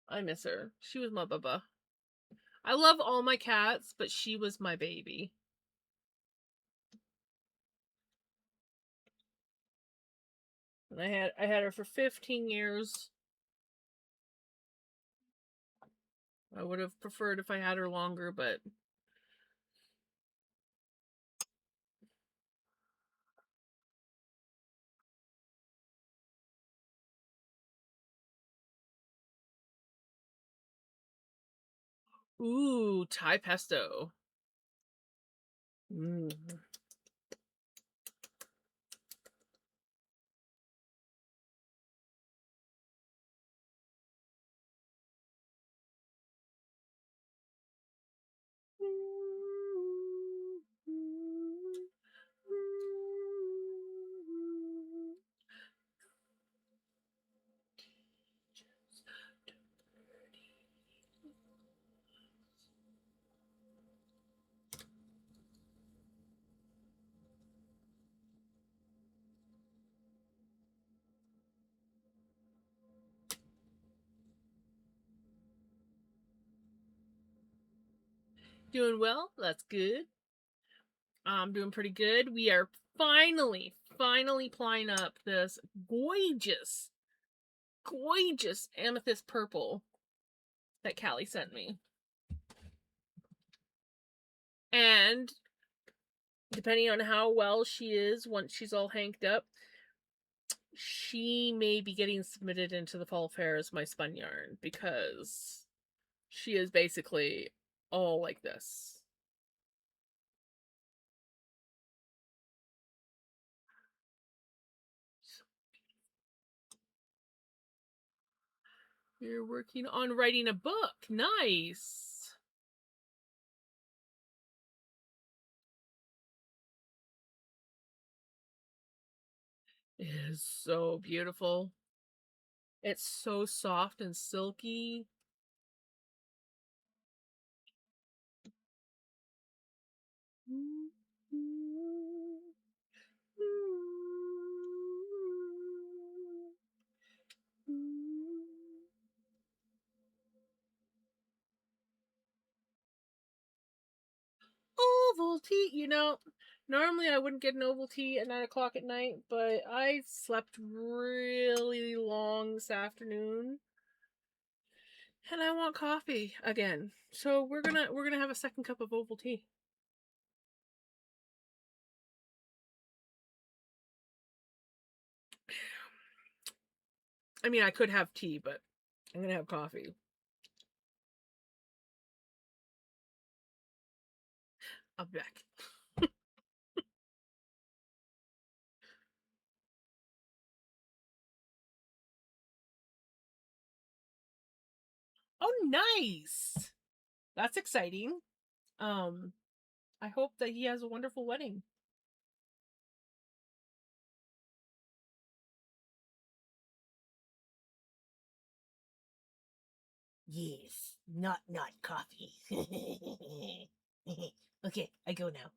I miss her. She was my bubba. I love all my cats, but she was my baby. And I had her for 15 years. I would have preferred if I had her longer, but ooh, Thai pesto. Mm. Doing well. That's good. I'm doing pretty good. We are finally plying up this gorgeous, gorgeous amethyst purple that Callie sent me. And depending on how well she is once she's all hanked up, she may be getting submitted into the fall fair as my spun yarn because she is basically all like this. You're working on writing a book. Nice. It is so beautiful. It's so soft and silky. Ovaltine, normally I wouldn't get an Ovaltine at 9 o'clock at night, but I slept really long this afternoon, and I want coffee again. So we're gonna have a second cup of Ovaltine. I mean, I could have tea, but I'm gonna have coffee. I'll be back. Oh, nice. That's exciting. Um, I hope that he has a wonderful wedding. Yes, not coffee. Okay, I go now.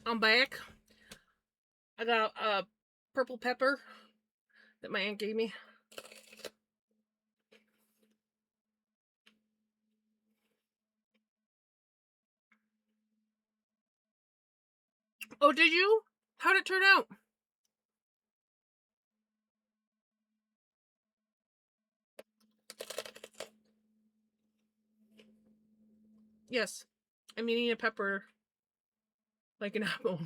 I'm back. I got a purple pepper that my aunt gave me. Oh, did you? How'd it turn out? Yes. I'm eating a pepper like an apple.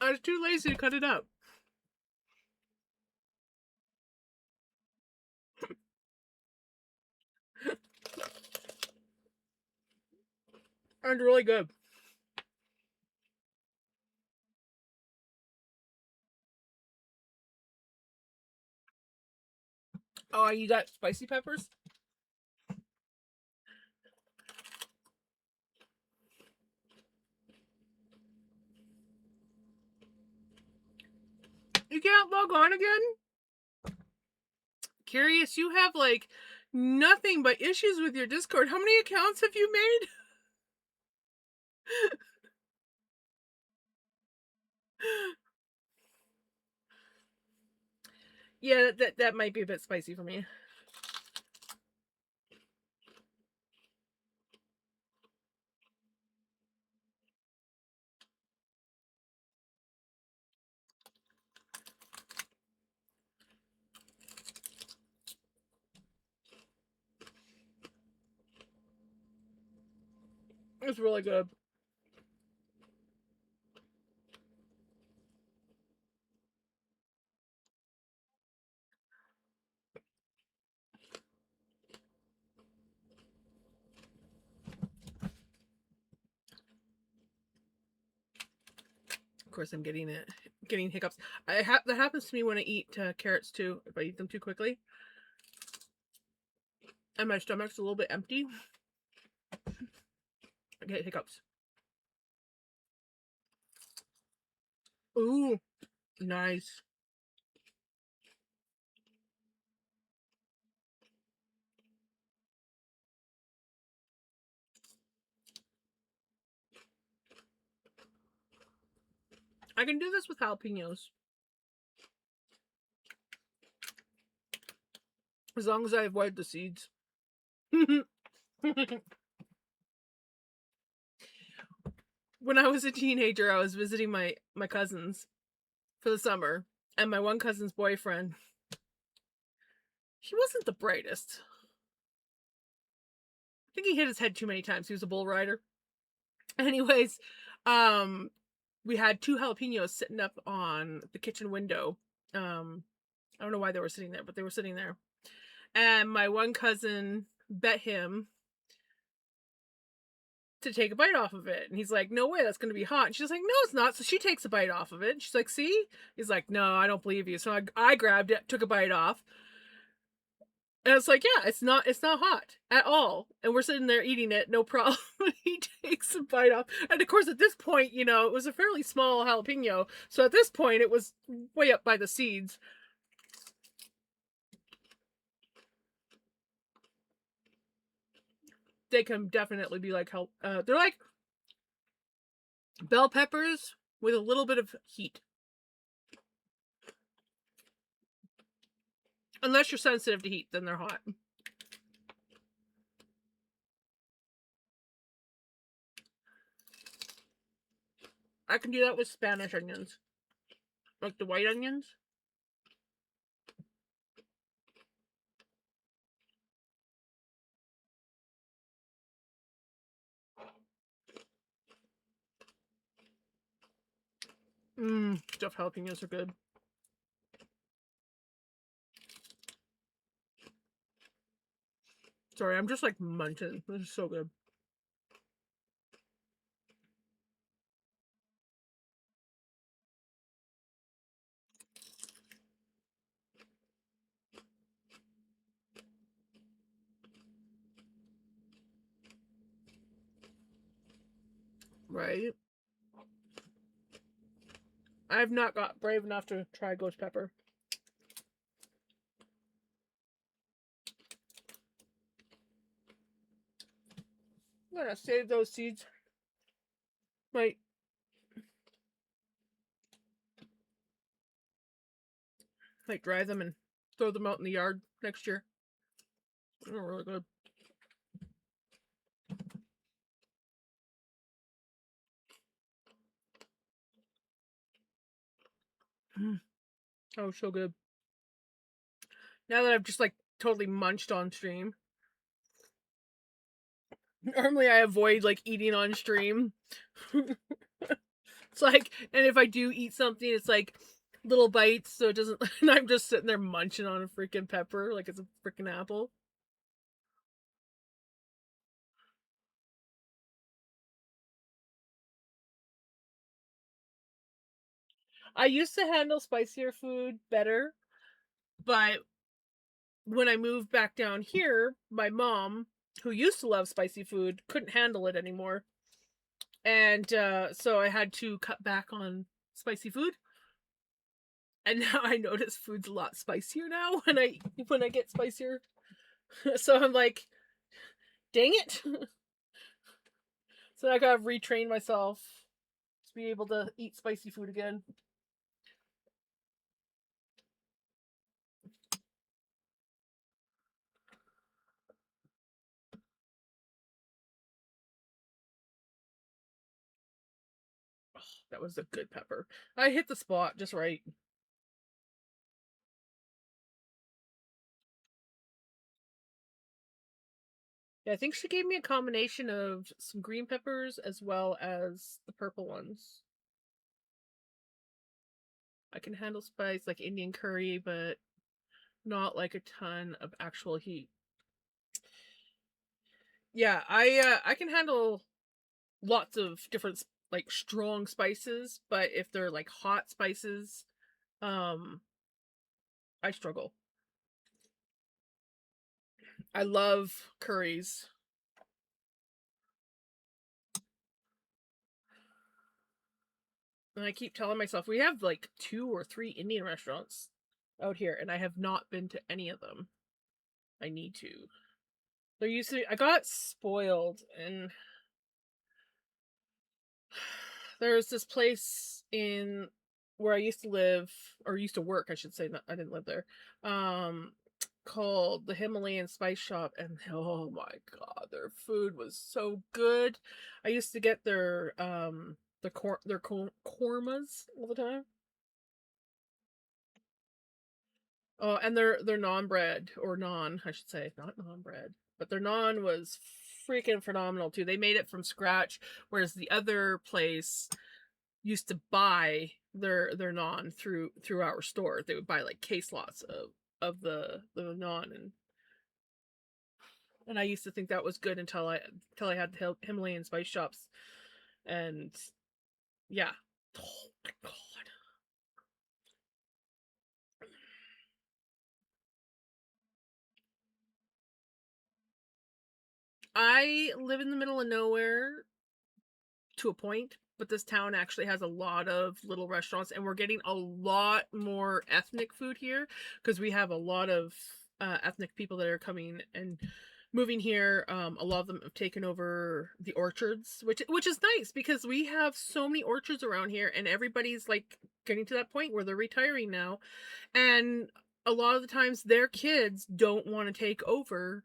I was too lazy to cut it up. And really good. Oh, you got spicy peppers? You can't log on again? Curious, you have like nothing but issues with your Discord. How many accounts have you made? Yeah, that might be a bit spicy for me. It's really good. Of course, I'm getting hiccups. That happens to me when I eat carrots too. If I eat them too quickly, and my stomach's a little bit empty, I get hiccups. Ooh, nice. I can do this with jalapenos. As long as I avoid the seeds. When I was a teenager, I was visiting my cousins for the summer, and my one cousin's boyfriend, he wasn't the brightest. I think he hit his head too many times. He was a bull rider. Anyways, we had 2 jalapenos sitting up on the kitchen window. I don't know why they were sitting there, but they were sitting there. And my one cousin bet him to take a bite off of it. And he's like, "No way, that's going to be hot." And she's like, "No, it's not." So she takes a bite off of it. And she's like, "See?" He's like, "No, I don't believe you." So I grabbed it, took a bite off. And it's like, "Yeah, it's not hot at all." And we're sitting there eating it, no problem. He takes a bite off. And of course, at this point, it was a fairly small jalapeno. So at this point, it was way up by the seeds. They can definitely be like they're like bell peppers with a little bit of heat. Unless you're sensitive to heat, then they're hot. I can do that with Spanish onions. Like the white onions. Stuffed jalapenos are good. Sorry, I'm just like munching. This is so good. Right? I have not got brave enough to try ghost pepper. gonna save those seeds. Might dry them and throw them out in the yard next year. They're really good. Oh, so good. Now that I've just like totally munched on stream. Normally I avoid like eating on stream. It's like, and if I do eat something, it's like little bites, so it doesn't. And I'm just sitting there munching on a freaking pepper like it's a freaking apple. I used to handle spicier food better, but when I moved back down here, my mom, who used to love spicy food, couldn't handle it anymore. And so I had to cut back on spicy food. And now I notice food's a lot spicier now when I get spicier. So I'm like, dang it. So I gotta retrain myself to be able to eat spicy food again. Oh, that was a good pepper. I hit the spot just right. Yeah, I think she gave me a combination of some green peppers as well as the purple ones. I can handle spice like Indian curry, but not like a ton of actual heat. Yeah, I can handle lots of different like strong spices, but if they're like hot spices, um I struggle. I love curries. And I keep telling myself we have like 2 or 3 Indian restaurants out here, and I have not been to any of them. I need to. There used to be, I got spoiled, and there's this place in where I used to live, or used to work, I should say. Not, I didn't live there. Um, called the Himalayan Spice Shop, and oh my god, their food was so good. I used to get their kormas all the time. Oh, and their naan bread, or naan, I should say, not naan bread, but their naan was freaking phenomenal too. They made it from scratch, whereas the other place used to buy their naan through our store. They would buy like case lots of the naan, and I used to think that was good until I had the Himalayan spice shops, and yeah. Oh my god. I live in the middle of nowhere to a point, but this town actually has a lot of little restaurants, and we're getting a lot more ethnic food here because we have a lot of ethnic people that are coming and moving here. A lot of them have taken over the orchards, which is nice because we have so many orchards around here, and everybody's like getting to that point where they're retiring now, and a lot of the times their kids don't want to take over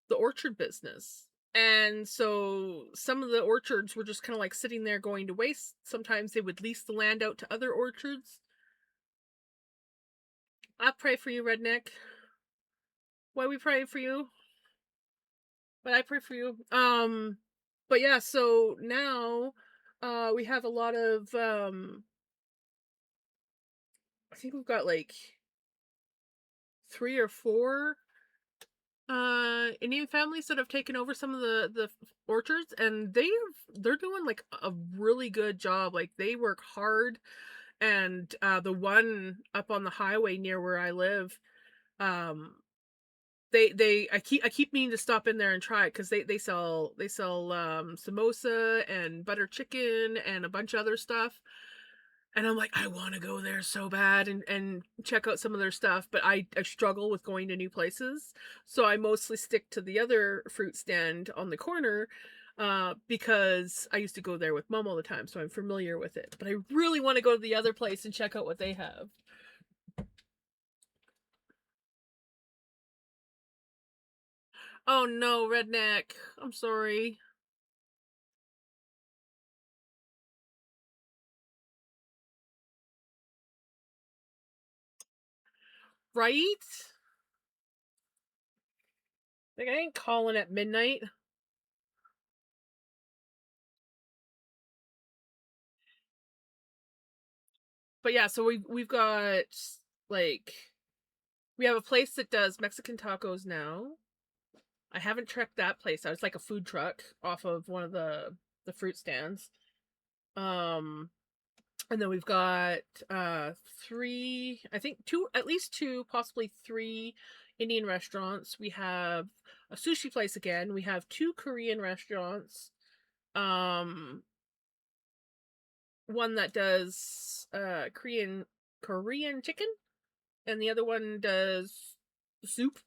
the orchard business. And so some of the orchards were just kind of like sitting there going to waste. Sometimes they would lease the land out to other orchards. I pray for you, redneck. Why we pray for you? But I pray for you. But yeah, so now we have a lot of I think we've got like 3 or 4 Indian families that have taken over some of the orchards, and they're doing like a really good job. Like they work hard, and the one up on the highway near where I live, um they I keep meaning to stop in there and try it because they sell samosa and butter chicken and a bunch of other stuff. And I'm like, I want to go there so bad and check out some of their stuff, but I struggle with going to new places. So I mostly stick to the other fruit stand on the corner. because I used to go there with mom all the time, so I'm familiar with it. But I really want to go to the other place and check out what they have. Oh no, redneck. I'm sorry. Right? Like I ain't calling at midnight. But yeah, so we've got like we have a place that does Mexican tacos now. I haven't checked that place out. It's like a food truck off of one of the fruit stands. Um and then we've got three, I think two, at least two, possibly three Indian restaurants. We have a sushi place again. We have two Korean restaurants. Um One that does Korean chicken and the other one does soup.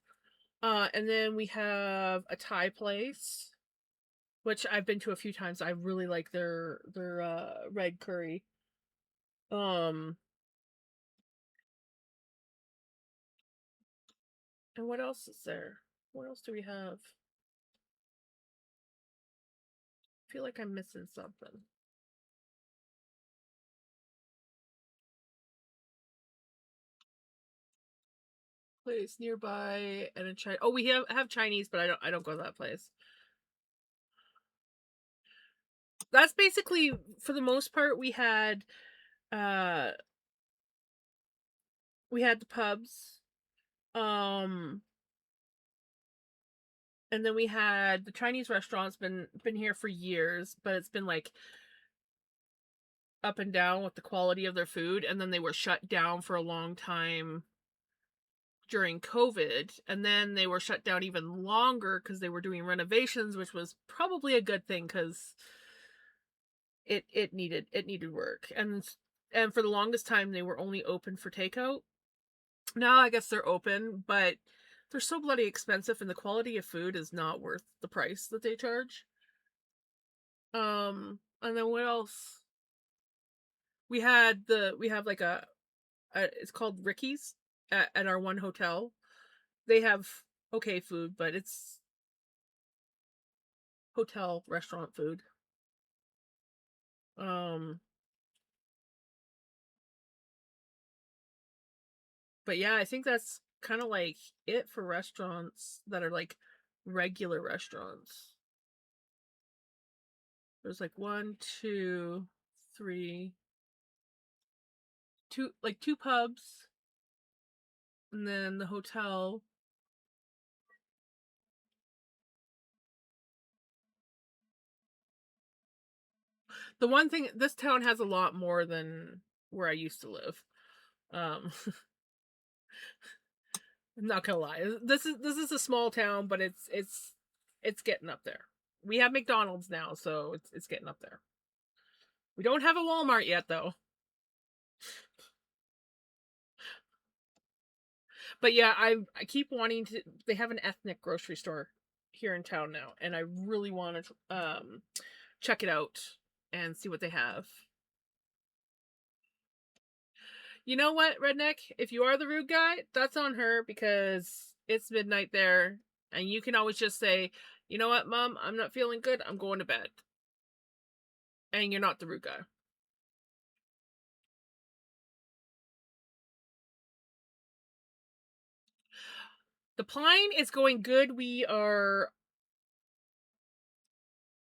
And then we have a Thai place, which I've been to a few times. I really like their red curry. Um, and what else is there? What else do we have? I feel like I'm missing something. Place nearby and a Chinese. Oh, we have Chinese, but I don't go to that place. That's basically for the most part uh we had the pubs. Um and then we had the Chinese restaurants been here for years, but it's been like up and down with the quality of their food, and then they were shut down for a long time during COVID, and then they were shut down even longer because they were doing renovations, which was probably a good thing because it needed work. And for the longest time they were only open for takeout. Now I guess they're open, but they're so bloody expensive and the quality of food is not worth the price that they charge. And then what else? We have like a it's called Ricky's at our one hotel. They have okay food, but it's hotel restaurant food. Um but yeah, I think that's kind of like it for restaurants that are like regular restaurants. There's like one, two, three, two pubs, and then the hotel. The one thing, this town has a lot more than where I used to live. Um, I'm not gonna lie. This is a small town, but it's getting up there. We have McDonald's now, so it's getting up there. We don't have a Walmart yet though. But yeah, I keep wanting to. They have an ethnic grocery store here in town now, and I really want to check it out and see what they have. You know what, redneck? If you are the rude guy, that's on her because it's midnight there, and you can always just say, "You know what, mom? I'm not feeling good. I'm going to bed," and you're not the rude guy. The pine is going good. We are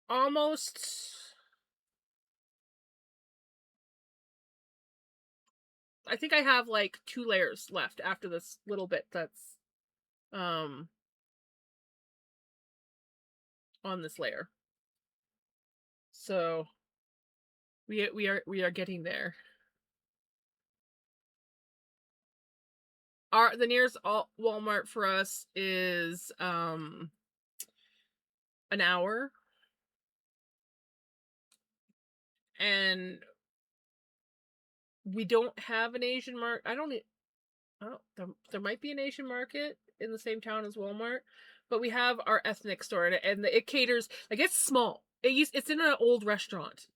almost. I think I have like 2 layers left after this little bit that's um on this layer. So we are getting there. Our the nearest Walmart for us is an hour, and we don't have an Asian market. I don't there might be an Asian market in the same town as Walmart, but we have our ethnic store, and it caters, like, it's small. It's in an old restaurant.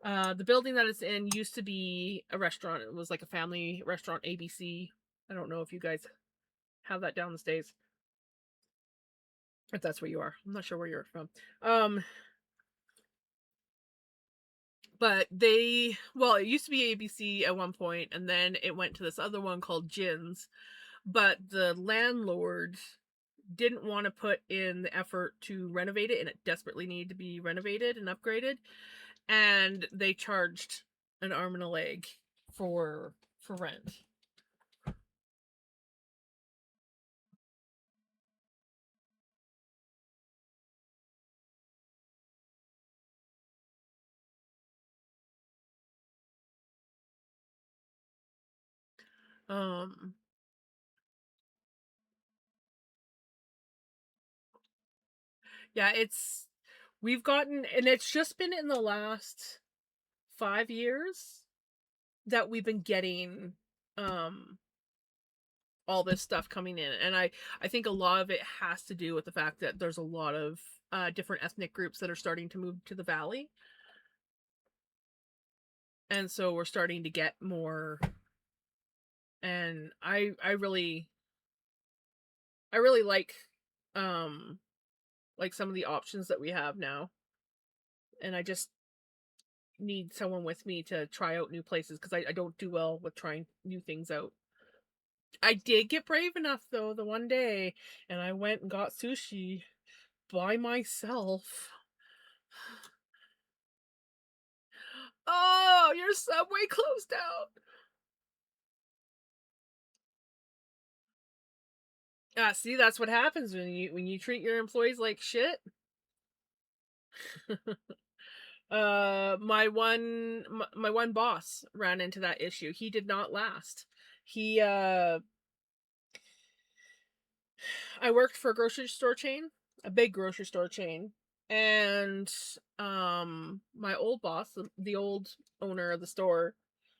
The building that it's in used to be a restaurant. It was like a family restaurant, ABC. I don't know if you guys have that down the States. If that's where you are. I'm not sure where you're from. Um, but it used to be ABC at one point, and then it went to this other one called Jin's. But the landlord didn't want to put in the effort to renovate it, and it desperately needed to be renovated and upgraded. And they charged an arm and a leg for rent. Um, yeah, we've gotten, and it's just been in the last 5 years that we've been getting um all this stuff coming in, and I think a lot of it has to do with the fact that there's a lot of different ethnic groups that are starting to move to the valley, and so we're starting to get more. And I really like some of the options that we have now, and I just need someone with me to try out new places because I don't do well with trying new things out. I did get brave enough though the one day, and I went and got sushi by myself. Oh, your Subway closed down. Ah, see, that's what happens when you treat your employees like shit. My one boss ran into that issue. He did not last. He I worked for a grocery store chain, a big grocery store chain, and my old boss, the old owner of the store,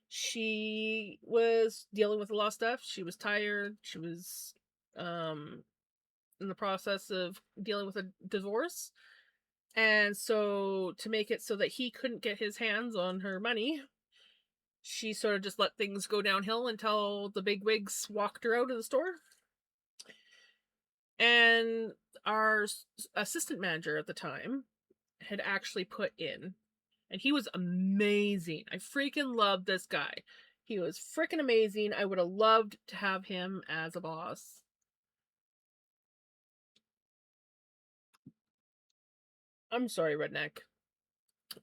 she was dealing with a lot of stuff. She was tired. She was um in the process of dealing with a divorce. And so to make it so that he couldn't get his hands on her money, she sort of just let things go downhill until the big wigs walked her out of the store. And our assistant manager at the time had actually put in, and he was amazing. I freaking loved this guy. He was freaking amazing. I would have loved to have him as a boss. I'm sorry, redneck.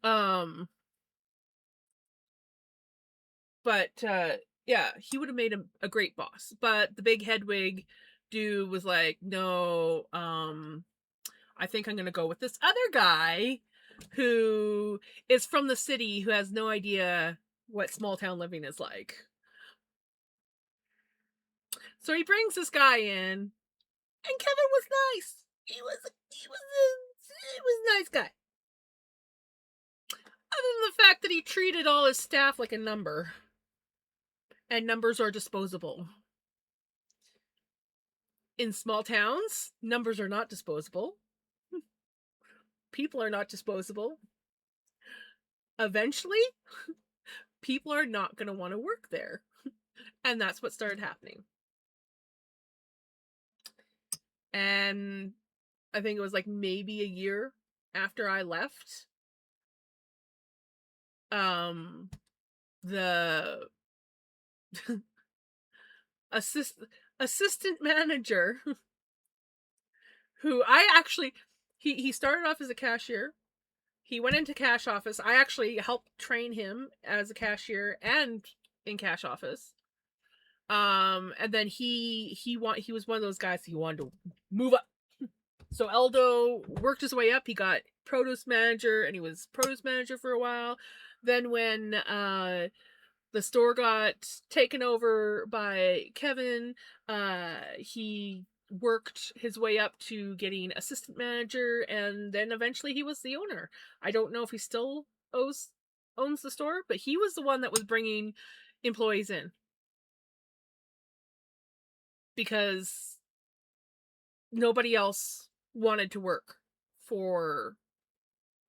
Um, but yeah, he would have made a great boss. But the big headwig dude was like, no, I think I'm gonna go with this other guy who is from the city who has no idea what small town living is like. So he brings this guy in, and Kevin was nice. He was a nice guy. Other than the fact that he treated all his staff like a number, and numbers are disposable. In small towns, numbers are not disposable. People are not disposable. Eventually, people are not going to want to work there. And that's what started happening. And I think it was like maybe a year after I left, um, the assist assistant manager who I actually he started off as a cashier. He went into cash office. I actually helped train him as a cashier and in cash office. And then he was one of those guys he wanted to move up. So Eldo worked his way up. He got produce manager, and he was produce manager for a while. Then when the store got taken over by Kevin, he worked his way up to getting assistant manager, and then eventually he was the owner. I don't know if he still owns the store, but he was the one that was bringing employees in because nobody else wanted to work for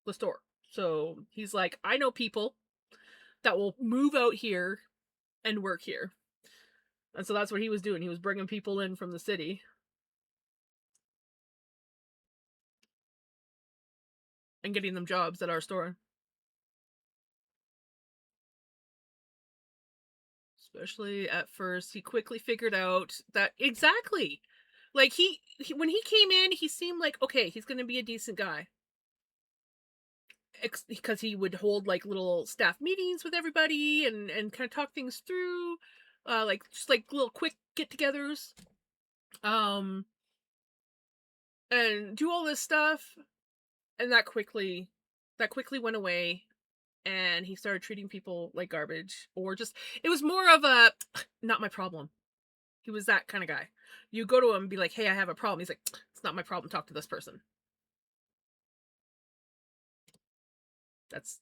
the store. So he's like, I know people that will move out here and work here. And so that's what he was doing. He was bringing people in from the city and getting them jobs at our store. Especially at first, he quickly figured out that exactly. Like when he came in, he seemed like okay, he's going to be a decent guy. Because he would hold like little staff meetings with everybody and kind of talk things through, like just like little quick get-togethers, um, and do all this stuff. And that quickly went away, and he started treating people like garbage, or just it was more of a not my problem. He was that kind of guy. You go to him and be like, "Hey, I have a problem." He's like, "It's not my problem. Talk to this person." That's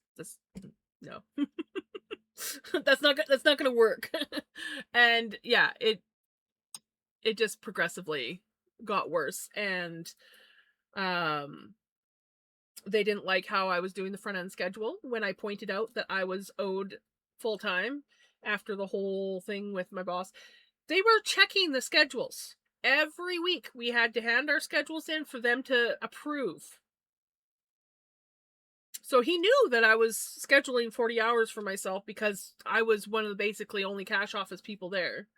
no. That's not gonna work. And yeah, it just progressively got worse, and um they didn't like how I was doing the front end schedule when I pointed out that I was owed full time after the whole thing with my boss. They were checking the schedules. Every week we had to hand our schedules in for them to approve. So he knew that I was scheduling 40 hours for myself because I was one of the basically only cash office people there.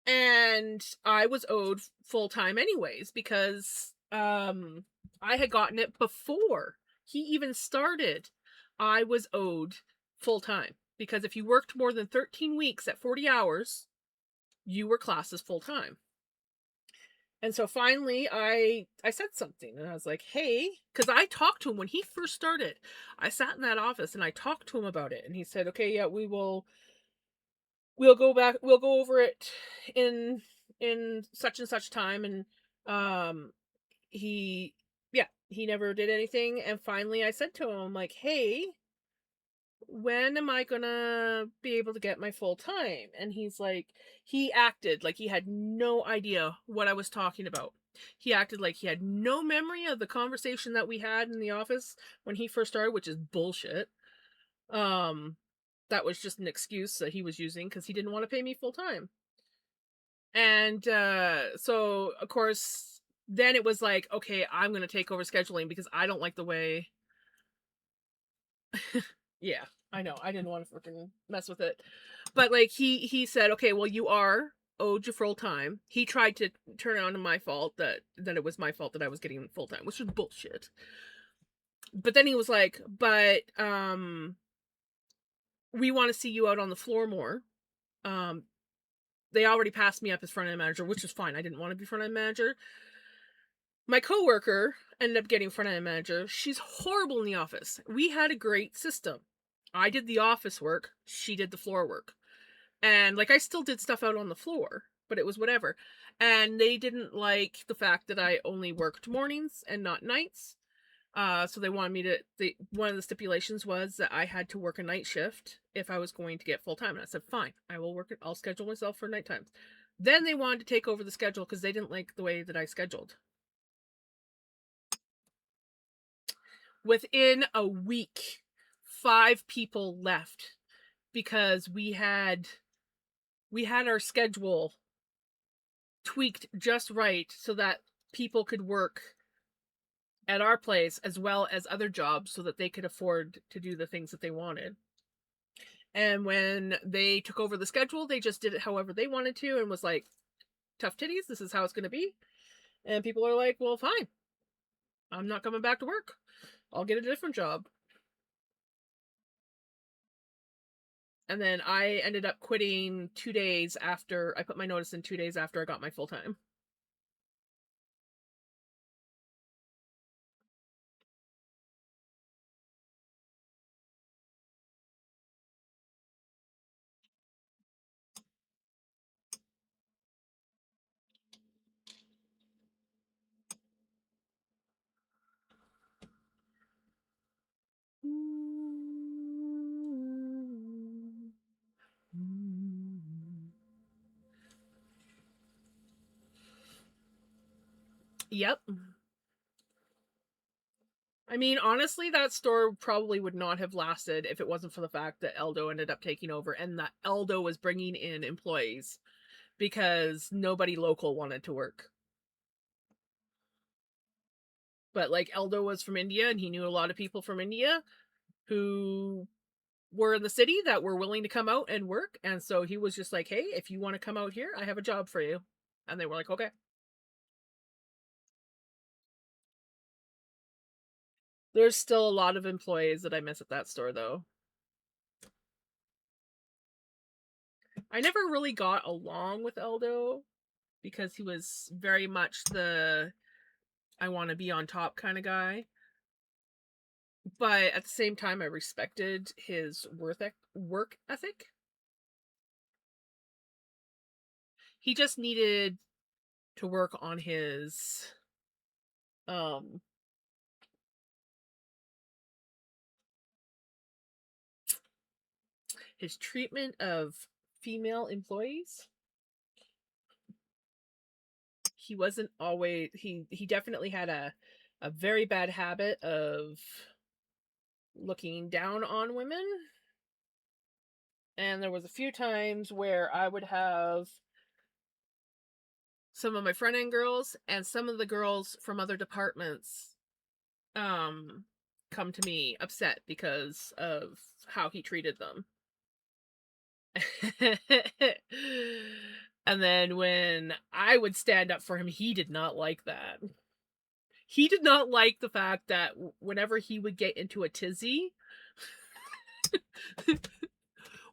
And I was owed full time anyways because I had gotten it before he even started. I was owed full time because if you worked more than 13 weeks at 40 hours, you were classed as full time. And so finally I said something and I was like, "Hey," cuz I talked to him when he first started. I sat in that office and I talked to him about it and he said, "Okay, yeah, we'll go back, we'll go over it in such and such time." And um he yeah, he never did anything. And finally I said to him like, "Hey, when am I gonna be able to get my full time?" And he acted like he had no idea what I was talking about. He acted like he had no memory of the conversation that we had in the office when he first started, which is bullshit. um that was just an excuse that he was using because he didn't want to pay me full time. And so of course then it was like, okay, I'm gonna take over scheduling because I don't like the way. Yeah, I know. I didn't want to freaking mess with it. But like he said, okay, well you are owed your full time. He tried to turn it on to my fault that it was my fault that I was getting full time, which was bullshit. But then he was like, but we want to see you out on the floor more. Um they already passed me up as front end manager, which is fine. I didn't want to be front end manager. My coworker ended up getting front end manager. She's horrible in the office. We had a great system. I did the office work, she did the floor work. And like I still did stuff out on the floor, but it was whatever. And they didn't like the fact that I only worked mornings and not nights. So they wanted me to one of the stipulations was that I had to work a night shift if I was going to get full time. And I said, fine, I will work it, I'll schedule myself for night times. Then they wanted to take over the schedule because they didn't like the way that I scheduled. Within a week, 5 people left because we had our schedule tweaked just right so that people could work at our place as well as other jobs so that they could afford to do the things that they wanted. And when they took over the schedule, they just did it however they wanted to and was like, tough titties, this is how it's going to be. And people are like, well, fine. I'm not coming back to work. I'll get a different job. And then I ended up quitting 2 days after I put my notice in, 2 days after I got my full time. Yep. I mean, honestly, that store probably would not have lasted if it wasn't for the fact that Eldo ended up taking over and that Eldo was bringing in employees because nobody local wanted to work. But like Eldo was from India and he knew a lot of people from India who were in the city that were willing to come out and work. And so he was just like, hey, if you want to come out here, I have a job for you. And they were like, okay. There's still a lot of employees that I miss at that store, though. I never really got along with Eldo because he was very much the I want to be on top kind of guy. But at the same time, I respected his work ethic. He just needed to work on um his treatment of female employees. He wasn't always he definitely had a very bad habit of looking down on women. And there was a few times where I would have some of my front end girls and some of the girls from other departments um come to me upset because of how he treated them. And then when I would stand up for him, he did not like that. He did not like the fact that whenever he would get into a tizzy,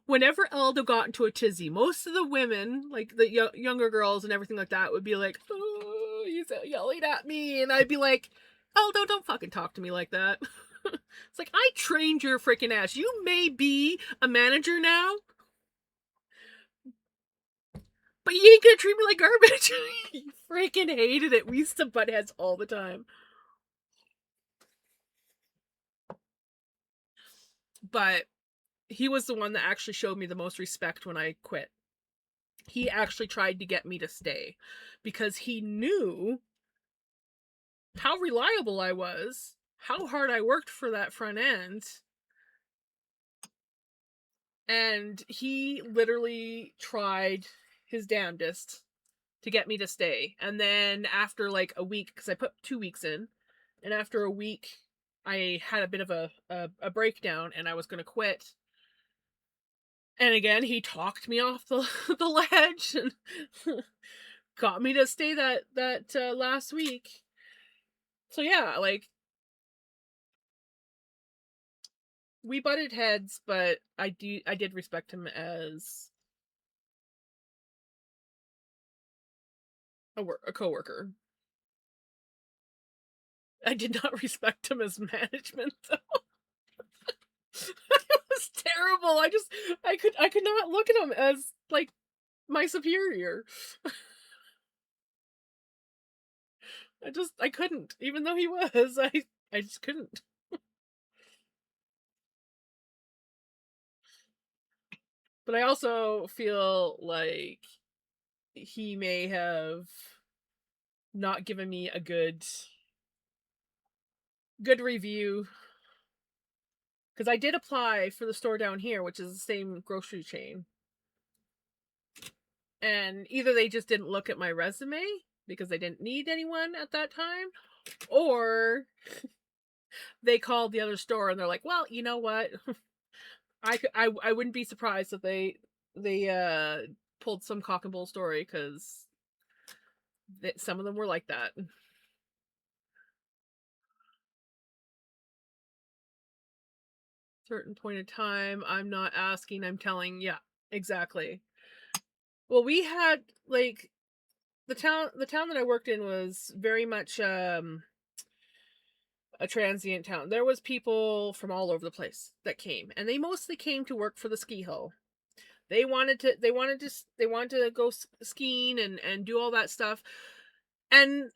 whenever Elda got into a tizzy, most of the women, like the younger girls and everything like that, would be like, oh, he's yelling at me. And I'd be like, Eldo, don't fucking talk to me like that. It's like, I trained your freaking ass. You may be a manager now, but you ain't gonna treat me like garbage. He freaking hated it. We used to butt heads all the time. But he was the one that actually showed me the most respect when I quit. He actually tried to get me to stay because he knew how reliable I was, how hard I worked for that front end. And he literally tried his damnedest to get me to stay. And then after like a week, because I put 2 weeks in, and after a week, I had a bit of a breakdown and I was going to quit. And again, he talked me off the ledge and got me to stay that last week. So yeah, like we butted heads, but I did respect him as a coworker. I did not respect him as management though. It was terrible. I could not look at him as like my superior. I couldn't, even though he was. I just couldn't. But I also feel like he may have not given me a good review because I did apply for the store down here, which is the same grocery chain. And either they just didn't look at my resume because they didn't need anyone at that time, or they called the other store and they're like, well, you know what? I wouldn't be surprised if they pulled some cock and bull story because some of them were like that. Certain point in time, I'm not asking, I'm telling. Yeah, exactly. Well, we had like the town that I worked in was very much a transient town. There was people from all over the place that came, and they mostly came to work for the ski hill. They wanted to go skiing and do all that stuff. And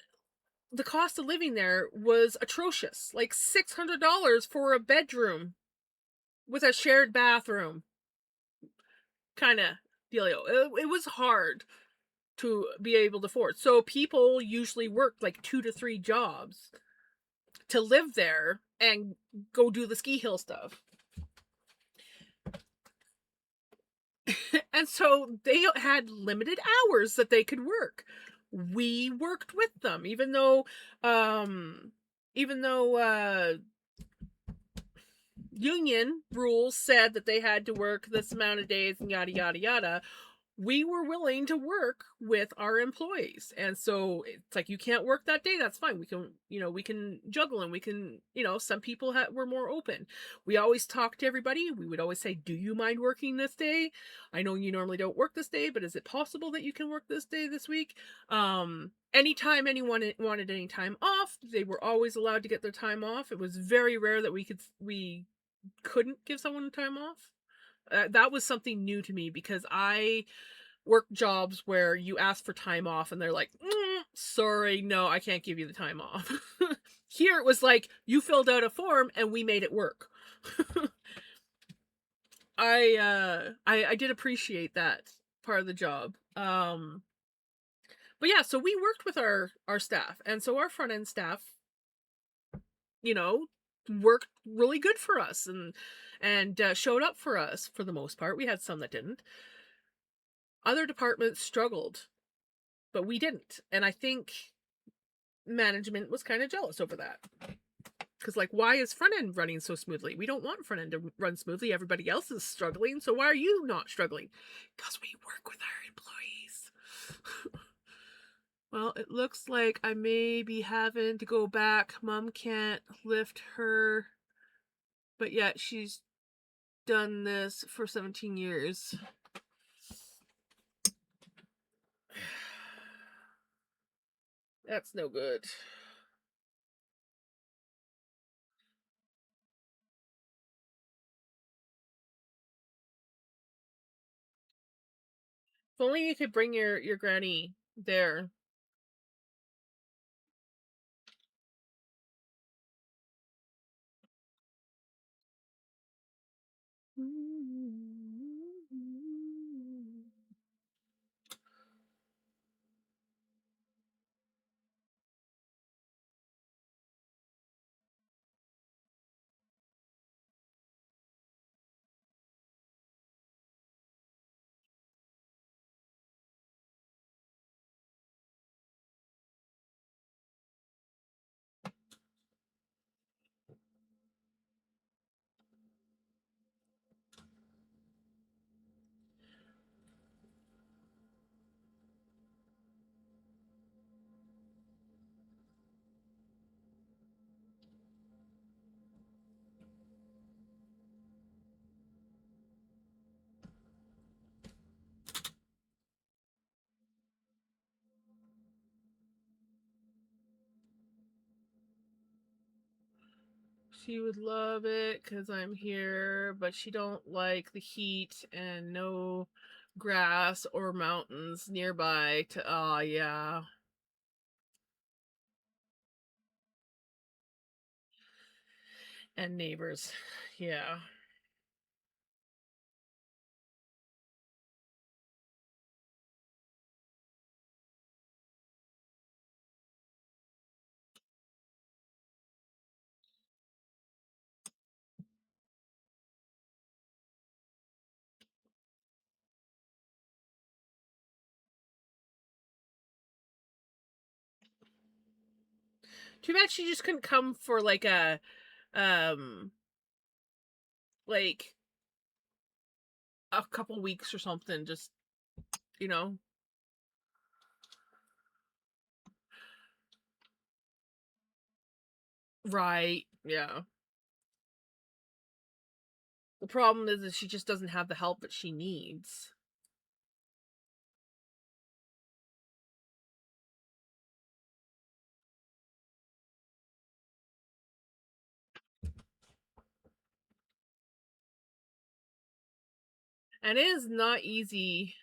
the cost of living there was atrocious. Like $600 for a bedroom with a shared bathroom. Kind of dealio. It was hard to be able to afford. So people usually worked like 2 to 3 jobs to live there and go do the ski hill stuff. And so they had limited hours that they could work. We worked with them, um, even though union rules said that they had to work this amount of days and yada yada yada. We were willing to work with our employees. And so it's like, you can't work that day, that's fine. We can, we can juggle, and we can, some people were more open. We always talked to everybody. We would always say, do you mind working this day? I know you normally don't work this day, but is it possible that you can work this day this week? Anytime anyone wanted any time off, they were always allowed to get their time off. It was very rare that we couldn't give someone time off. That was something new to me, because I work jobs where you ask for time off and they're like, sorry, no, I can't give you the time off. Here it was like, you filled out a form and we made it work. I did appreciate that part of the job. But yeah, so we worked with our staff, and so our front end staff, you know, worked really good for us, and showed up for us for the most part. We had some that didn't. Other departments struggled, but we didn't. And I think management was kind of jealous over that. Because, like, why is front end running so smoothly? We don't want front end to run smoothly. Everybody else is struggling. So why are you not struggling? Because we work with our employees. Well, it looks like I may be having to go back. Mom can't lift her, but yet she's done this for 17 years. That's no good. If only you could bring your granny there. She would love it because I'm here, but she don't like the heat and no grass or mountains nearby to, oh yeah. And neighbors. Yeah. Too bad she just couldn't come for like um like a couple weeks or something, just, you know. Right. Yeah. The problem is that she just doesn't have the help that she needs. And it is not easy.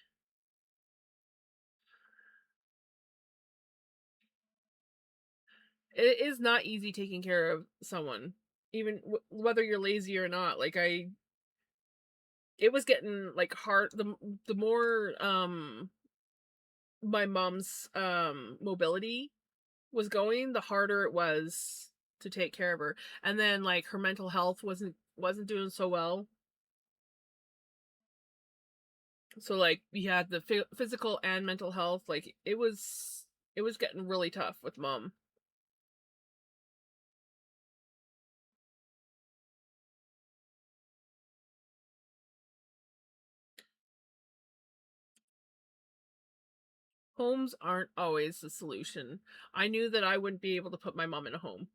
It is not easy taking care of someone, even whether you're lazy or not. Like, it was getting like hard. The more my mom's mobility was going, the harder it was to take care of her. And then like her mental health wasn't doing so well. So like we had the physical and mental health, like it was getting really tough with mom. Homes aren't always the solution. I knew that I wouldn't be able to put my mom in a home.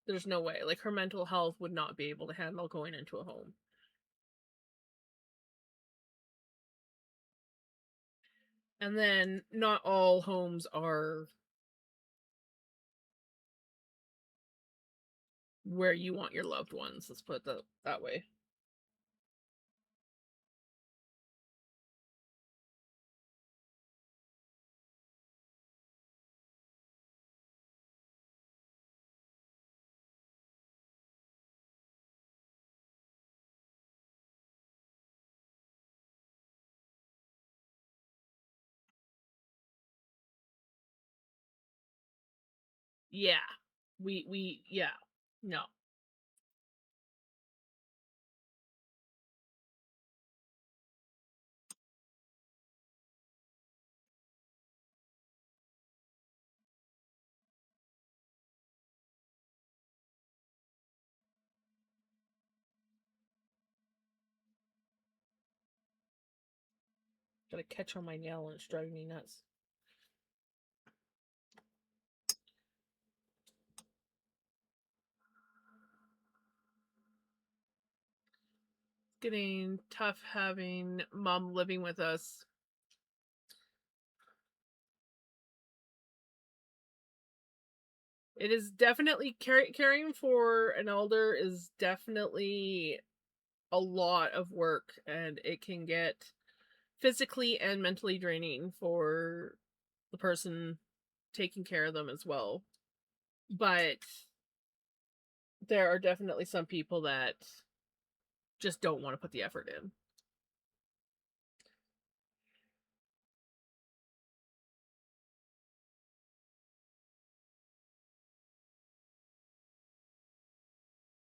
There's no way. Like her mental health would not be able to handle going into a home. And then not all homes are where you want your loved ones. Let's put it that way. Yeah. We yeah. No. Got a catch on my nail and it's driving me nuts. Getting tough having mom living with us. It is definitely caring for an elder is definitely a lot of work, and it can get physically and mentally draining for the person taking care of them as well. But there are definitely some people that just don't want to put the effort in.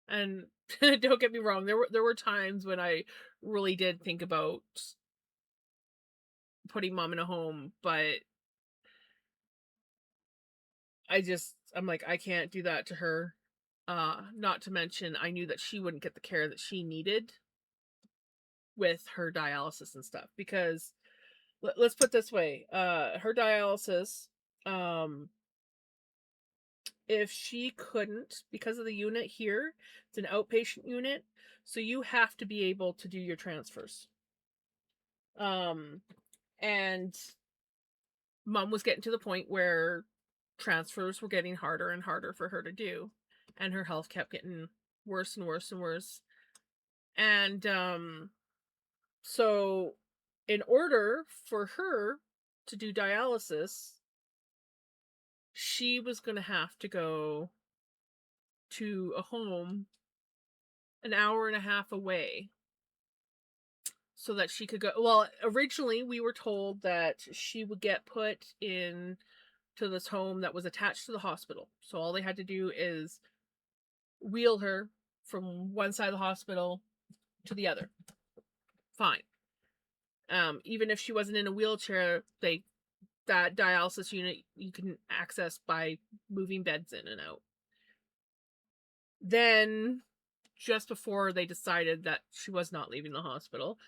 And don't get me wrong, there were times when I really did think about putting mom in a home, but I'm like, I can't do that to her. Not to mention I knew that she wouldn't get the care that she needed with her dialysis and stuff, because let's put this way, her dialysis, um if she couldn't, because of the unit here, it's an outpatient unit, so you have to be able to do your transfers. Um and mom was getting to the point where transfers were getting harder and harder for her to do, and her health kept getting worse and worse and worse. And so in order for her to do dialysis, she was going to have to go to a home an hour and a half away so that she could go. Well, originally we were told that she would get put in to this home that was attached to the hospital. So all they had to do is wheel her from one side of the hospital to the other. Fine. Even if she wasn't in a wheelchair, that dialysis unit you can access by moving beds in and out. Then, just before they decided that she was not leaving the hospital,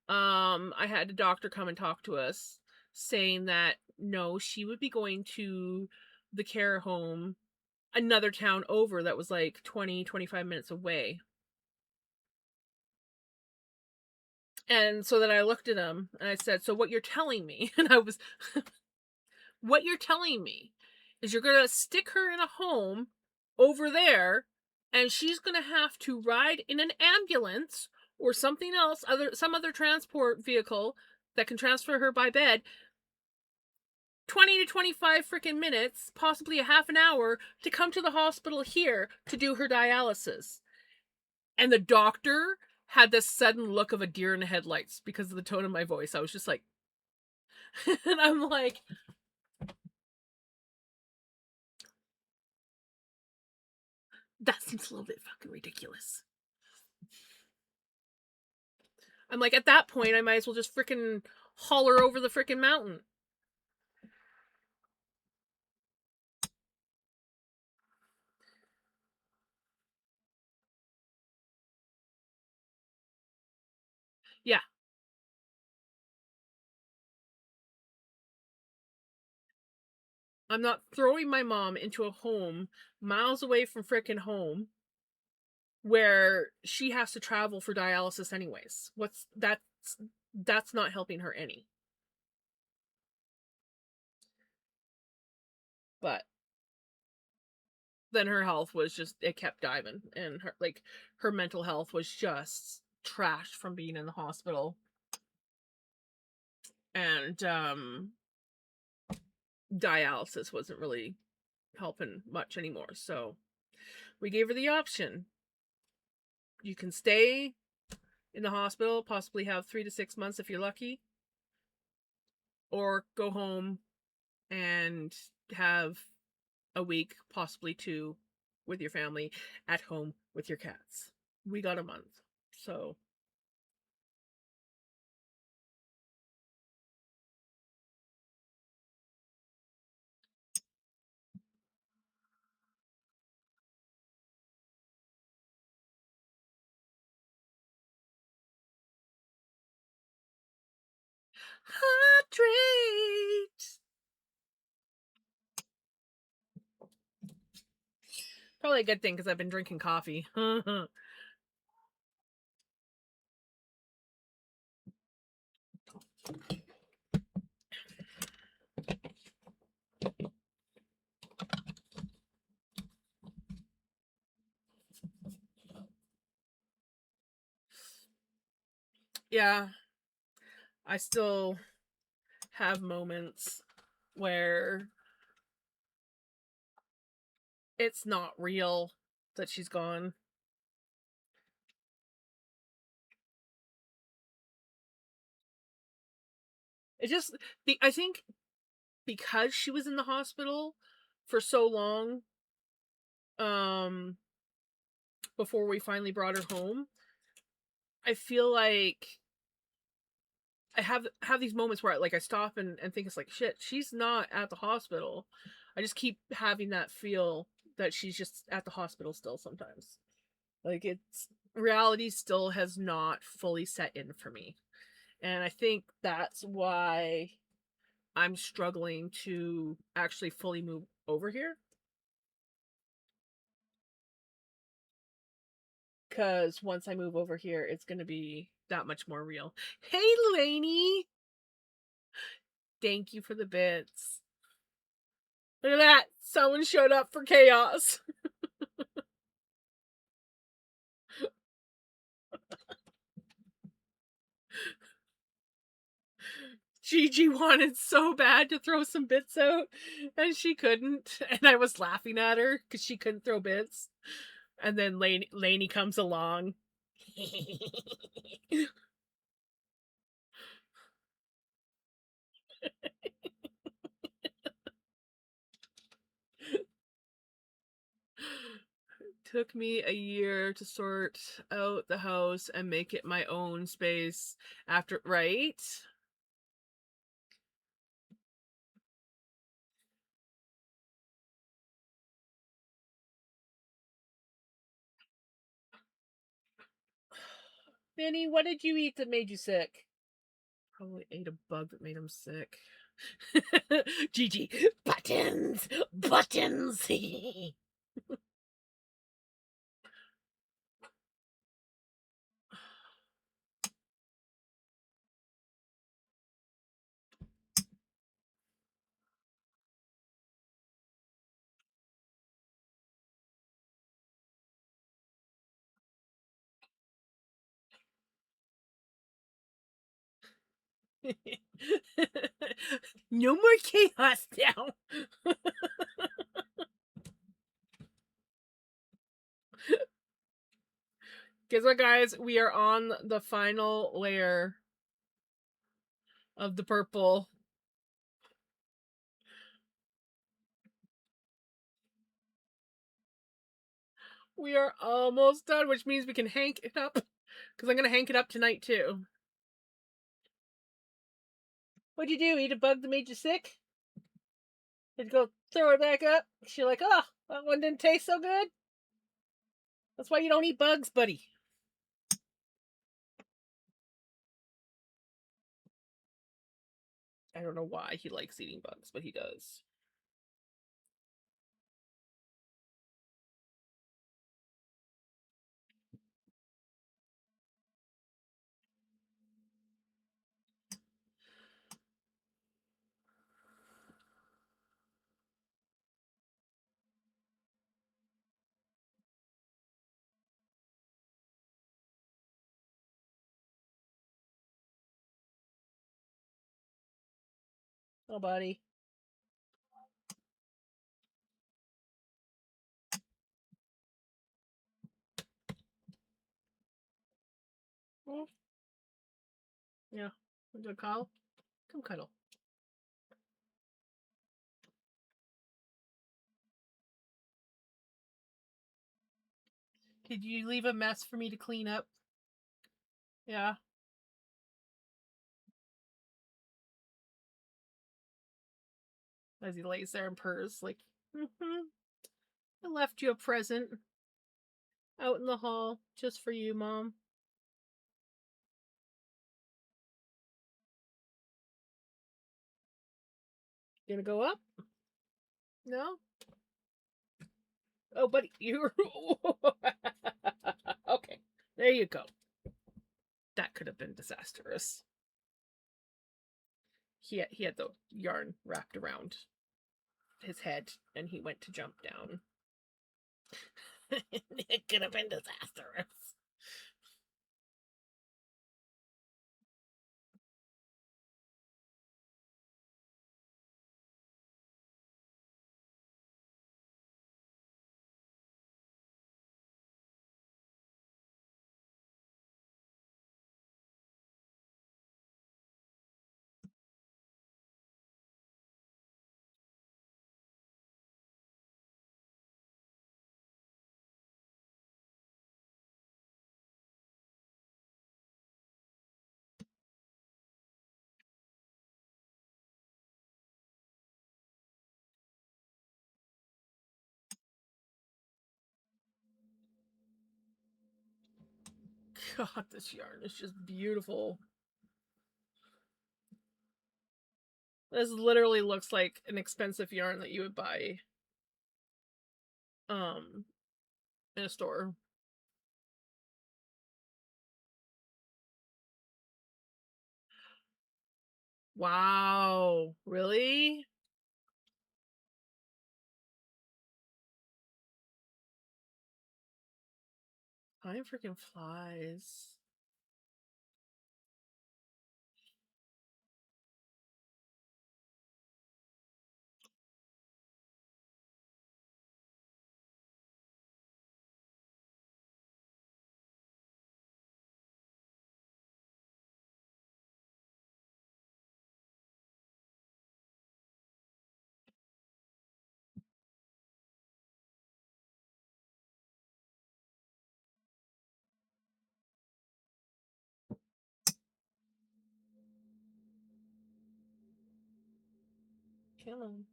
I had a doctor come and talk to us, saying that no, she would be going to the care home another town over that was like 20-25 minutes away. And so then I looked at him and I said, "So what you're telling me," and I was, "What you're telling me is you're going to stick her in a home over there, and she's going to have to ride in an ambulance or something else, some other transport vehicle that can transfer her by bed 20 to 25 freaking minutes, possibly a half an hour, to come to the hospital here to do her dialysis." And the doctor had this sudden look of a deer in the headlights because of the tone of my voice. I was just like, and I'm like, That seems a little bit fucking ridiculous. I'm like, at that point, I might as well just freaking holler over the freaking mountain. Yeah, I'm not throwing my mom into a home miles away from freaking home where she has to travel for dialysis anyways. That's not helping her any. But then her health was just, it kept diving, and her mental health was just trashed from being in the hospital. And dialysis wasn't really helping much anymore. So we gave her the option. You can stay in the hospital, possibly have 3 to 6 months if you're lucky, or go home and have a week, possibly two, with your family at home with your cats. We got a month. So hydrate. Probably a good thing because I've been drinking coffee. Yeah, I still have moments where it's not real that she's gone. It just, I think because she was in the hospital for so long, um, before we finally brought her home, I feel like I have these moments where I stop and think, it's like, shit, she's not at the hospital. I just keep having that feel that she's just at the hospital still sometimes. Like, it's, reality still has not fully set in for me. And I think that's why I'm struggling to actually fully move over here. Because once I move over here, it's going to be that much more real. Hey, Lainey! Thank you for the bits. Look at that! Someone showed up for chaos. Gigi wanted so bad to throw some bits out, and she couldn't. And I was laughing at her because she couldn't throw bits. And then Lainey comes along. Took me a year to sort out the house and make it my own space after, right? Benny, what did you eat that made you sick? Probably ate a bug that made him sick. Gigi, buttons, buttons. No more chaos now. Guess what, guys? We are on the final layer of the purple. We are almost done, which means we can hank it up. Because I'm gonna hank it up tonight too. What'd you do? Eat a bug that made you sick? Did you go throw it back up? She's like, oh, that one didn't taste so good. That's why you don't eat bugs, buddy. I don't know why he likes eating bugs, but he does. Oh, buddy. Mm, yeah. Want to cuddle? Come cuddle. Did you leave a mess for me to clean up? Yeah. As he lays there and purrs, like, I left you a present out in the hall just for you, Mom. Gonna go up? No? Oh, buddy, you're. Okay, there you go. That could have been disastrous. He had the yarn wrapped around his head and he went to jump down. It could have been disastrous. God, this yarn is just beautiful. This literally looks like an expensive yarn that you would buy um in a store. Wow, really? Time freaking flies. Come on.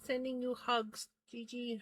Sending you hugs, Gigi.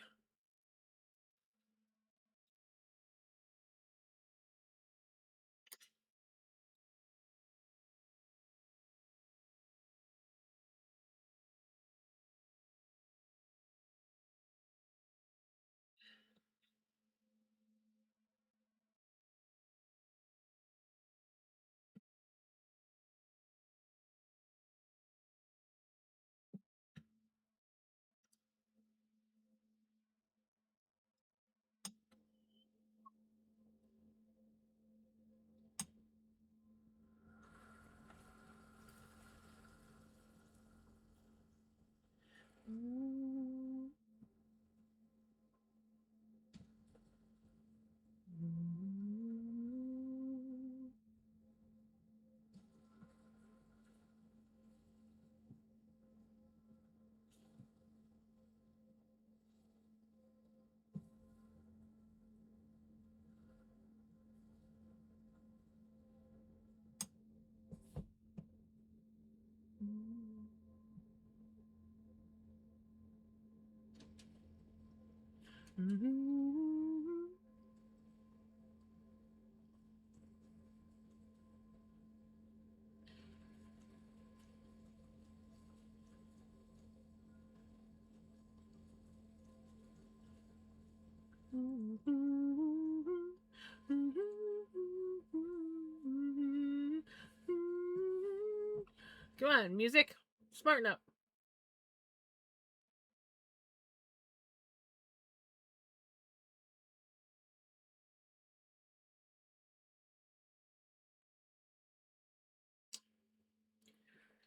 Come on, music. Smarten up.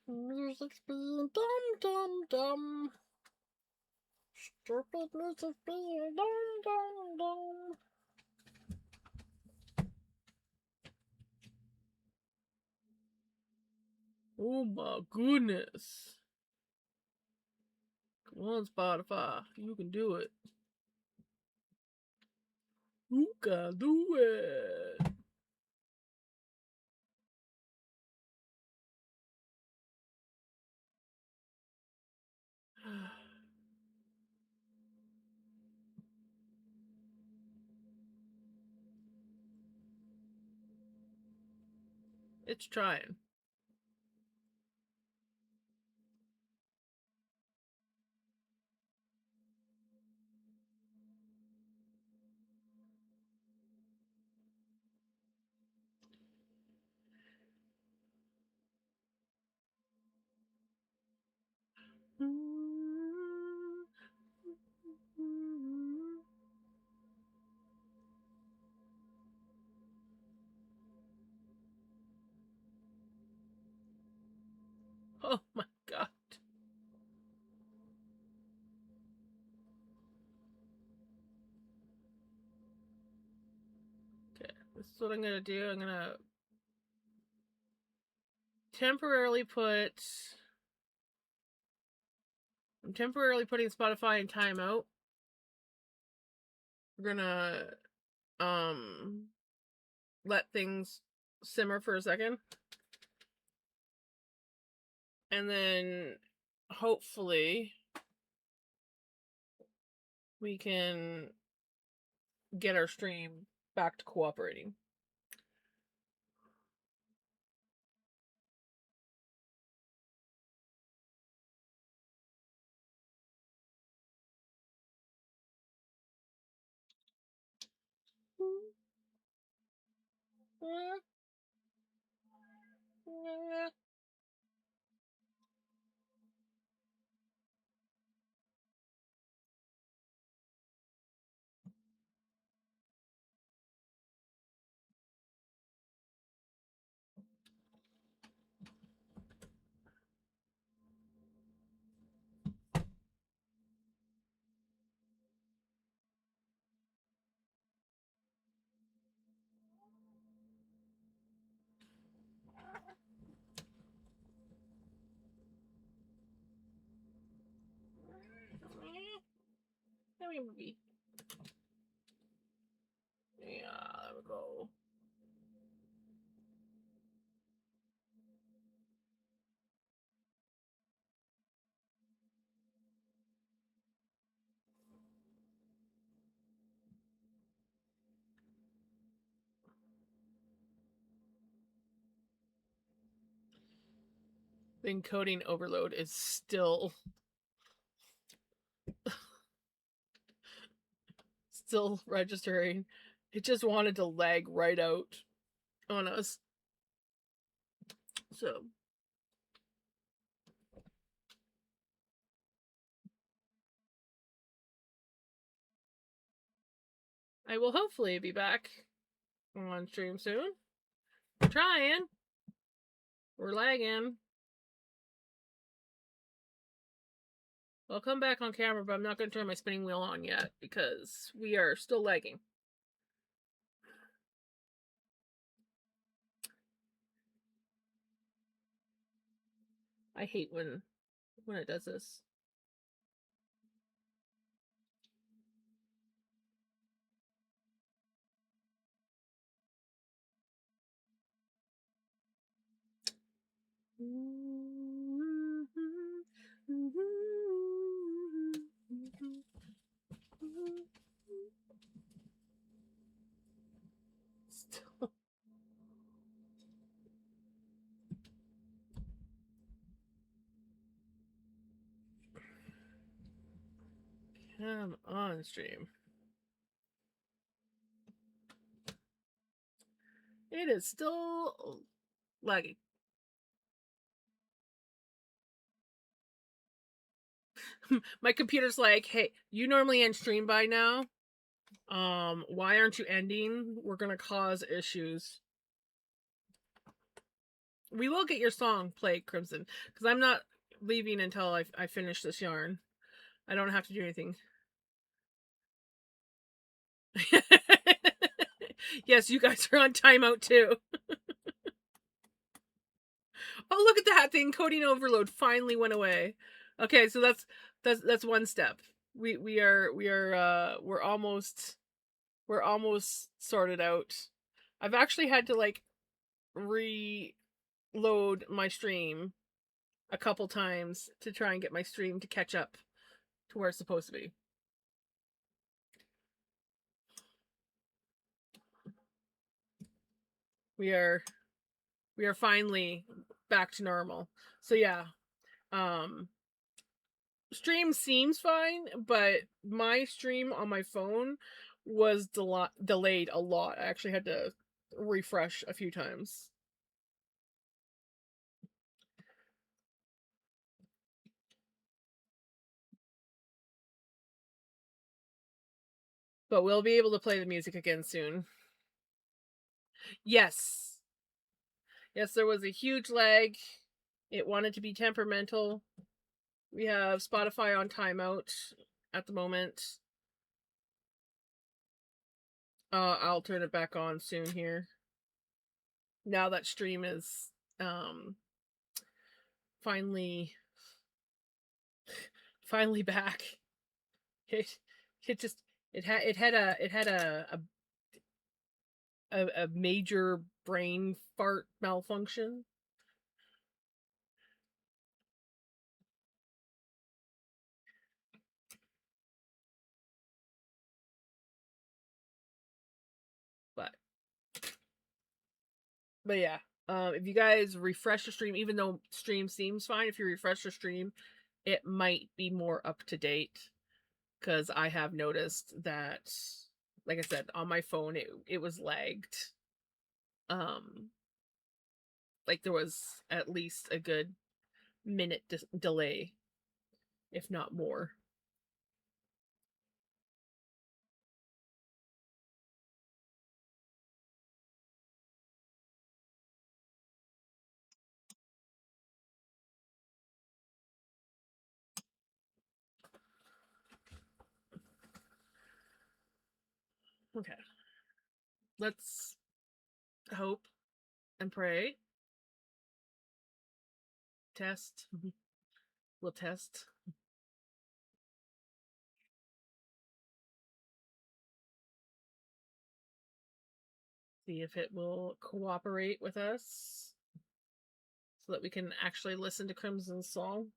Music's being dumb, dumb, dumb. Stupid music's being dumb, dumb, dumb. Oh my goodness. Come on, Spotify. You can do it. You can do it. It's trying. Oh my god. Okay, this is what I'm gonna do. I'm gonna temporarily I'm temporarily putting Spotify in timeout. We're gonna let things simmer for a second. And then hopefully we can get our stream back to cooperating. Let me movie. Yeah, there we go. The encoding overload is still registering. It just wanted to lag right out on us. So I will hopefully be back on stream soon. We're trying. We're lagging. I'll come back on camera, but I'm not going to turn my spinning wheel on yet because we are still lagging. I hate when it does this. Come on, stream. It is still lagging. My computer's like, hey, you normally end stream by now. Why aren't you ending? We're gonna cause issues. We will get your song played, Crimson, because I'm not leaving until I finish this yarn. I don't have to do anything. Yes, you guys are on timeout too. Oh, look at that thing! Coding overload finally went away. Okay, so that's one step. We're almost sorted out. I've actually had to like reload my stream a couple times to try and get my stream to catch up to where it's supposed to be. We are finally back to normal. So yeah, stream seems fine, but my stream on my phone was delayed a lot. I actually had to refresh a few times. But we'll be able to play the music again soon. Yes. Yes, there was a huge lag. It wanted to be temperamental. We have Spotify on timeout at the moment. I'll turn it back on soon here. Now that stream is finally back. It just it had a major brain fart malfunction. But yeah, if you guys refresh the stream, even though stream seems fine, if you refresh the stream, it might be more up to date. Because I have noticed that, like I said, on my phone it was lagged. Like there was at least a good minute delay, if not more. Okay. Let's hope and pray. Test. We'll test. See if it will cooperate with us so that we can actually listen to Crimson's song.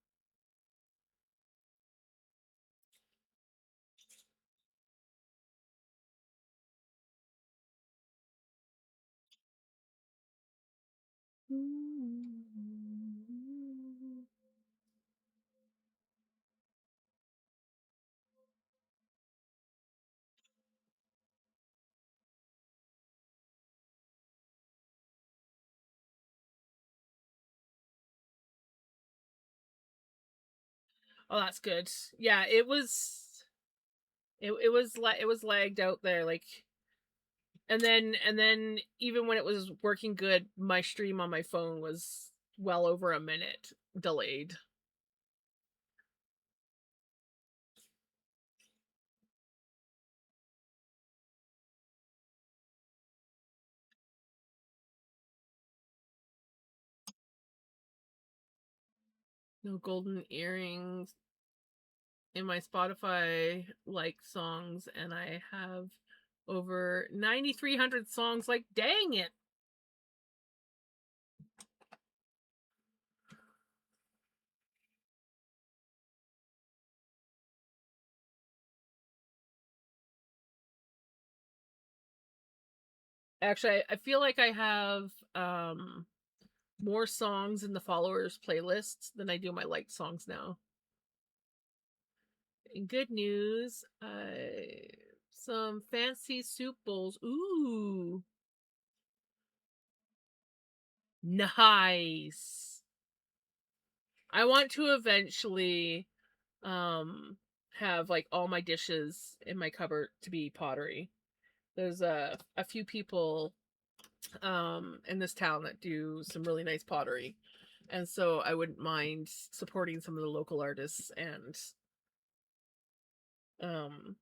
Oh, that's good. Yeah, it was. It was lagged out there, like, and then even when it was working good, my stream on my phone was well over a minute delayed. No golden earrings in my Spotify like songs, and I have over 9,300 songs. Like, dang it. Actually, I feel like I have more songs in the followers playlist than I do my liked songs now. In good news, some fancy soup bowls. Ooh, nice. I want to eventually have like all my dishes in my cupboard to be pottery. There's a few people in this town that do some really nice pottery. And so I wouldn't mind supporting some of the local artists and um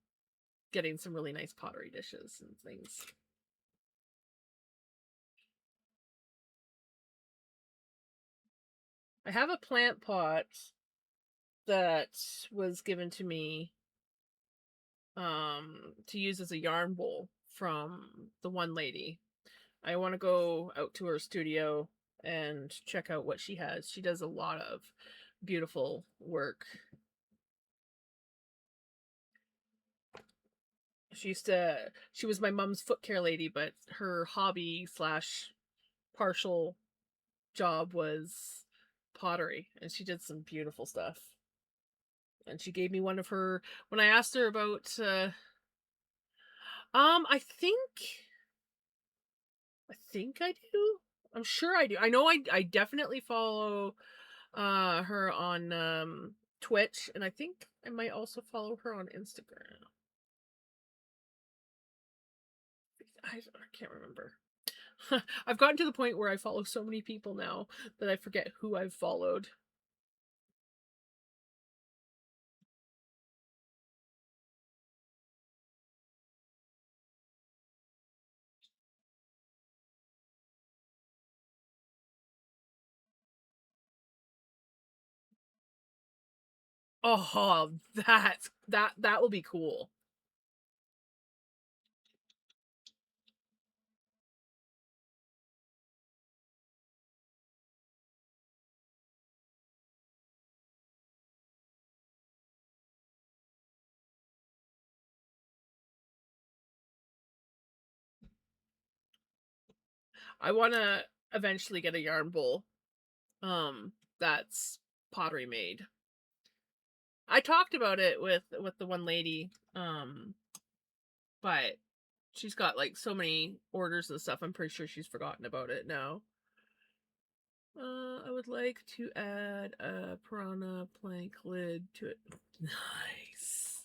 getting some really nice pottery dishes and things. I have a plant pot that was given to me to use as a yarn bowl from the one lady. I want to go out to her studio and check out what she has. She does a lot of beautiful work. She was my mom's foot care lady, but her hobby slash partial job was pottery, and she did some beautiful stuff. And she gave me one of her when I asked her about I think I do. I'm sure I do. I know I definitely follow her on Twitch, and I think I might also follow her on Instagram. I can't remember. I've gotten to the point where I follow so many people now that I forget who I've followed. Oh, that will be cool. I want to eventually get a yarn bowl. That's pottery made. I talked about it with the one lady, but she's got like so many orders and stuff. I'm pretty sure she's forgotten about it now. I would like to add a piranha plank lid to it. Nice.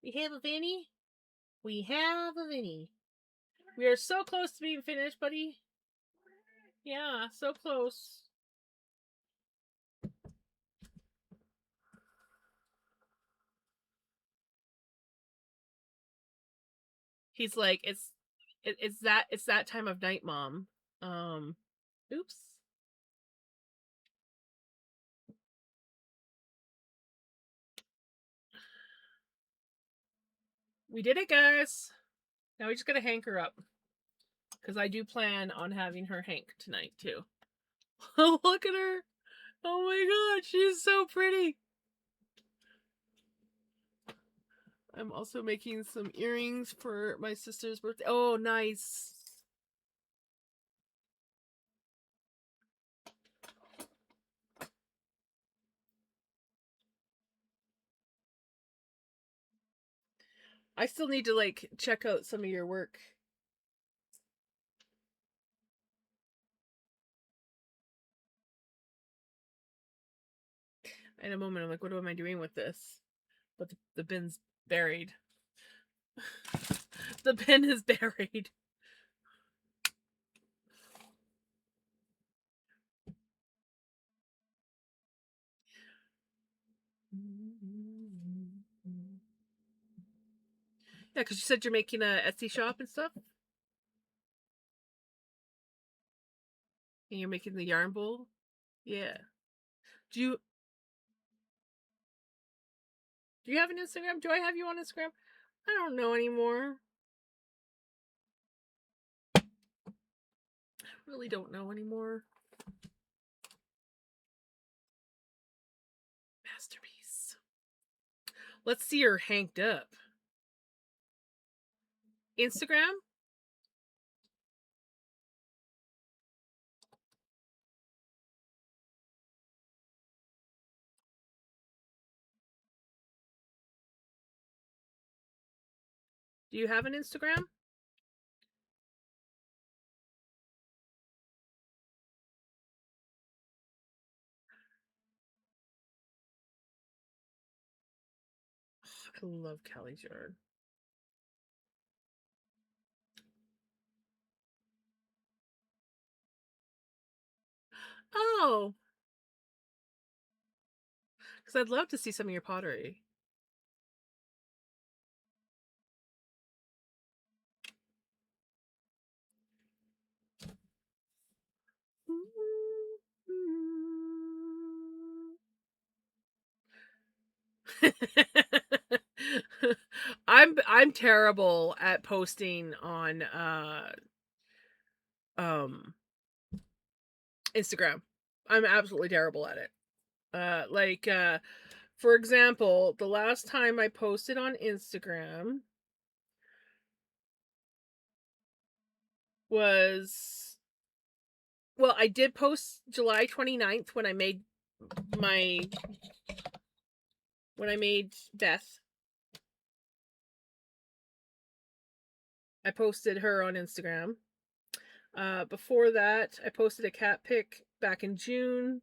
We have a Vinny. We have a Vinny. We are so close to being finished, buddy. Yeah, so close. He's like, it's that time of night, Mom. Um, oops. We did it, guys. Now we just gotta hank her up. Because I do plan on having her hank tonight, too. Look at her. Oh my god, she's so pretty. I'm also making some earrings for my sister's birthday. Oh, nice. I still need to like check out some of your work. In a moment, I'm like, what am I doing with this? But the bin's buried. The bin is buried. Yeah, because you said you're making a Etsy shop and stuff, and you're making the yarn bowl. Yeah. Do you do you have an Instagram? Do I have you on Instagram? I don't know anymore. I really don't know anymore. Masterpiece. Let's see her hanked up. Instagram? Do you have an Instagram? I love Callie's Yard. Oh, because I'd love to see some of your pottery. I'm terrible at posting on um Instagram. I'm absolutely terrible at it. Like for example, the last time I posted on Instagram was, well, I did post July 29th when I made my Beth. I posted her on Instagram. Before that, I posted a cat pic back in June.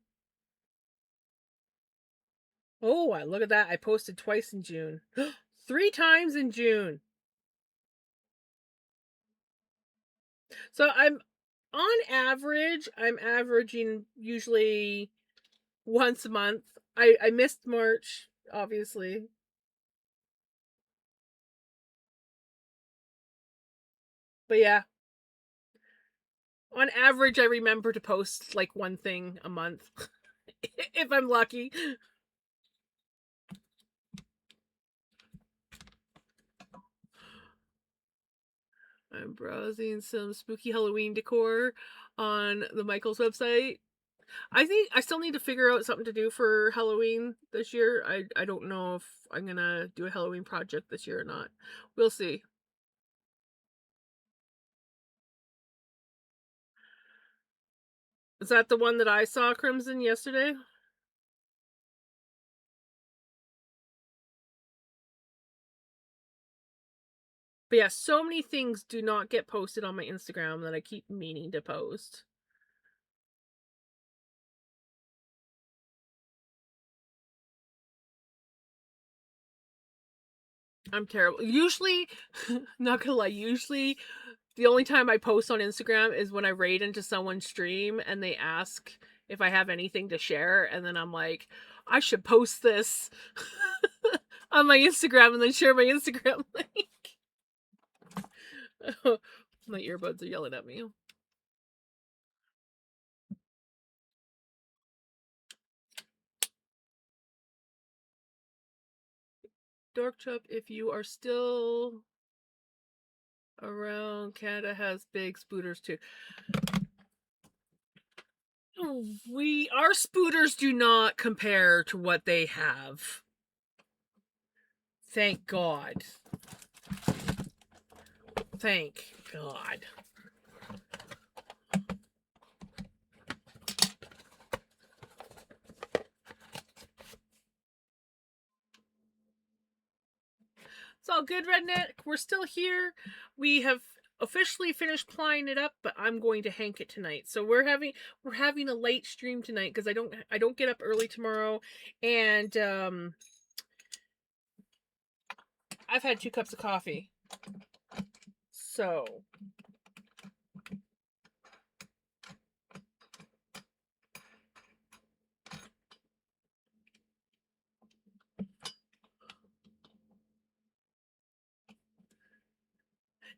Oh, look at that. I posted twice in June. 3 times in June. So on average, I'm averaging usually once a month. I missed March, obviously. But yeah, on average, I remember to post like one thing a month. If I'm lucky. I'm browsing some spooky Halloween decor on the Michaels website. I think I still need to figure out something to do for Halloween this year. I don't know if I'm gonna do a Halloween project this year or not. We'll see. Is that the one that I saw, Crimson, yesterday? But yeah, so many things do not get posted on my Instagram that I keep meaning to post. I'm terrible. Usually, not gonna lie, usually the only time I post on Instagram is when I raid into someone's stream and they ask if I have anything to share, and then I'm like, I should post this on my Instagram and then share my Instagram link. My earbuds are yelling at me. Dark Chub, if you are still around, Canada has big spooters too. Our spooters do not compare to what they have. Thank God. Thank God. It's all good, Redneck. We're still here. We have officially finished plying it up, but I'm going to hank it tonight. So we're having a late stream tonight because I don't get up early tomorrow, and I've had 2 cups of coffee. So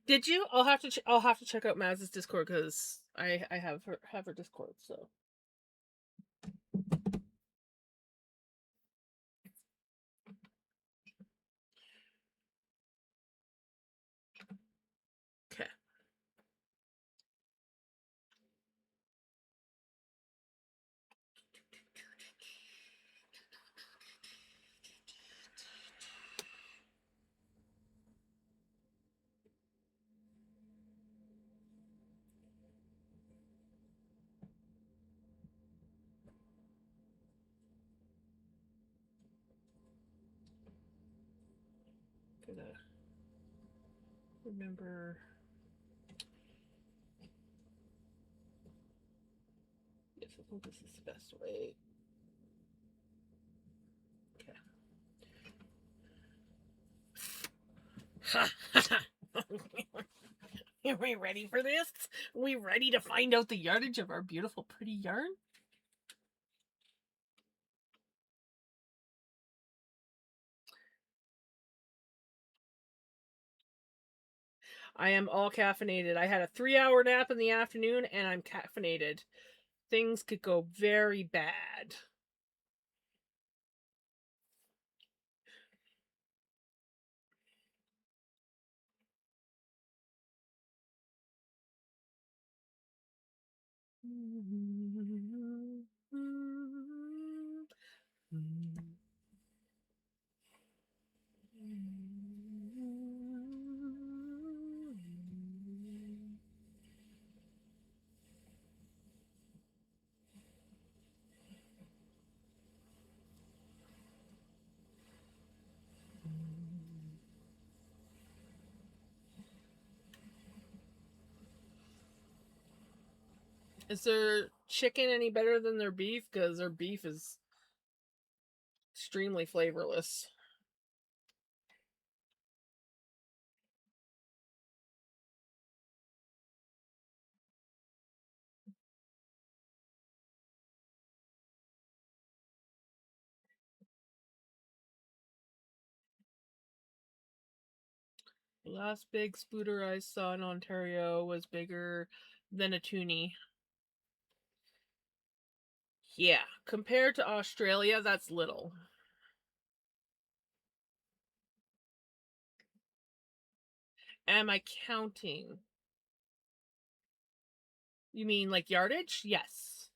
did you? I'll have to check out Maz's Discord because I have her Discord. So okay. Gonna remember. Yes, I think this is the best way. Okay. Are we ready for this? Are we ready to find out the yardage of our beautiful, pretty yarn? I am all caffeinated. I had a 3-hour nap in the afternoon and I'm caffeinated. Things could go very bad. Is their chicken any better than their beef? Because their beef is extremely flavorless. The last big spooter I saw in Ontario was bigger than a toonie. Yeah, compared to Australia, that's little. Am I counting? You mean like yardage? Yes.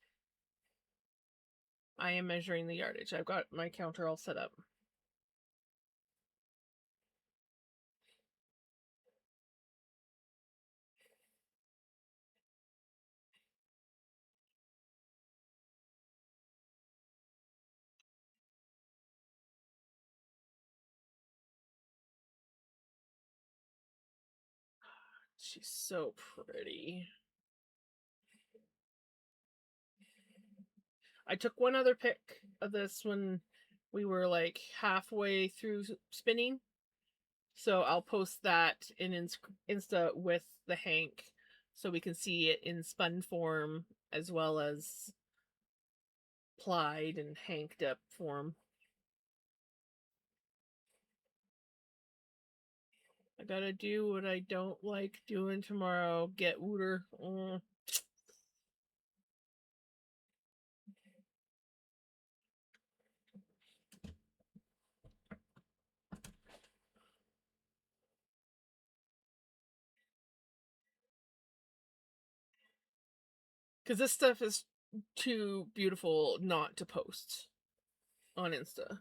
I am measuring the yardage. I've got my counter all set up. She's so pretty. I took one other pic of this when we were like halfway through spinning. So I'll post that in Insta with the hank so we can see it in spun form as well as plied and hanked up form. I gotta do what I don't like doing tomorrow. Get Wooter. Because this stuff is too beautiful not to post on Insta.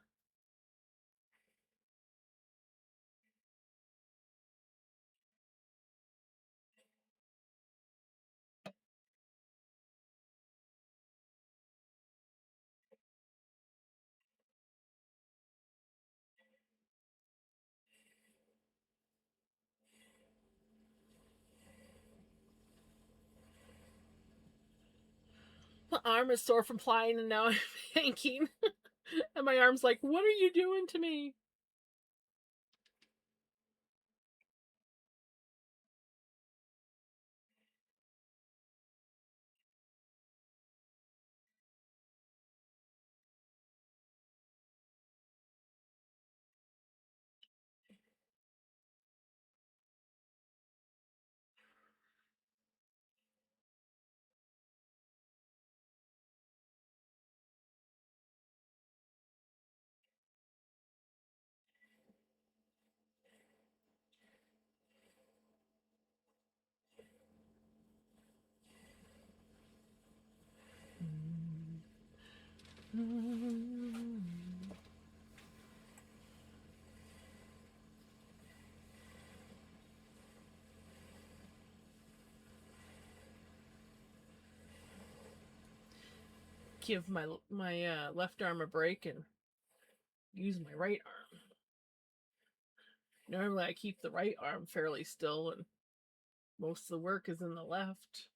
My arm is sore from plying and now I'm hanking. And my arm's like, what are you doing to me? Give my left arm a break and use my right arm. Normally I keep the right arm fairly still and most of the work is in the left.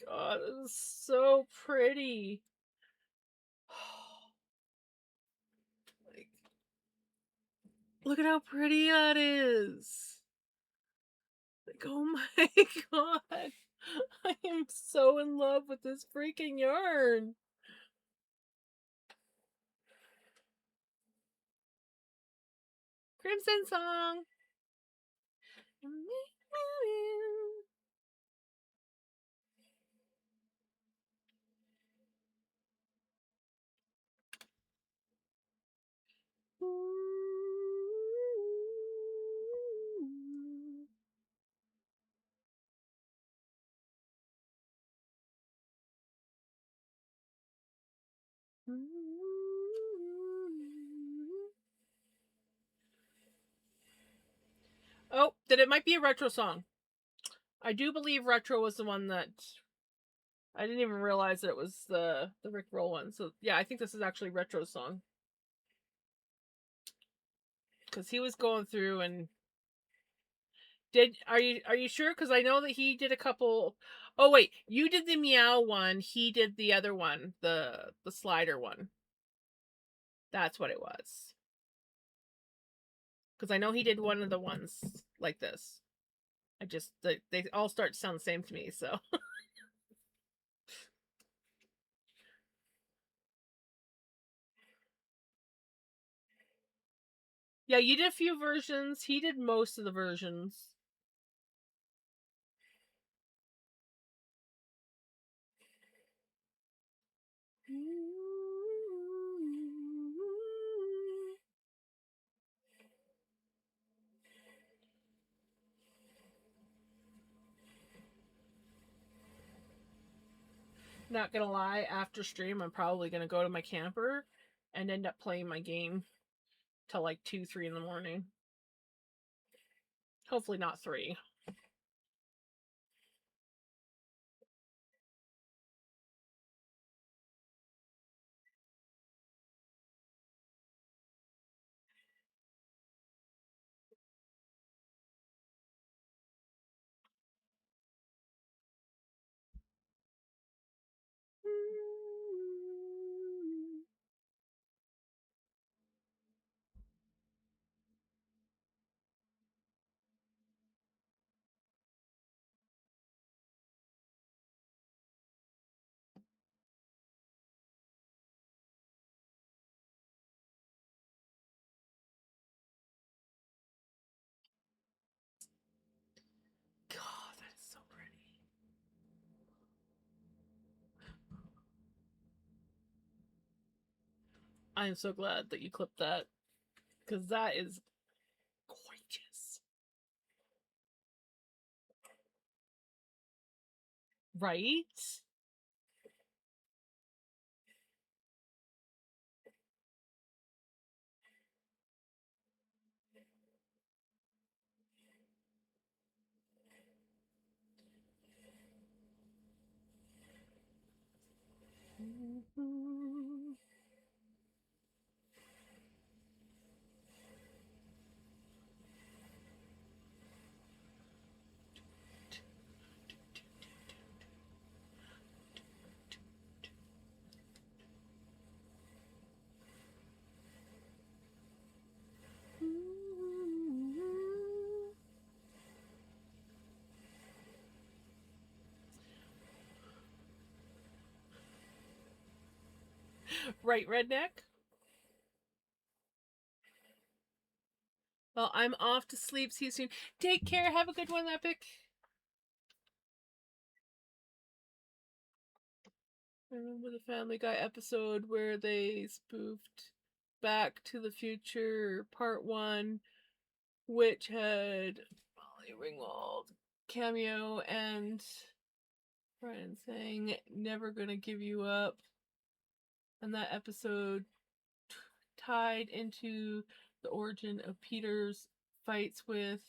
God, it's so pretty. Like, look at how pretty that is. Like, oh my god. I am so in love with this freaking yarn. Crimson Song. Oh, that it might be a retro song. I do believe retro was the one that I didn't even realize that it was the Rick Roll one. So yeah, I think this is actually retro song because he was going through and did are you sure? Because I know that he did a couple. Oh wait, you did the meow one. He did the other one, the slider one. That's what it was. Because I know he did one of the ones like this. I just they all start to sound the same to me. So yeah, you did a few versions. He did most of the versions. Not gonna lie, after stream, I'm probably gonna go to my camper and end up playing my game till like 2, 3 in the morning. Hopefully not 3. God, that is so pretty. I am so glad that you clipped that because that is gorgeous. Right? Right, redneck? Well, I'm off to sleep. See you soon. Take care. Have a good one, Epic. I remember the Family Guy episode where they spoofed Back to the Future Part 1, which had Molly Ringwald cameo and Brian saying, "Never gonna give you up." And that episode tied into the origin of Peter's fights with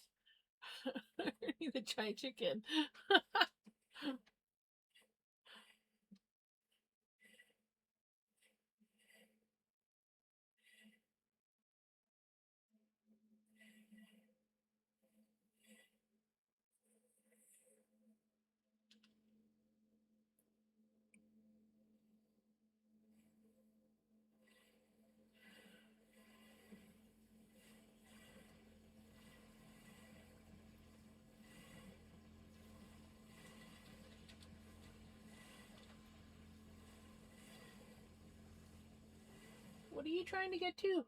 the giant chicken. What are you trying to get to?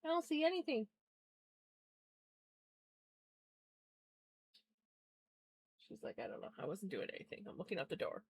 I don't see anything. She's like, I don't know. I wasn't doing anything. I'm looking out the door.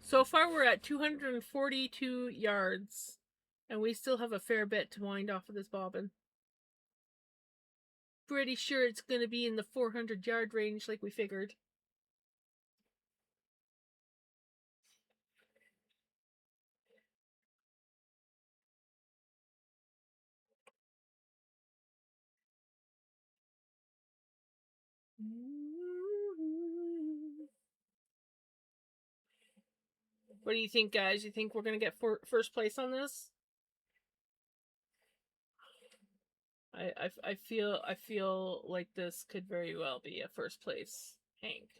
So far, we're at 242 yards, and we still have a fair bit to wind off of this bobbin. Pretty sure it's going to be in the 400-yard range like we figured. What do you think, guys? You think we're going to get first place on this? I feel like this could very well be a first place Hank.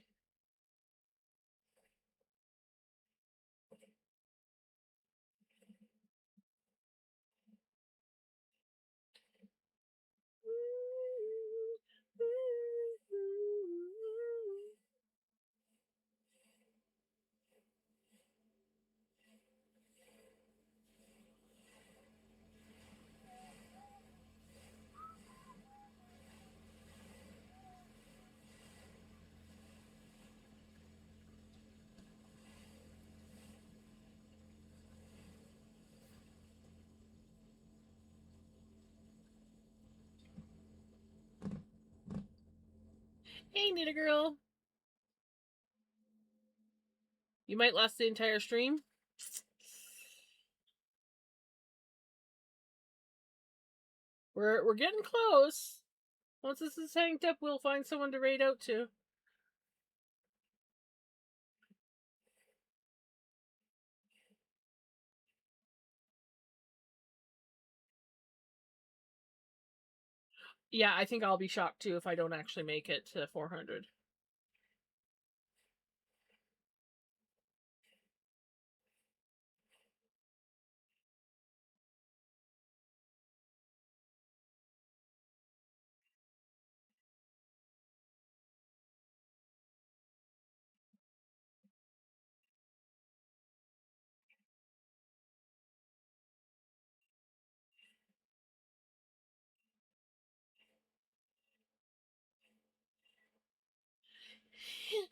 Hey, Nita girl. You might last the entire stream. We're getting close. Once this is hanged up, we'll find someone to raid out to. Yeah, I think I'll be shocked too if I don't actually make it to 400.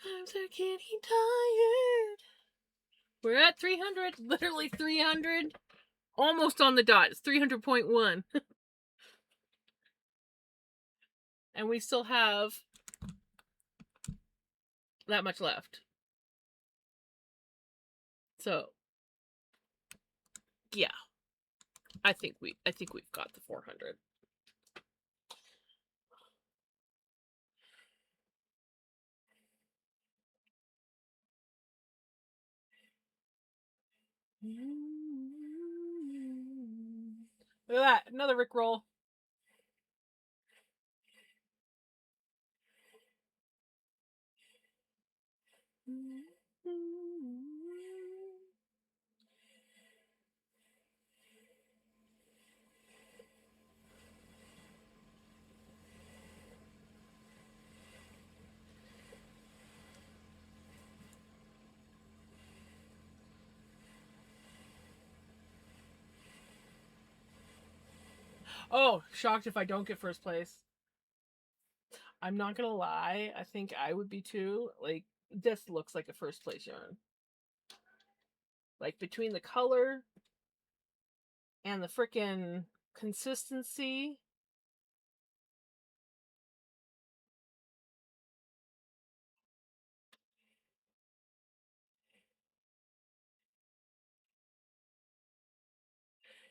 I'm so getting tired. We're at 300, literally 300. Almost on the dot. It's 300.1. And we still have that much left. So, yeah. I think we've got the 400. Look at that, another Rickroll. Oh, shocked if I don't get first place. I'm not gonna lie, I think I would be too. Like, this looks like a first place yarn. Like, between the color and the freaking consistency.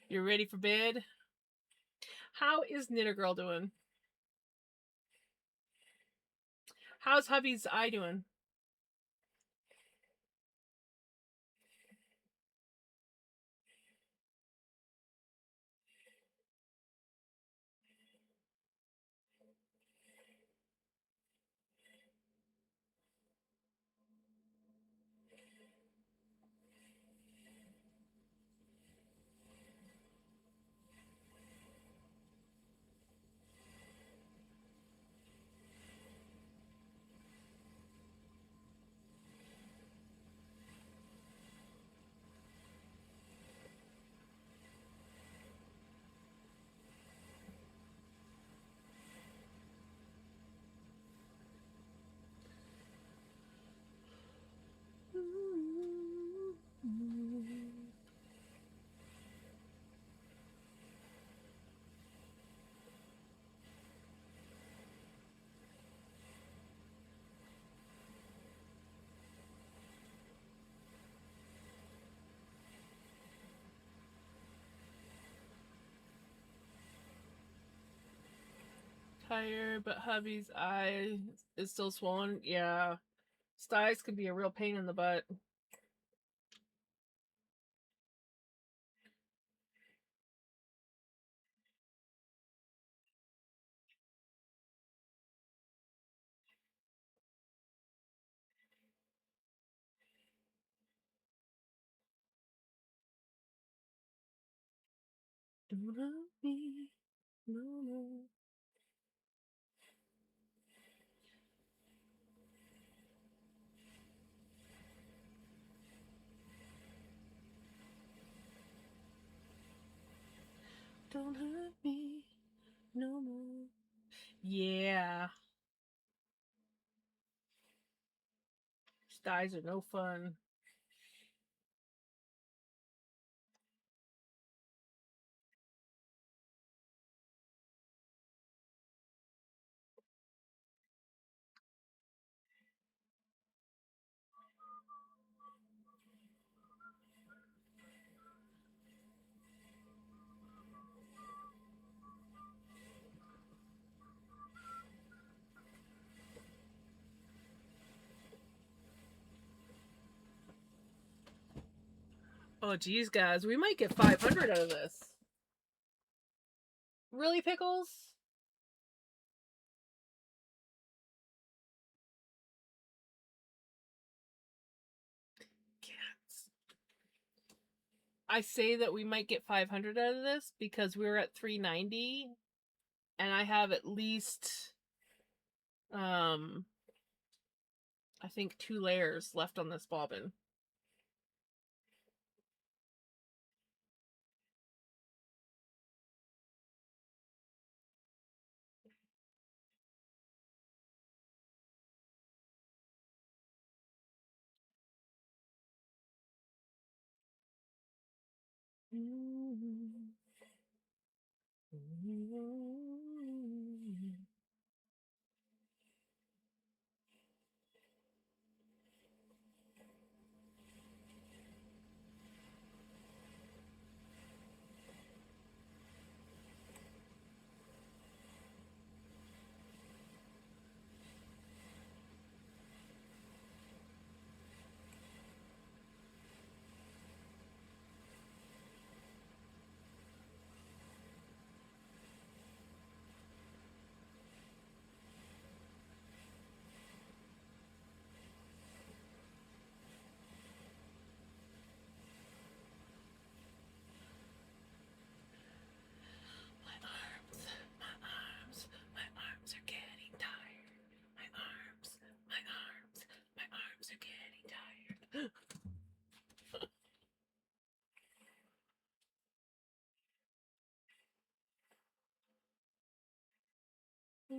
You're ready for bed? How is Knitter Girl doing? How's hubby's eye doing? Tired, but hubby's eye is still swollen. Yeah. Styes could be a real pain in the butt. Don't hurt me, no, no. Don't hurt me no more. Yeah. Styes are no fun. Oh, geez, guys, we might get 500 out of this. Really, Pickles? Cats. I say that we might get 500 out of this because we're at 390 and I have at least I think 2 layers left on this bobbin.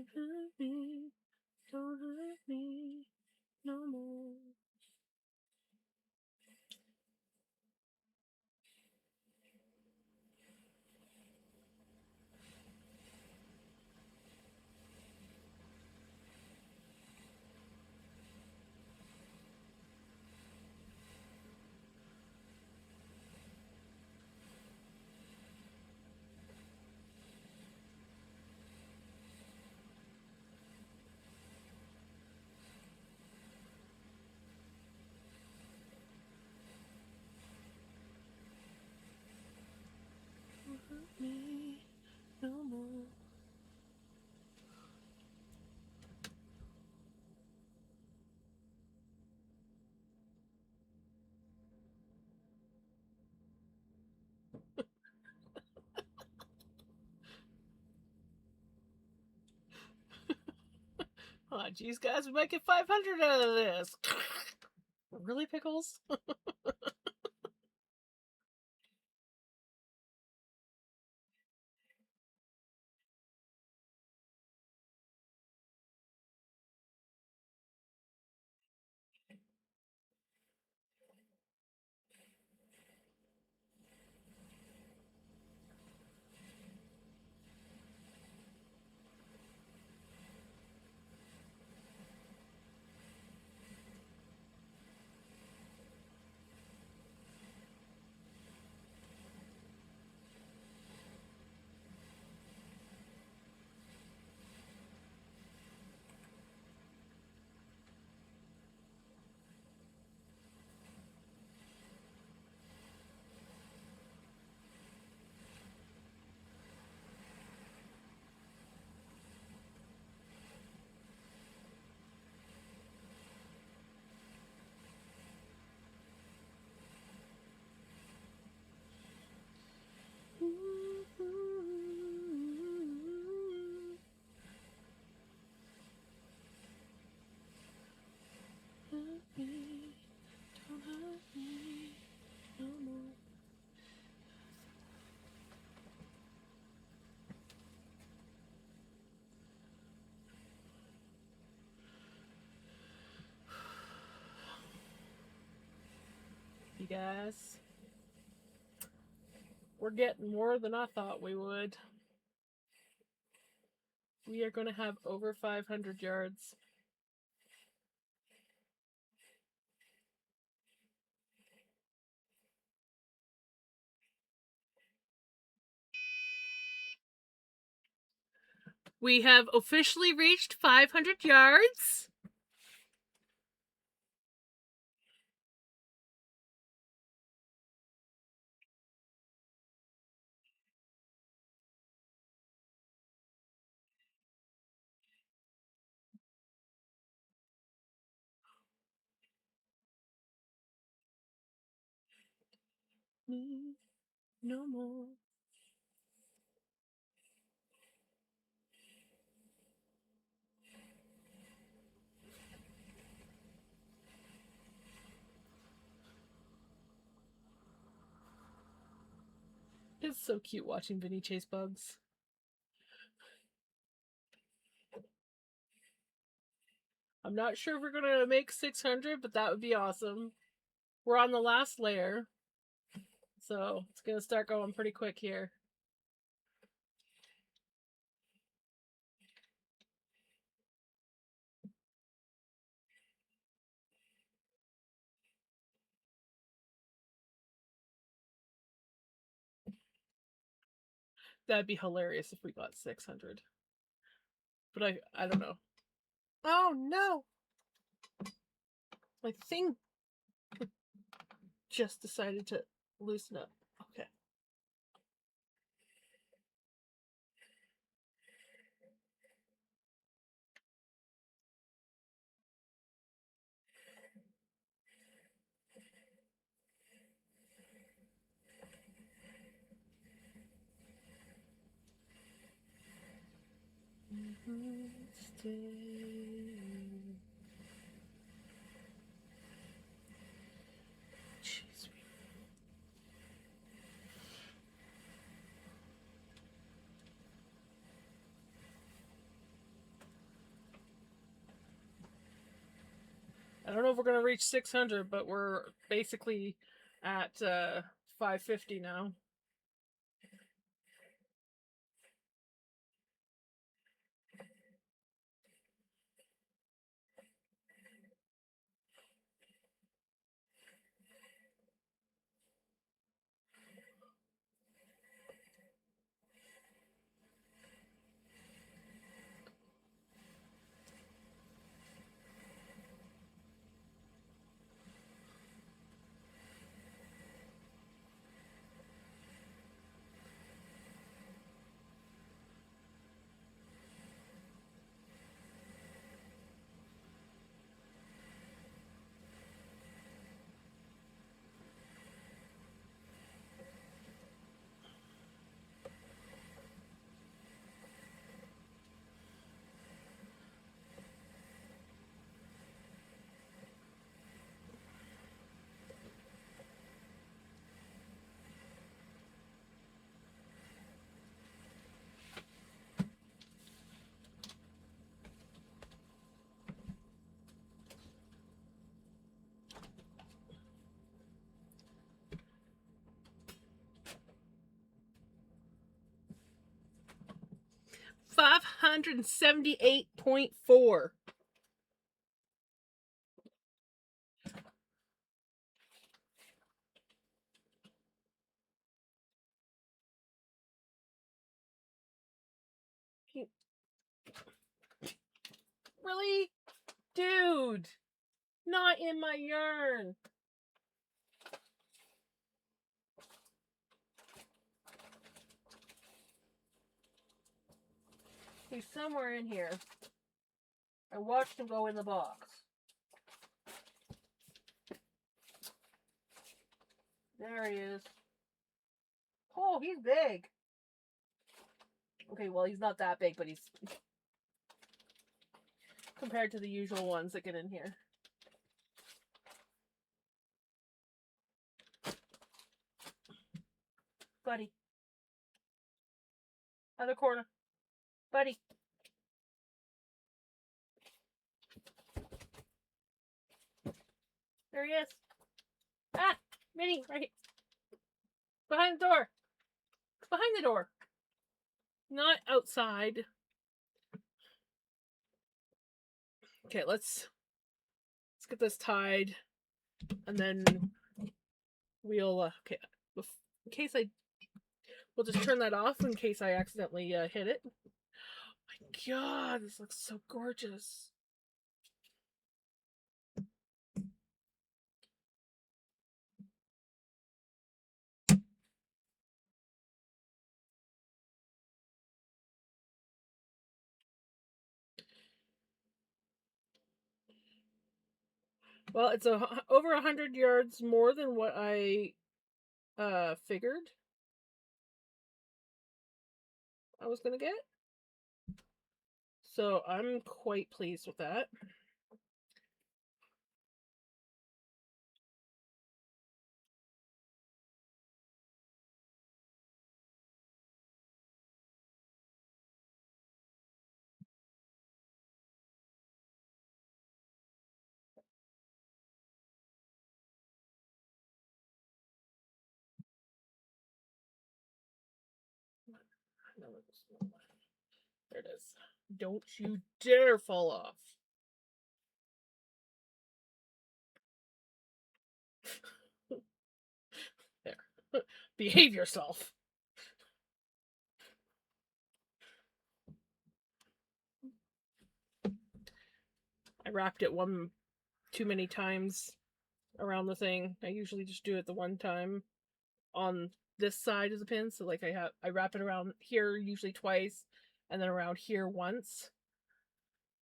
Don't hurt me, don't hurt me no more. Don't hurt me no more. Oh, geez, guys, we might get 500 out of this. Really, Pickles? Hurt me, don't hurt me no more. You guys, we're getting more than I thought we would. We are going to have over 500 yards. We have officially reached 500 yards. Me no more. It's so cute watching Vinny chase bugs. I'm not sure if we're going to make 600, but that would be awesome. We're on the last layer, so it's going to start going pretty quick here. That'd be hilarious if we got 600. But I don't know. Oh no! My thing just decided to loosen up. Okay. Jeez. I don't know if we're gonna reach 600, but we're basically at 550 now. $578.4. Really? Dude! Not in my yarn! He's somewhere in here. I watched him go in the box. There he is. Oh, he's big. Okay, well, he's not that big, but he's compared to the usual ones that get in here. Buddy. Other corner. Buddy. There he is. Ah! Minnie, right here. Behind the door. Behind the door. Not outside. Okay, let's get this tied. And then we'll, okay, in case we'll just turn that off in case I accidentally hit it. Oh my god, this looks so gorgeous. Well, it's over 100 yards more than what I figured I was gonna get. So I'm quite pleased with that. There it is. Don't you dare fall off. There. Behave yourself. I wrapped it one too many times around the thing. I usually just do it the one time on this side of the pin. So like I wrap it around here usually twice and then around here once.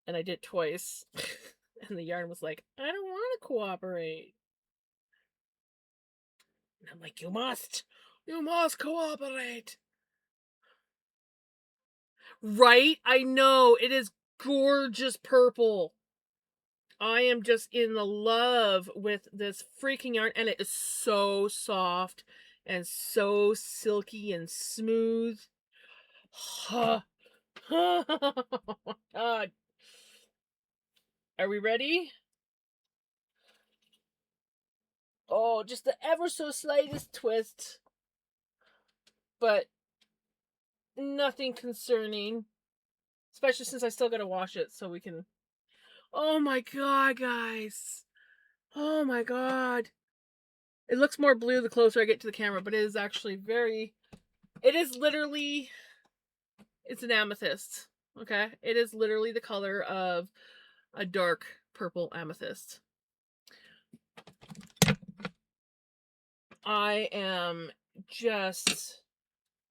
And I did twice. And the yarn was like, I don't want to cooperate. And I'm like, you must cooperate. Right? I know. It is gorgeous purple. I am just in the love with this freaking yarn, and it is so soft and so silky and smooth. Oh my god. Are we ready? Oh, just the ever so slightest twist. But nothing concerning. Especially since I still gotta wash it so we can... Oh my god, guys. Oh my god. It looks more blue the closer I get to the camera, but it is actually very... It is literally... It's an amethyst. Okay? It is literally the color of a dark purple amethyst. I am just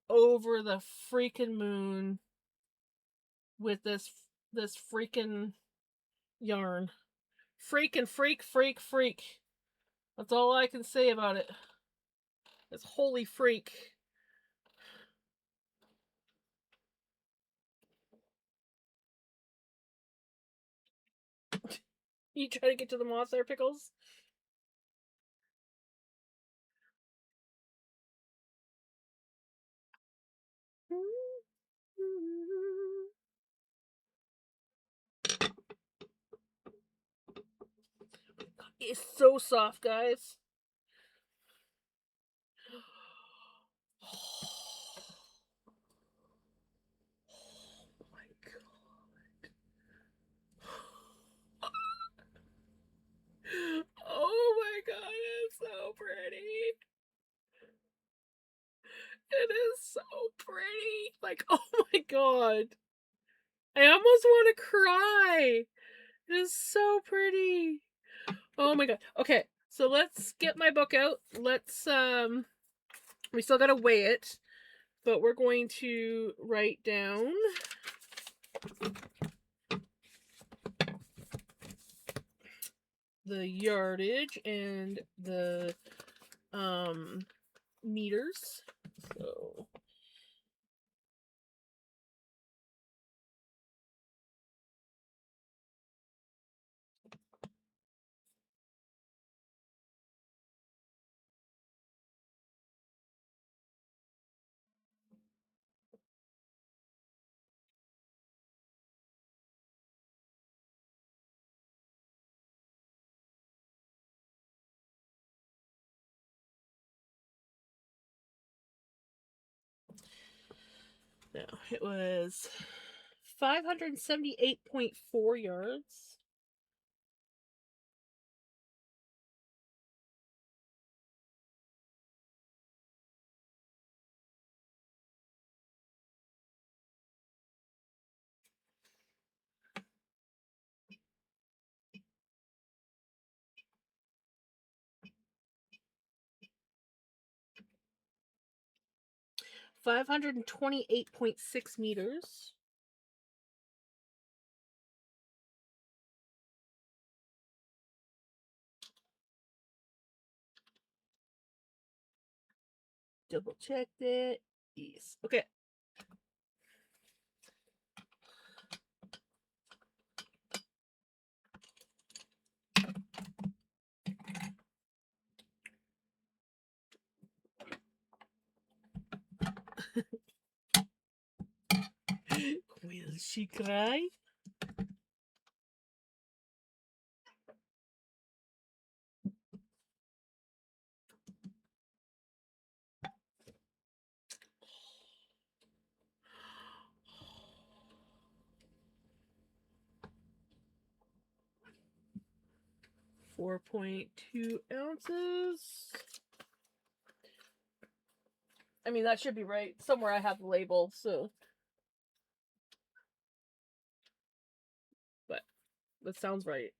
over the freaking moon with this freaking yarn. Freaking freak. That's all I can say about it. It's holy freak. You try to get to the moss there, Pickles? It's so soft, guys. Oh my god. Oh my god, it's so pretty. It is so pretty. Like, oh my god. I almost want to cry. It is so pretty. Oh my god. Okay, so let's get my book out. Let's we still gotta weigh it, but we're going to write down the yardage and the meters. So no, it was 578.4 yards. $528.6 meters. Double checked it. Yes. Okay. Will she cry? $4.2 ounces. I mean, that should be right. Somewhere I have the label, so. But that sounds right.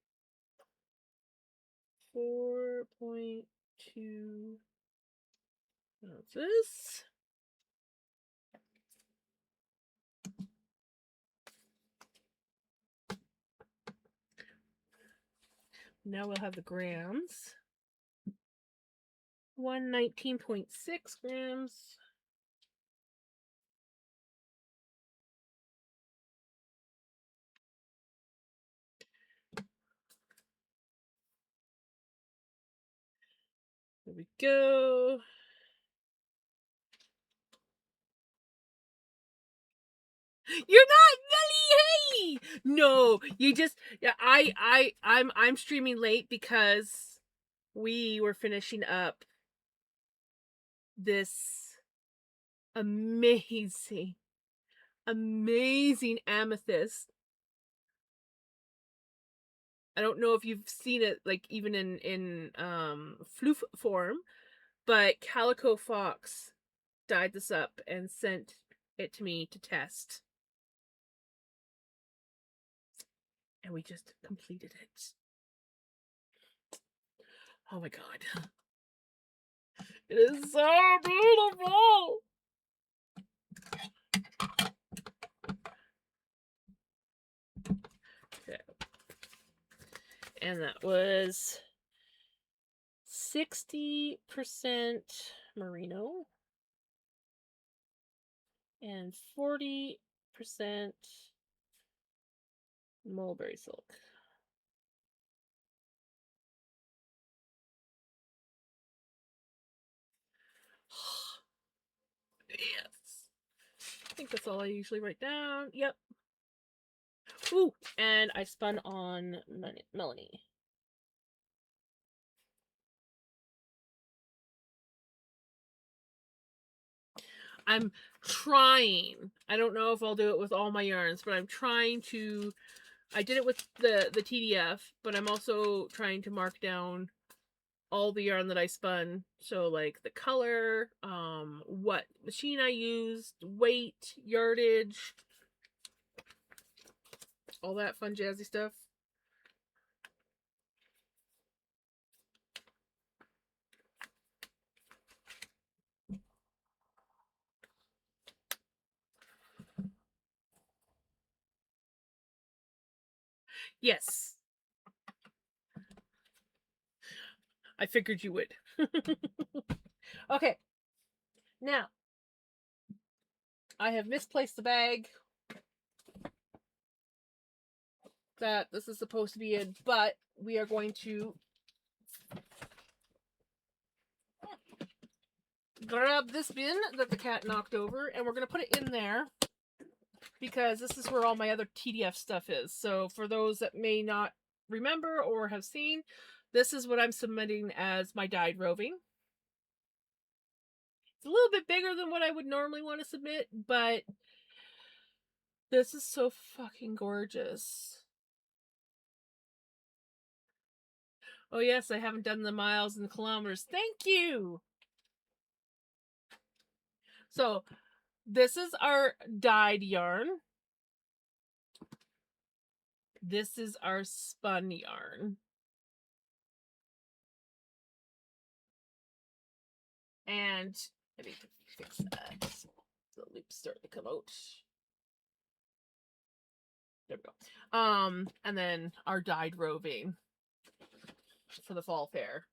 4.2 ounces. Now we'll have the grams. 119.6 grams. There we go. You're not Nelly. Hey, no, you just... Yeah, I'm streaming late because we were finishing up this amazing, amazing amethyst. I don't know if you've seen it, like, even in floof form, but Calico Fox dyed this up and sent it to me to test. And we just completed it. Oh my god. It is so beautiful! Okay. And that was 60% merino and 40% mulberry silk. Yes. I think that's all I usually write down. Yep. Ooh, and I spun on Melanie. I'm trying. I don't know if I'll do it with all my yarns, but I'm trying to. I did it with the TDF, but I'm also trying to mark down all the yarn that I spun. So like the color, what machine I used, weight, yardage, all that fun jazzy stuff. Yes. I figured you would. Okay. Now, I have misplaced the bag that this is supposed to be in, but we are going to grab this bin that the cat knocked over, and we're going to put it in there because this is where all my other TDF stuff is. So for those that may not remember or have seen, this is what I'm submitting as my dyed roving. It's a little bit bigger than what I would normally want to submit, but this is so fucking gorgeous. Oh yes, I haven't done the miles and the kilometers. Thank you! So, this is our dyed yarn. This is our spun yarn. And I need to fix that. The loops start to come out. There we go. And then our dyed roving for the fall fair.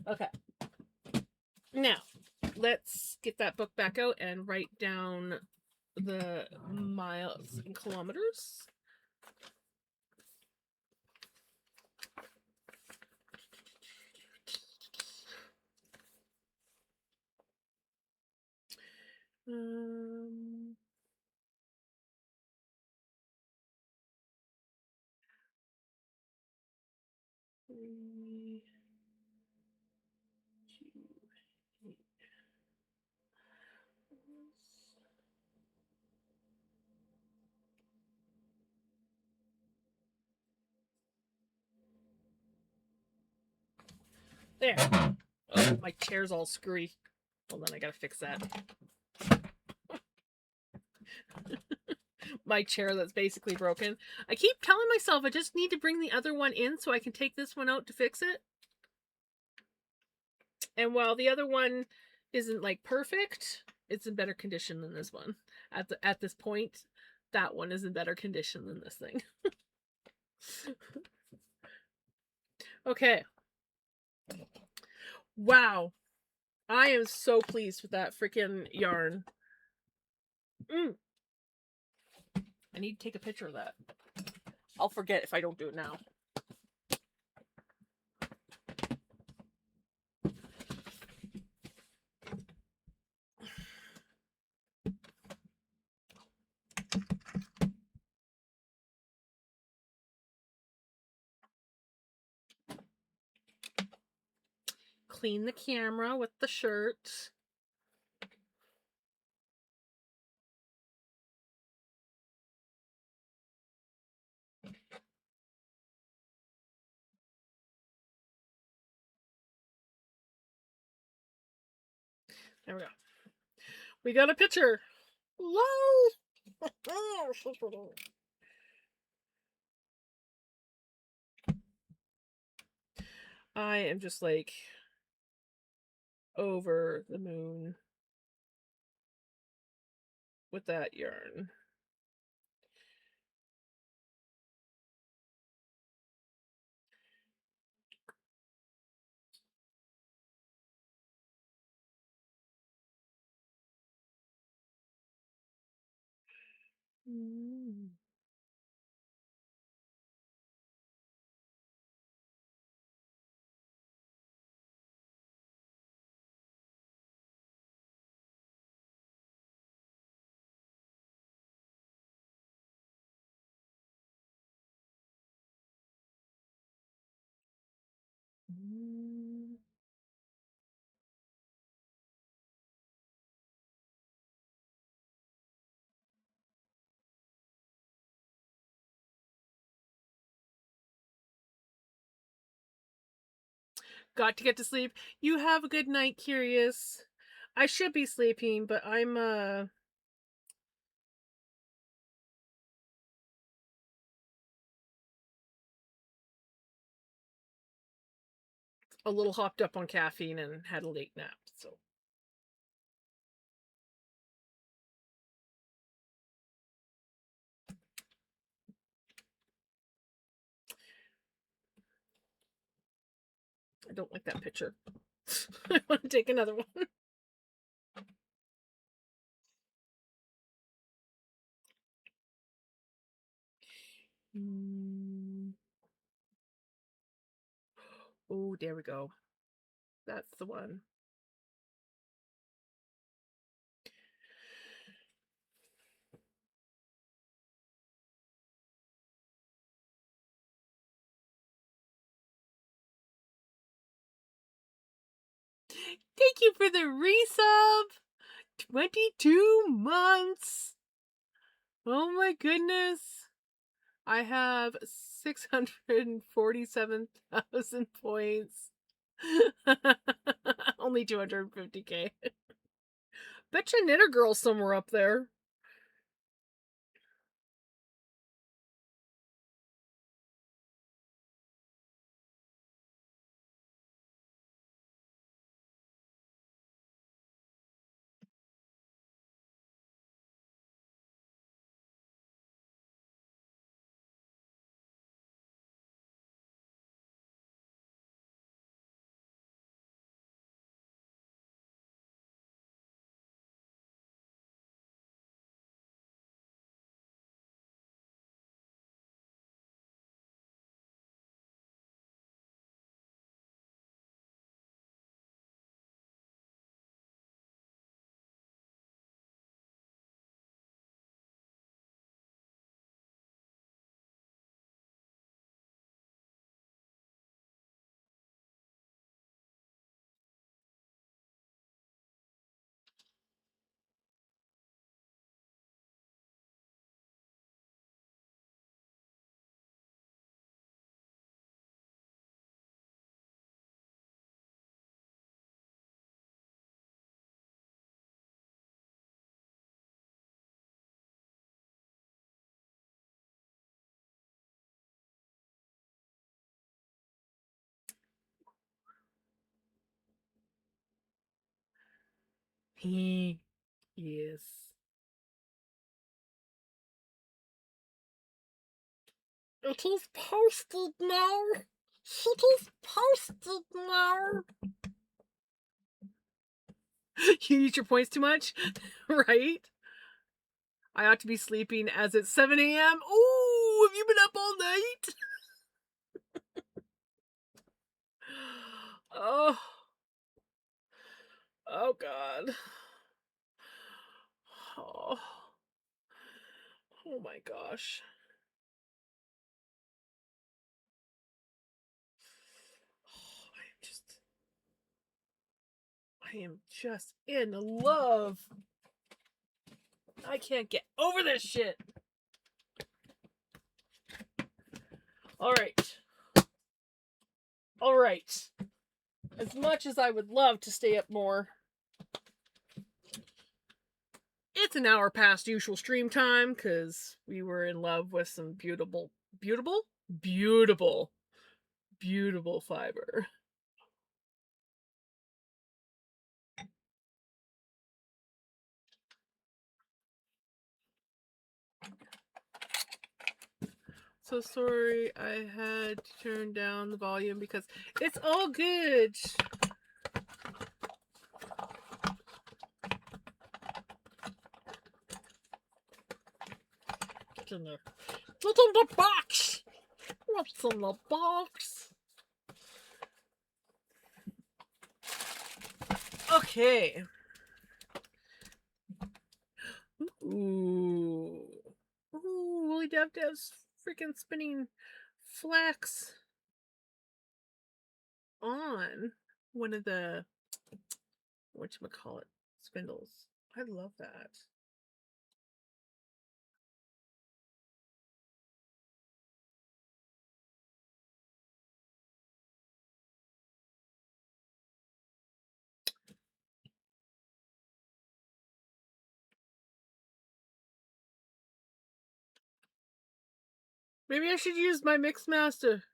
Okay. Now, let's get that book back out and write down the miles and kilometers. Um, three, two, eight. There. Oh, my chair's all screwy. Hold on, I gotta fix that. My chair that's basically broken. I keep telling myself I just need to bring the other one in so I can take this one out to fix it. And while the other one isn't like perfect, it's in better condition than this one. At this point, that one is in better condition than this thing. Okay. Wow. I am so pleased with that freaking yarn. I need to take a picture of that. I'll forget if I don't do it now. clean the camera with the shirt. There we go. We got a picture. Yay! I am just like over the moon with that yarn. Mm. Mm. Got to get to sleep. You have a good night, Curious. I should be sleeping, but I'm a little hopped up on caffeine and had a late nap, so I don't like that picture. I want to take another one. Mm. Oh, there we go. That's the one. Thank you for the resub. 22 months. Oh my goodness. I have 647,000 points. Only 250k. Betcha Knitter Girl somewhere up there. He yes. It is posted now. It is posted now. You use your points too much, right? I ought to be sleeping as it's 7 a.m. Ooh, have you been up all night? Oh, oh God. Oh, oh my gosh. Oh, I'm just I am just in love. I can't get over this shit. All right. All right. As much as I would love to stay up more, it's an hour past usual stream time because we were in love with some beautiful fiber. So sorry I had to turn down the volume because it's all good. What's in there? What's in the box? What's in the box? Okay. Ooh. Ooh, Willie Dev Dev's freaking spinning flax on one of the whatchamacallit spindles. I love that. Maybe I should use my mix master.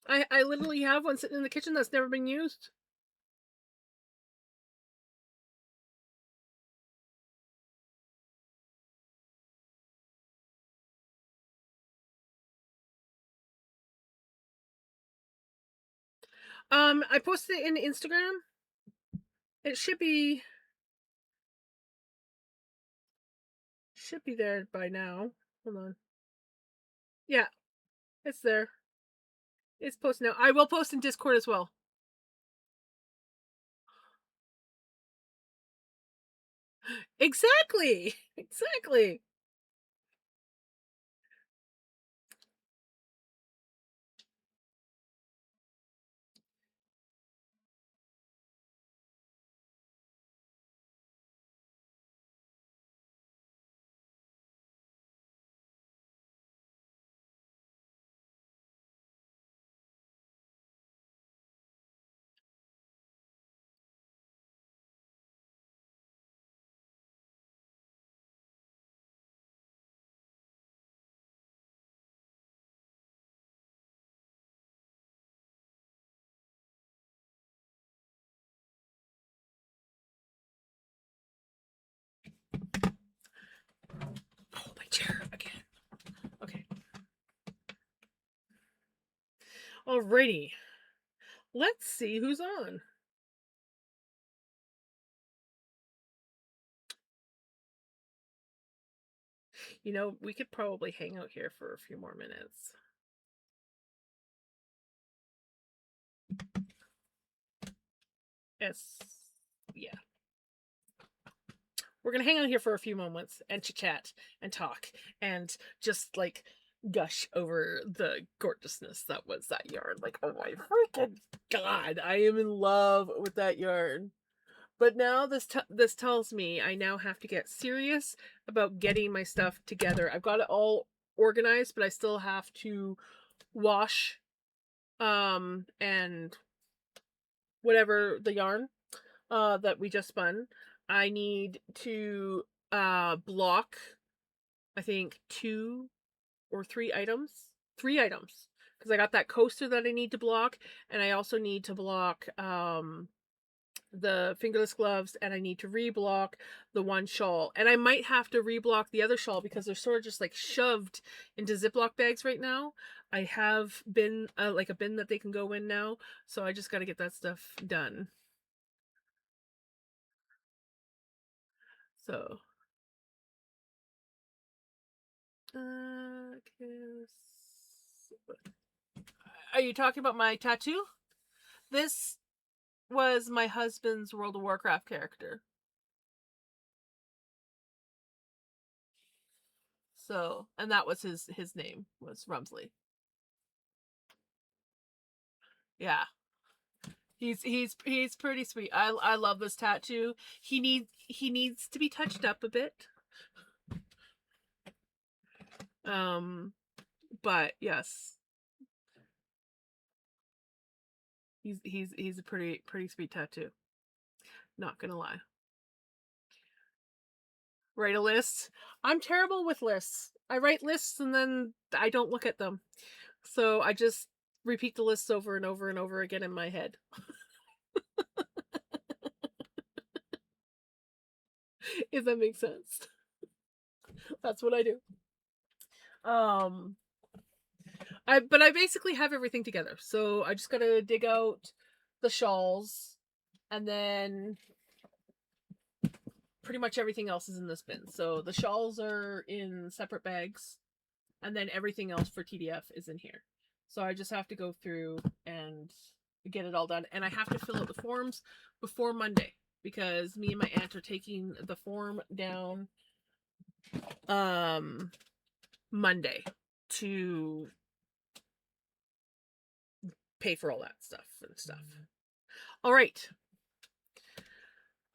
I literally have one sitting in the kitchen that's never been used. I posted it in Instagram. It should be there by now. Hold on. Yeah, it's there. It's posted now. I will post in Discord as well. Exactly. Exactly. Oh, my chair again. Okay. Alrighty. Let's see who's on. You know, we could probably hang out here for a few more minutes. Yes. Yeah. We're gonna hang out here for a few moments and chat and talk and just like gush over the gorgeousness that was that yarn. Like, oh my freaking god, I am in love with that yarn. But now this tells me I now have to get serious about getting my stuff together. I've got it all organized, but I still have to wash and whatever the yarn that we just spun. I need to block I think 2 or 3 items. 3 items because I got that coaster that I need to block, and I also need to block the fingerless gloves, and I need to reblock the one shawl. And I might have to reblock the other shawl because they're sort of just like shoved into Ziploc bags right now. I have bin like a bin that they can go in now, so I just got to get that stuff done. So, are you talking about my tattoo? This was my husband's World of Warcraft character. So, and that was his name was Rumsley. Yeah. He's pretty sweet. I love this tattoo. He needs to be touched up a bit. Um, but yes, he's a pretty sweet tattoo. Not gonna lie. Write a list. I'm terrible with lists. I write lists and then I don't look at them. So I just repeat the lists over and over and over again in my head. If that makes sense. That's what I do. Um but I basically have everything together. So I just gotta dig out the shawls and then pretty much everything else is in this bin. So the shawls are in separate bags and then everything else for TDF is in here. So I just have to go through and get it all done. And I have to fill out the forms before Monday because me and my aunt are taking the form down Monday to pay for all that stuff and stuff. All right.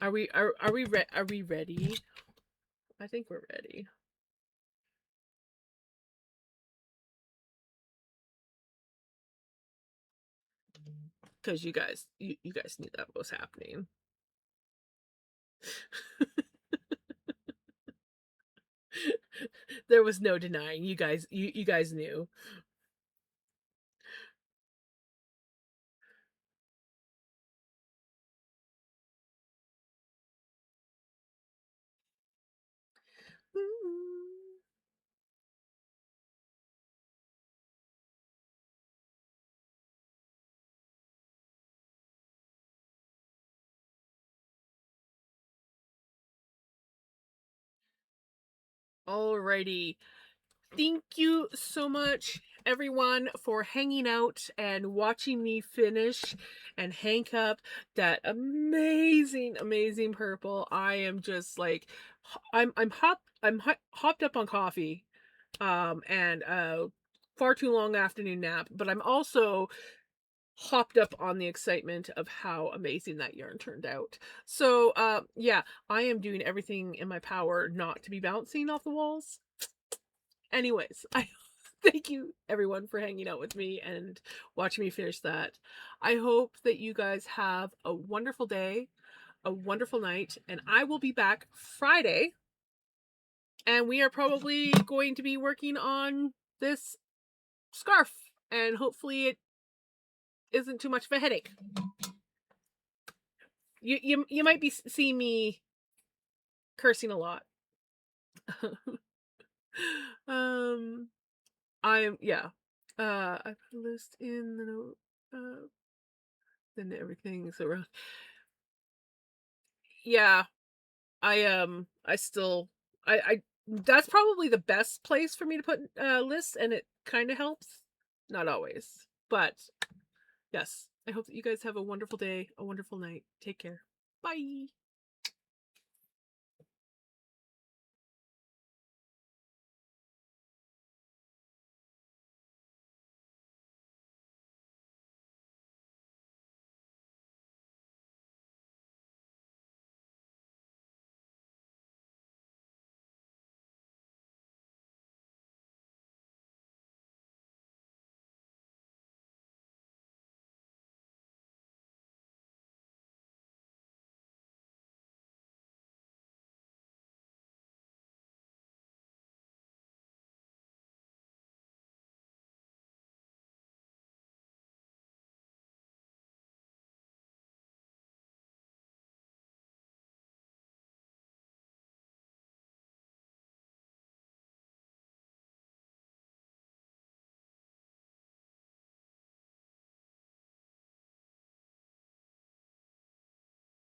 Are we ready? I think we're ready. Because you guys knew that was happening. There was no denying. You guys knew. Alrighty. Thank you so much, everyone, for hanging out and watching me finish and hank up that amazing, amazing purple. I am just like, I'm hopped up on coffee, and far too long afternoon nap. But I'm also hopped up on the excitement of how amazing that yarn turned out. So, yeah, I am doing everything in my power not to be bouncing off the walls. Anyways, I thank you everyone for hanging out with me and watching me finish that. I hope that you guys have a wonderful day, a wonderful night, and I will be back Friday. And we are probably going to be working on this scarf, and hopefully it isn't too much of a headache. You might be seeing me cursing a lot. I'm yeah. I put a list in the note. Then everything's around. Yeah, I still I that's probably the best place for me to put lists, and it kind of helps. Not always, but yes. I hope that you guys have a wonderful day, a wonderful night. Take care. Bye.